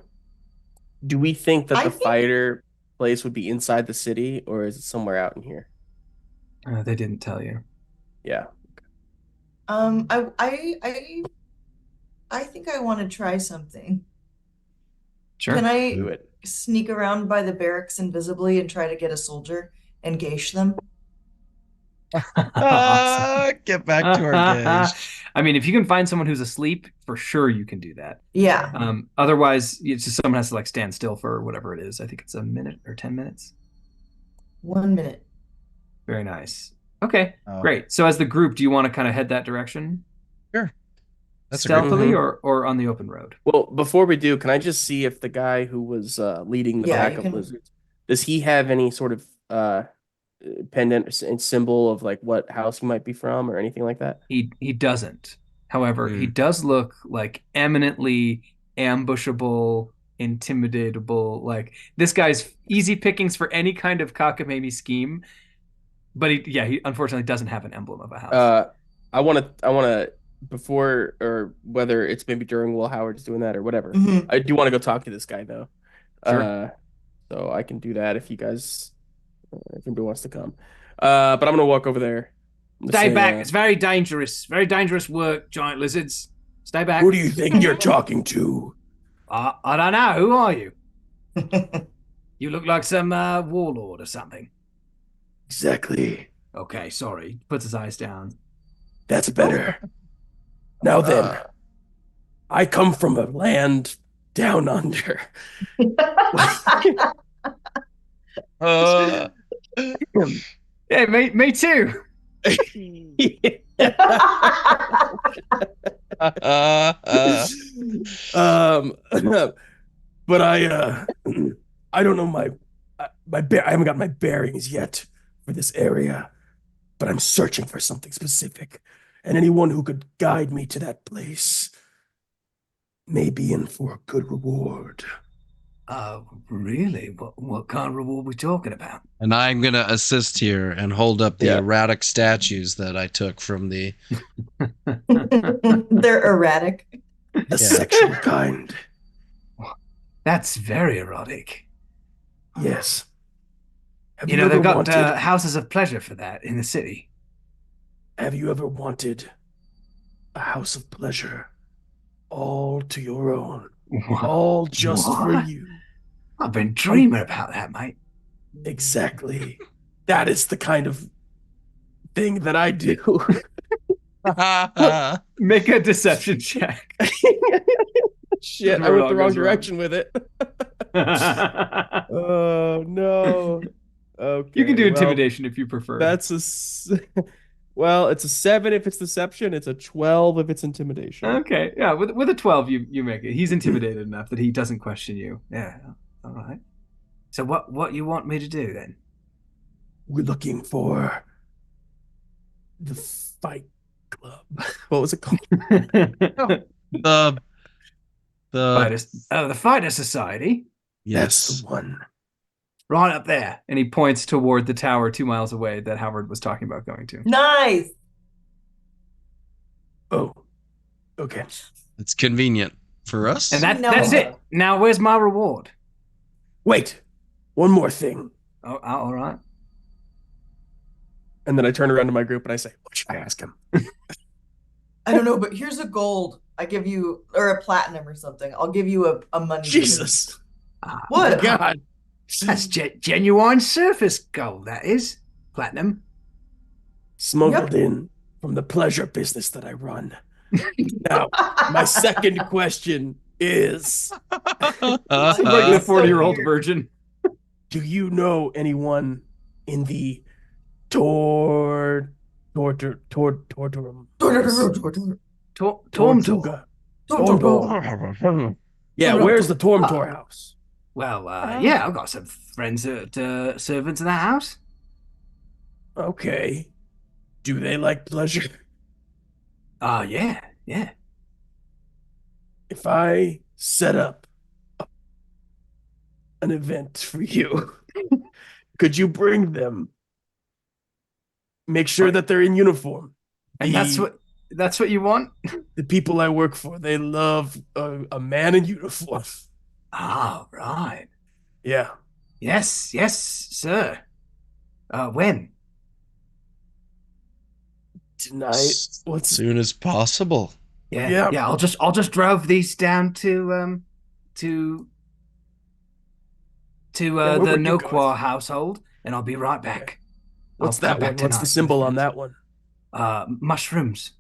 Do we think that I the think- fighter place would be inside the city, or is it somewhere out in here? They didn't tell you. Yeah. I think I want to try something. Sure. Can Do I it. sneak around by the barracks invisibly and try to get a soldier and gauge them? Awesome. Get back to our gauge. I mean, if you can find someone who's asleep, for sure you can do that. Yeah. Otherwise, it's just someone has to like stand still for whatever it is. I think it's a minute or 10 minutes. 1 minute. Very nice. Okay, Oh. great. So as the group, do you want to kind of head that direction? Sure. That's a great Stealthily Mhm. or on the open road? Well, before we do, can I just see if the guy who was leading the Yeah, pack you of can- lizards, does he have any sort of pendant and symbol of like what house he might be from or anything like that? He doesn't. However, he does look like eminently ambushable, intimidatable. Like this guy's easy pickings for any kind of cockamamie scheme. But he unfortunately doesn't have an emblem of a house. I want to before, or whether it's maybe during while Howard's doing that or whatever. Mhm. I do want to go talk to this guy though. Sure. So I can do that if you guys, if anybody wants to come. But I'm gonna walk over there. I'm gonna Stay say, back. It's very dangerous. Very dangerous work, giant lizards. Stay back. Who do you think you're talking to? I don't know. Who are you? You look like some warlord or something. Exactly. Okay, sorry. Puts his eyes down. That's better. Now then, I come from a land down under. Uh, Yeah, me too. um, but I don't know I haven't got my bearings yet for this area, but I'm searching for something specific, and anyone who could guide me to that place may be in for a good reward. Really? What kind of reward we talking about? and I'm gonna assist here and hold up the Yeah. erratic statues that I took from the. They're erratic. The sexual kind. That's very erotic. Yes. Have You know, they've ever got houses of pleasure for that in the city. Have you ever wanted a house of pleasure all to your own, all just for What? you? I've been dreaming about that, mate. Exactly. That is the kind of thing that I do. Make a deception check. Shit, I Where it went all the wrong goes wrong. direction with it. Oh no. Okay. You can do well, intimidation if you prefer. Well, it's a 7 if it's deception, it's a 12 if it's intimidation. Okay. Yeah, with a 12 you make it. He's intimidated enough that he doesn't question you. Yeah. All right. So what you want me to do then? We're looking for the Fight Club. What was it called? the the Fighter Society. That's yes. the one. Right up there. And he points toward the tower 2 miles away that Howard was talking about going to. Nice. Oh, okay. It's convenient for us. And No. that's it. Now where's my reward? Wait, one more thing. Oh, all right. And then I turn around to my group and I say, what should I ask him? I don't know, but here's a gold. I give you, or a platinum or something. I'll give you a money. Jesus. What? God. That's genuine surface gold, that is. Platinum. Smuggled in from the pleasure business that I run. Now, my second question is, Seems like a 40-year-old virgin. do you know anyone in the Torturum? Tormtor. Tormtor. Yeah, where's the Tormtor house? Well, yeah, I've got some friends that servants in that house. Okay. Do they like pleasure? Yeah. If I set up an event for you, could you bring them? Make sure that they're in uniform. And that's what you want? The people I work for, they love a man in uniform. Ah, right. Yeah. Yes, sir. When? Tonight. As soon as possible. Yeah. I'll just drive these down to the Noqua household, and I'll be right back. What's I'll that come one? back What's the tonight. symbol on that one? Mushrooms.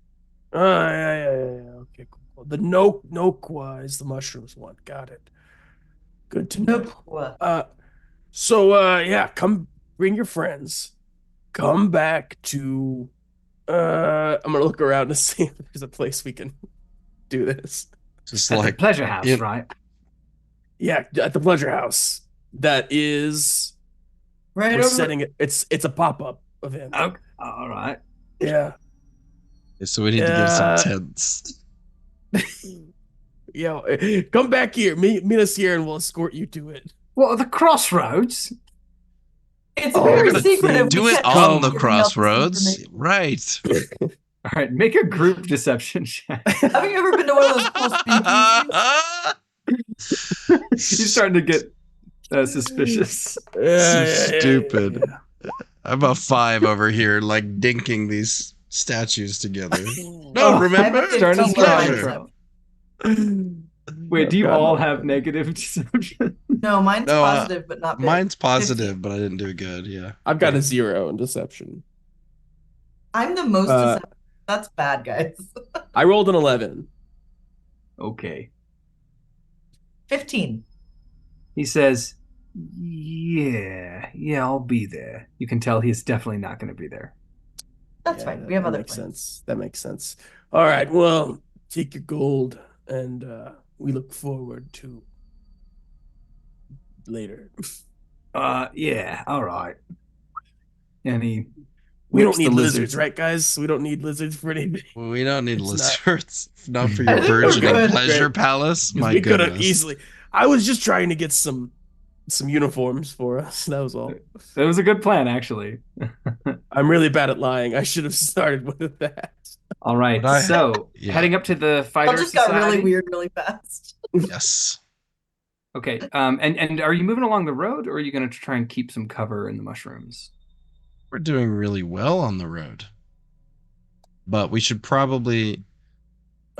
Yeah. Okay, cool. The Noqua is the mushrooms one. Got it. Good to know. Nope. Come bring your friends. Come back to I'm gonna look around to see if there's a place we can do this. Just At like the pleasure house, yeah. right? Yeah, at the pleasure house. That is Right we're over. setting it. It's a pop-up event. Okay. All right. Yeah. so we need to get some tents. Yeah, come back here. Meet us here, and we'll escort you to it. What are the crossroads? It's very secretive. Do We it can't on be the giving out this crossroads, information. right? All right, make a group deception check. Have you ever been to one of those cool speakeasies? He's starting to get suspicious. So stupid. I'm a 5 over here, like dinking these statues together. No, remember? Starting to It's slide, pleasure. bro. Wait, do you all have negative deception? No, mine's No, positive, but not big. Mine's positive, but I didn't do good. Yeah. I've got a 0 in deception. I'm the most deceptive. That's bad, guys. I rolled an 11. Okay. 15. He says, yeah, I'll be there. You can tell he's definitely not going to be there. That's fine. We have that other makes plans. sense. That makes sense. All right, well, take your gold, and we look forward to later. Yeah, all right. And he We whips don't need the lizards, right, guys? We don't need lizards for anything. We don't need It's not- lizards. Not for I your think we're burgeoning good. pleasure Great. palace. My We could have goodness. easily. I was just trying to get some uniforms for us. That was all. That was a good plan, actually. I'm really bad at lying. I should have started with that. All right, But so yeah. heading up to the It fighter just society. got really weird really fast. Yes. Okay, and are you moving along the road, or are you going to try and keep some cover in the mushrooms? We're doing really well on the road. But we should probably...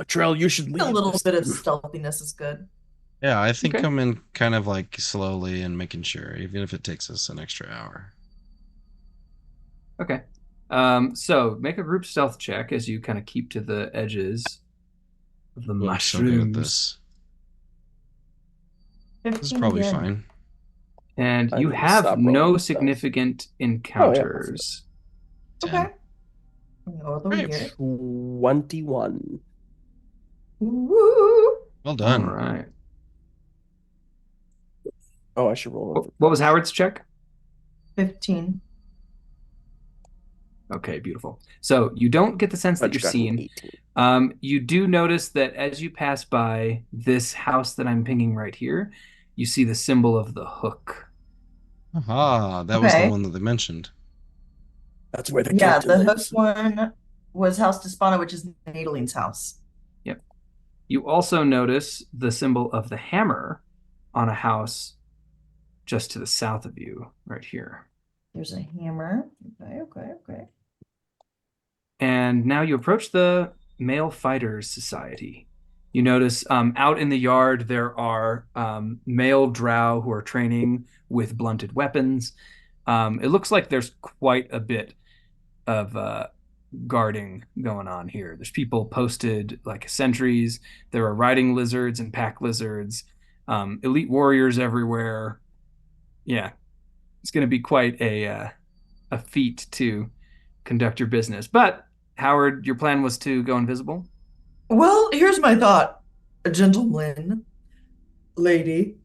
Trail, you should lead. A little this bit of time. stealthiness is good. Yeah, I think Okay. come in kind of like slowly and making sure, even if it takes us an extra hour. Okay. So make a group stealth check as you kind of keep to the edges of the Oh, I'm so good at mushrooms. this. This is 15 probably again. fine. And I you need to have stop no rolling significant Oh, encounters. 10. Okay. Although we Great. get it. 21. Woo! Well done. All right. Oh, I should roll over. What was Howard's check? 15. Okay, beautiful. So you don't get the sense that Fudge you're got an seen. 18. You do notice that as you pass by this house that I'm pinging right here, you see the symbol of the hook. Aha, that was the Okay. one that they mentioned. That's where the Yeah, captain the lives. hook one was House Despana, which is Nadaline's house. You also notice the symbol of the hammer on a house just to the south of you, right here. There's a hammer. Okay. And now you approach the Male Fighters Society. You notice out in the yard there are male drow who are training with blunted weapons. It looks like there's quite a bit of guarding going on here. There's people posted like sentries. There are riding lizards and pack lizards. Elite warriors everywhere. Yeah, it's going to be quite a feat to conduct your business. But Howard, your plan was to go invisible. Well, here's my thought, gentleman, lady.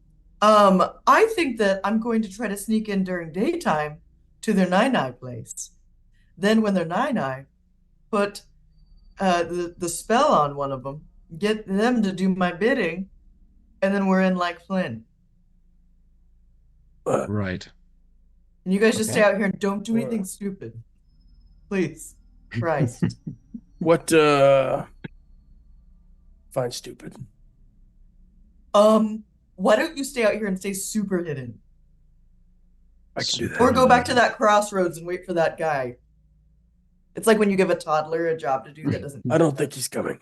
I think that I'm going to try to sneak in during daytime to their nine-eye place. Then when they're nine-eye, put the spell on one of them, get them to do my bidding, and then we're in like Flynn. Right. And you guys just Okay. stay out here and don't do anything stupid. Please. Christ. What, fine, stupid. Why don't you stay out here and stay super hidden? I can do that. Or go back to that crossroads and wait for that guy. It's like when you give a toddler a job to do that doesn't. I don't think he's coming.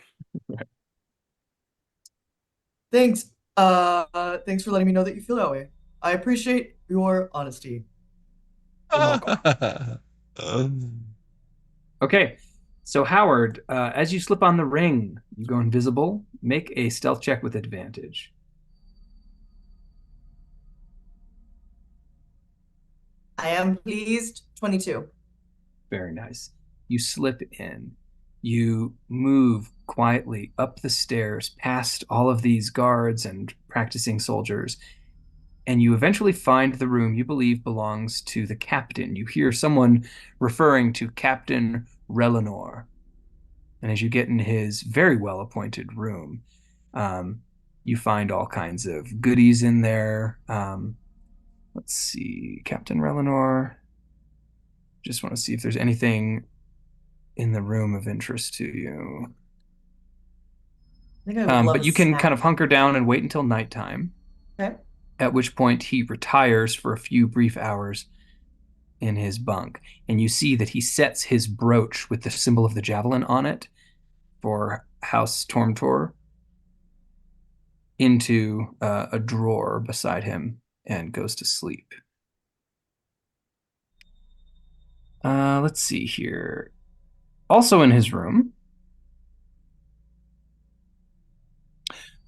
Thanks. Thanks for letting me know that you feel that way. I appreciate your honesty. Okay, so Howard, as you slip on the ring, you go invisible. Make a stealth check with advantage. I am pleased. 22. Very nice. You slip in. You move quietly up the stairs past all of these guards and practicing soldiers, and you eventually find the room you believe belongs to the captain. You hear someone referring to Captain Relenor. And as you get in his very well-appointed room, you find all kinds of goodies in there. Let's see, Captain Relenor. Just want to see if there's anything in the room of interest to you. I think I would love But a you can snack. kind of hunker down and wait until nighttime, Okay. at which point he retires for a few brief hours in his bunk. And you see that he sets his brooch with the symbol of the javelin on it for House Tormtor into a drawer beside him and goes to sleep. Let's see here. Also in his room.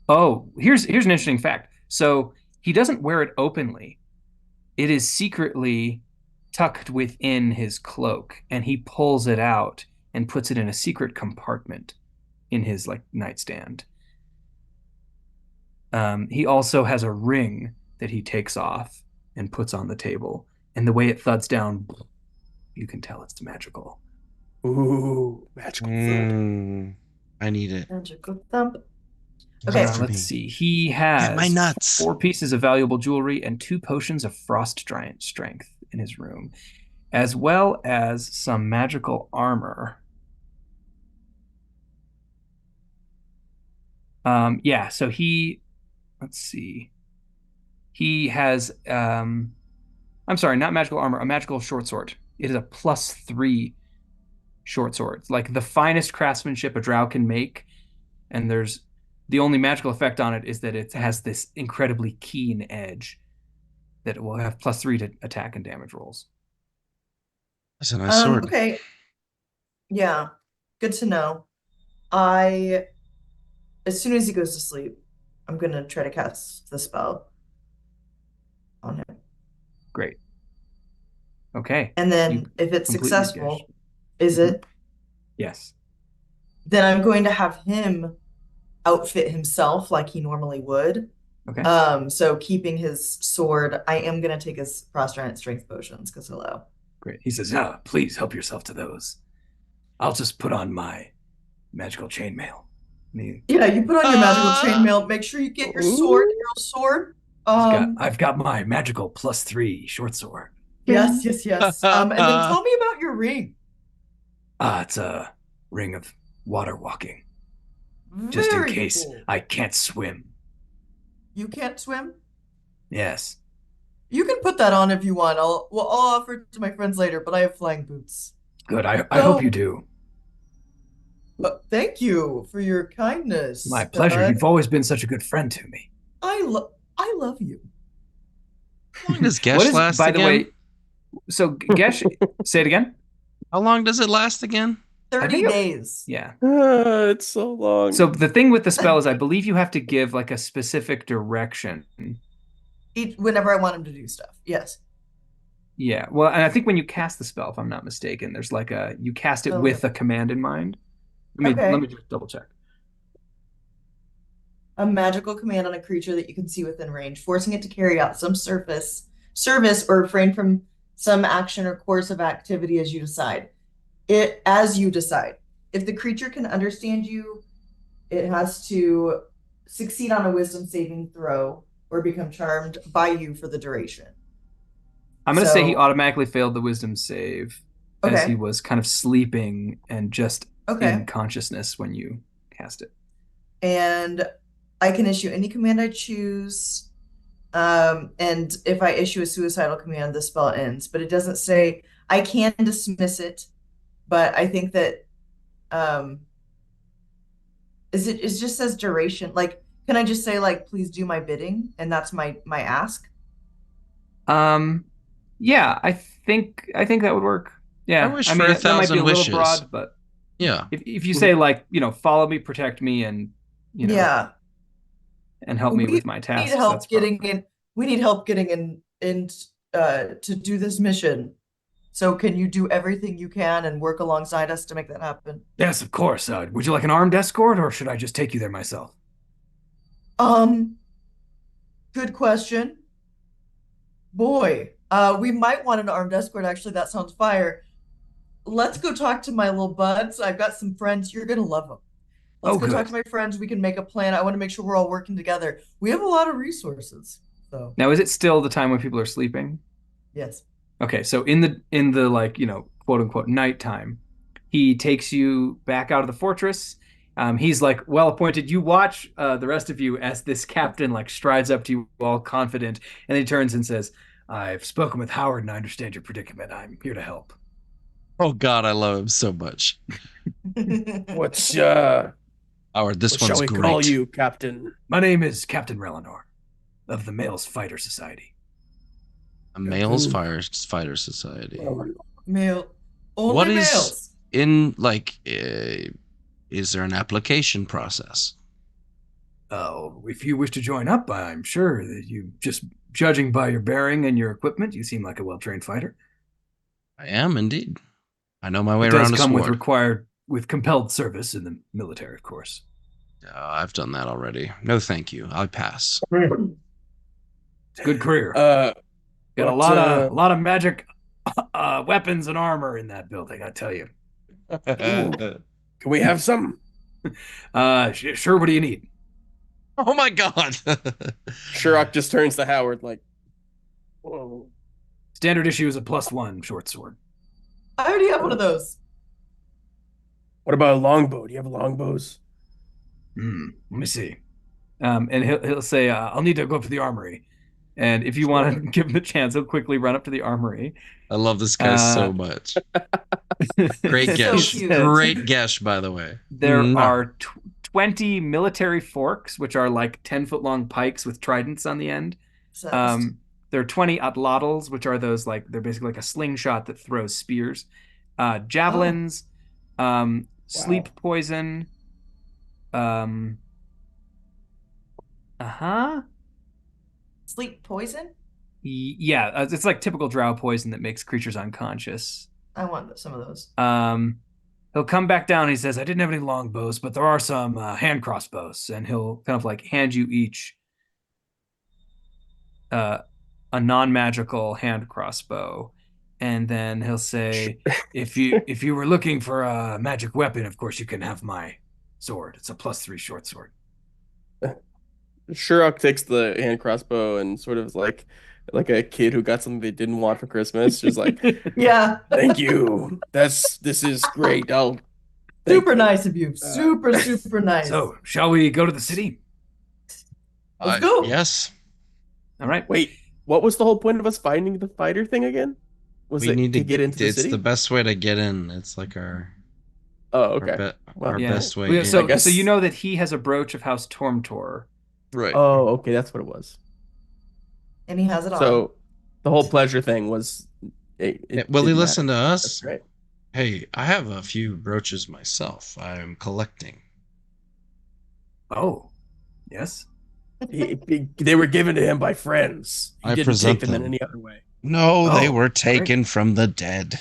Oh, here's an interesting fact. So he doesn't wear it openly. It is secretly tucked within his cloak, and he pulls it out and puts it in a secret compartment in his like nightstand. He also has a ring that he takes off and puts on the table, and the way it thuds down, you can tell it's magical. Ooh, magical thud. I need it. Magical thump. Okay. Let's see. He has my nuts. 4 pieces of valuable jewelry and 2 potions of frost giant strength in his room, as well as some magical armor. Yeah, so let's see. He has, I'm sorry, not magical armor, a magical short sword. It is a +3 short sword. It's like the finest craftsmanship a drow can make. And the only magical effect on it is that it has this incredibly keen edge that will have +3 to attack and damage rolls. That's a nice sword. Okay. Yeah. Good to know. As soon as he goes to sleep, I'm gonna try to cast the spell on him. Great. Okay. And then You if it's completely successful, guessed. is it? Yes. Then I'm going to have him outfit himself like he normally would. Okay. So keeping his sword, I am gonna take his frost giant strength potions because hello. Great. He says, please help yourself to those. I'll just put on my magical chainmail. Yeah, you put on your magical chainmail. Make sure you get your sword, your sword. I've got my magical +3 short sword. Yes. And then tell me about your ring. It's a ring of water walking. Just in case I can't swim. You can't swim? Yes. You can put that on if you want. I'll offer it to my friends later, but I have flying boots. Good. I hope you do. Thank you for your kindness. My pleasure. You've always been such a good friend to me. I love you. How long does Gesh last by again? the way, so Gesh, say it again. How long does it last again? 30 days. Yeah. It's so long. So the thing with the spell is I believe you have to give like a specific direction. Whenever I want him to do stuff. Yes. Yeah. Well, and I think when you cast the spell, if I'm not mistaken, there's like you cast it with a command in mind. Let me just double check. A magical command on a creature that you can see within range, forcing it to carry out some service or refrain from some action or course of activity as you decide. If the creature can understand you, it has to succeed on a wisdom saving throw or become charmed by you for the duration. I'm going to say he automatically failed the wisdom save as Okay. he was kind of sleeping and just Okay. in consciousness when you cast it. And I can issue any command I choose. And if I issue a suicidal command, the spell ends. But it doesn't say I can dismiss it. But I think that it just says duration. Like, can I just say like, please do my bidding, and that's my ask? Yeah, I think that would work. Yeah, I wish for 1,000 that might be a wishes. little broad, but yeah, if you say like, follow me, protect me, and yeah, and help me with my tasks. We need help getting in to do this mission. So can you do everything you can and work alongside us to make that happen? Yes, of course. Would you like an armed escort, or should I just take you there myself? Good question. Boy, we might want an armed escort, actually. That sounds fire. Let's go talk to my little buds. I've got some friends. You're going to love them. Let's go talk to my friends. We can make a plan. I want to make sure we're all working together. We have a lot of resources. So now, is it still the time when people are sleeping? Yes. Okay, so in the like, quote unquote nighttime, he takes you back out of the fortress. He's like well appointed. You watch the rest of you as this captain like strides up to you all confident, and then he turns and says, "I've spoken with Howard and I understand your predicament. I'm here to help." Oh God, I love him so much. What's Howard, this one's shall we great. call you, Captain? My name is Captain Relinor of the Males Fighter Society. A Males Fighter Society. Male. Only What is males. in like? Is there an application process? Oh, if you wish to join up, I'm sure that you just judging by your bearing and your equipment, you seem like a well-trained fighter. I am indeed. I know my way It does around a come sword. with compelled service in the military, of course. I've done that already. No, thank you. I'll pass. It's a good career. Got a lot of magic weapons and armor in that building, I tell you. Can we have some? Sure. What do you need? Oh my god. Shurok just turns to Howard like, whoa. Standard issue is a +1 short sword. I already have one of those. What about a longbow? Do you have longbows? Let me see. And he'll say, I'll need to go up to the armory. And if you want to give him the chance, he'll quickly run up to the armory. I love this guy so much. Great guess. cute. Great guess, by the way. There are 20 military forks, which are like 10-foot long pikes with tridents on the end. There are 20 atlatls, which are those they're basically like a slingshot that throws spears. Javelins, sleep poison. Sleep poison? Yeah, it's like typical drow poison that makes creatures unconscious. I want some of those. He'll come back down and he says, I didn't have any longbows, but there are some hand crossbows. And he'll kind of like hand you each a non-magical hand crossbow. And then he'll say, if you were looking for a magic weapon, of course you can have my sword. It's a +3 short sword. Shurok takes the hand crossbow and sort of is like a kid who got something they didn't want for Christmas. Just like, yeah, thank you. This is great. Super nice of you. Super nice. So, shall we go to the city? Let's go. Yes. All right. Wait, what was the whole point of us finding the fighter thing again? Was we it need to get into the city? It's the best way to get in. It's like our okay. Our best way in. So you know that he has a brooch of House Tormtor. Right. Oh, okay, that's what it was. And he has it on. So the whole pleasure thing was will he listen to us? That's right. Hey, I have a few brooches myself. I'm collecting. Oh, yes. They were given to him by friends. He didn't take them in any other way. No, they were taken from the dead.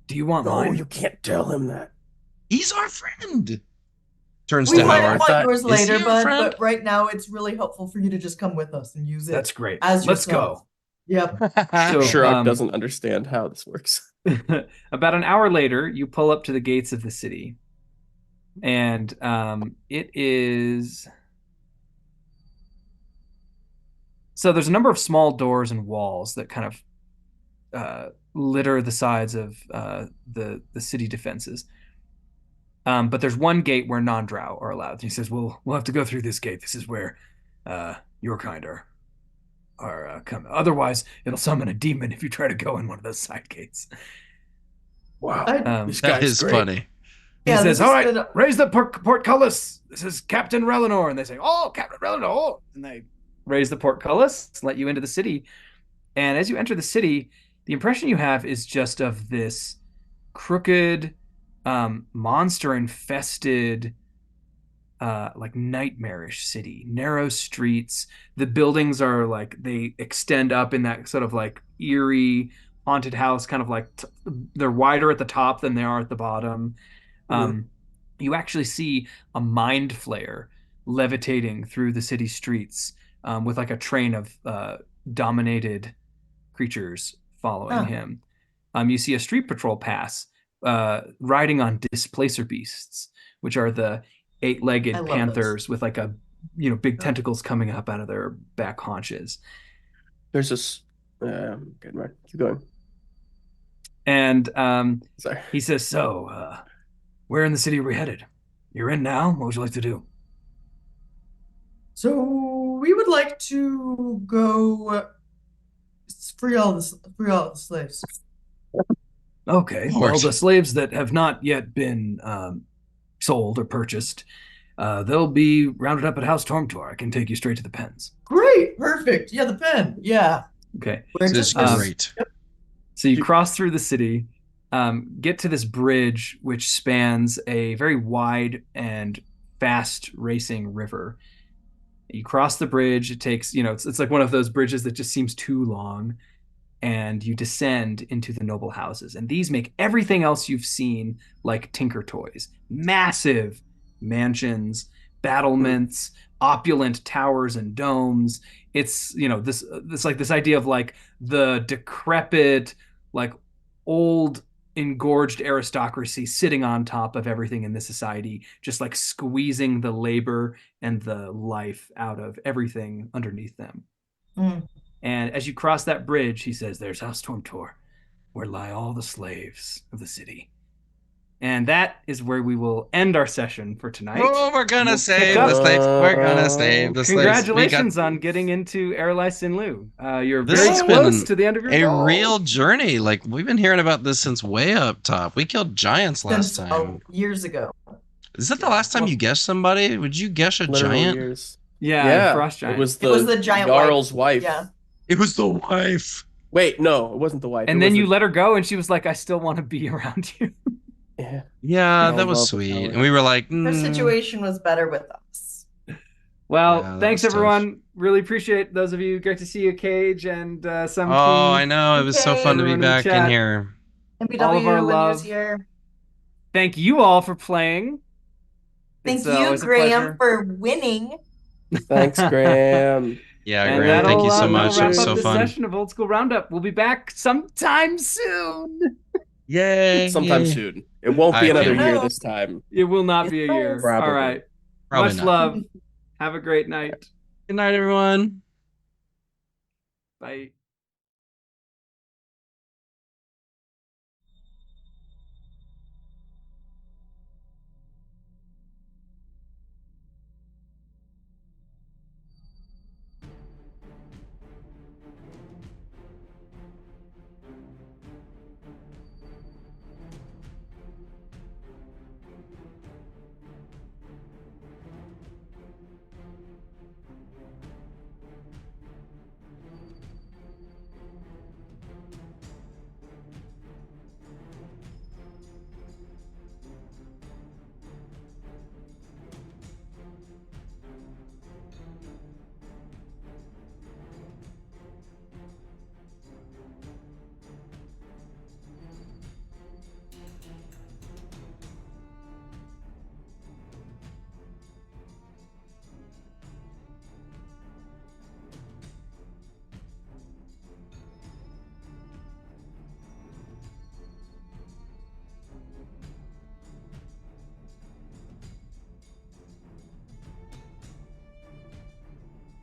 Do you want No, mine? you can't tell him that. He's our friend. Turns we to might Howard. want yours later, but but right now it's really helpful for you to just come with us and use it. That's great. Let's go. Yep. So, Shurok doesn't understand how this works. About an hour later, you pull up to the gates of the city. And it is... So there's a number of small doors and walls that kind of litter the sides of the city defenses. But there's one gate where non-drow are allowed. He says, we'll have to go through this gate. This is where your kind are coming. Otherwise, it'll summon a demon if you try to go in one of those side gates. Wow. This guy is funny. He says, all right, raise the portcullis. This is Captain Relinor. And they say, oh, Captain Relinor. And they raise the portcullis, let you into the city. And as you enter the city, the impression you have is just of this crooked, monster-infested, like nightmarish city. Narrow streets. The buildings are like, they extend up in that sort of like eerie haunted house, kind of like they're wider at the top than they are at the bottom. You actually see a mind flayer levitating through the city streets with like a train of dominated creatures following him. You see a street patrol pass riding on displacer beasts, which are the 8-legged panthers with like a big tentacles coming up out of their back haunches. There's this good right. Keep going. And Sorry. He says, so where in the city are we headed? You're in now. What would you like to do? So we would like to go free all the slaves. Okay. Well, the slaves that have not yet been sold or purchased, they'll be rounded up at House Tormtor. I can take you straight to the pens. Great. Perfect. Yeah, the pen. Yeah. Okay. This is great. So you cross through the city, get to this bridge, which spans a very wide and fast racing river. You cross the bridge. It takes, it's like one of those bridges that just seems too long. And you descend into the noble houses. And these make everything else you've seen like Tinker Toys. Massive mansions, battlements, opulent towers and domes. It's, this idea of like the decrepit, like old engorged aristocracy sitting on top of everything in this society, just like squeezing the labor and the life out of everything underneath them. Mm. And as you cross that bridge, he says, "There's House Stormtor, where lie all the slaves of the city." And that is where we will end our session for tonight. Oh, we're gonna We'll save pick up- the slaves. We're gonna save the slaves. Congratulations on getting into Erelhei-Cinlu. You're This very has close been to the end of your a goal. real journey. Like, we've been hearing about this since way up top. We killed giants last Since time. years ago. Is that the last time you guessed somebody? Would you guess a Literal giant? years. Yeah, Frost Giant. It was It was the giant Jarl's wife. Yeah. It was the wife. Wait, no, it wasn't the wife. And It then was you let her go, and she was like, "I still want to be around you." Yeah. Yeah, Oh, that was love sweet. power. And we were like, Her situation was better with us. Well, Yeah, that thanks was tough. everyone. Really appreciate those of you. Great to see you, Cage, and some. Oh, I know. It was so Okay. fun to be Everyone in the back in chat. here. MPW All of our when he love. was here. Thank you all for playing. Thank It's you, always a Graham, pleasure. for winning. Thanks, Graham. Yeah, And Graham, thank you so that'll much. It wrap was up so this fun. session of Old School Roundup. We'll be back sometime soon. Yay. Sometime soon. It won't be I another feel- year this time. It will not be a year. Probably. All right. Probably Much not. love. Have a great night. Good night, everyone. Bye.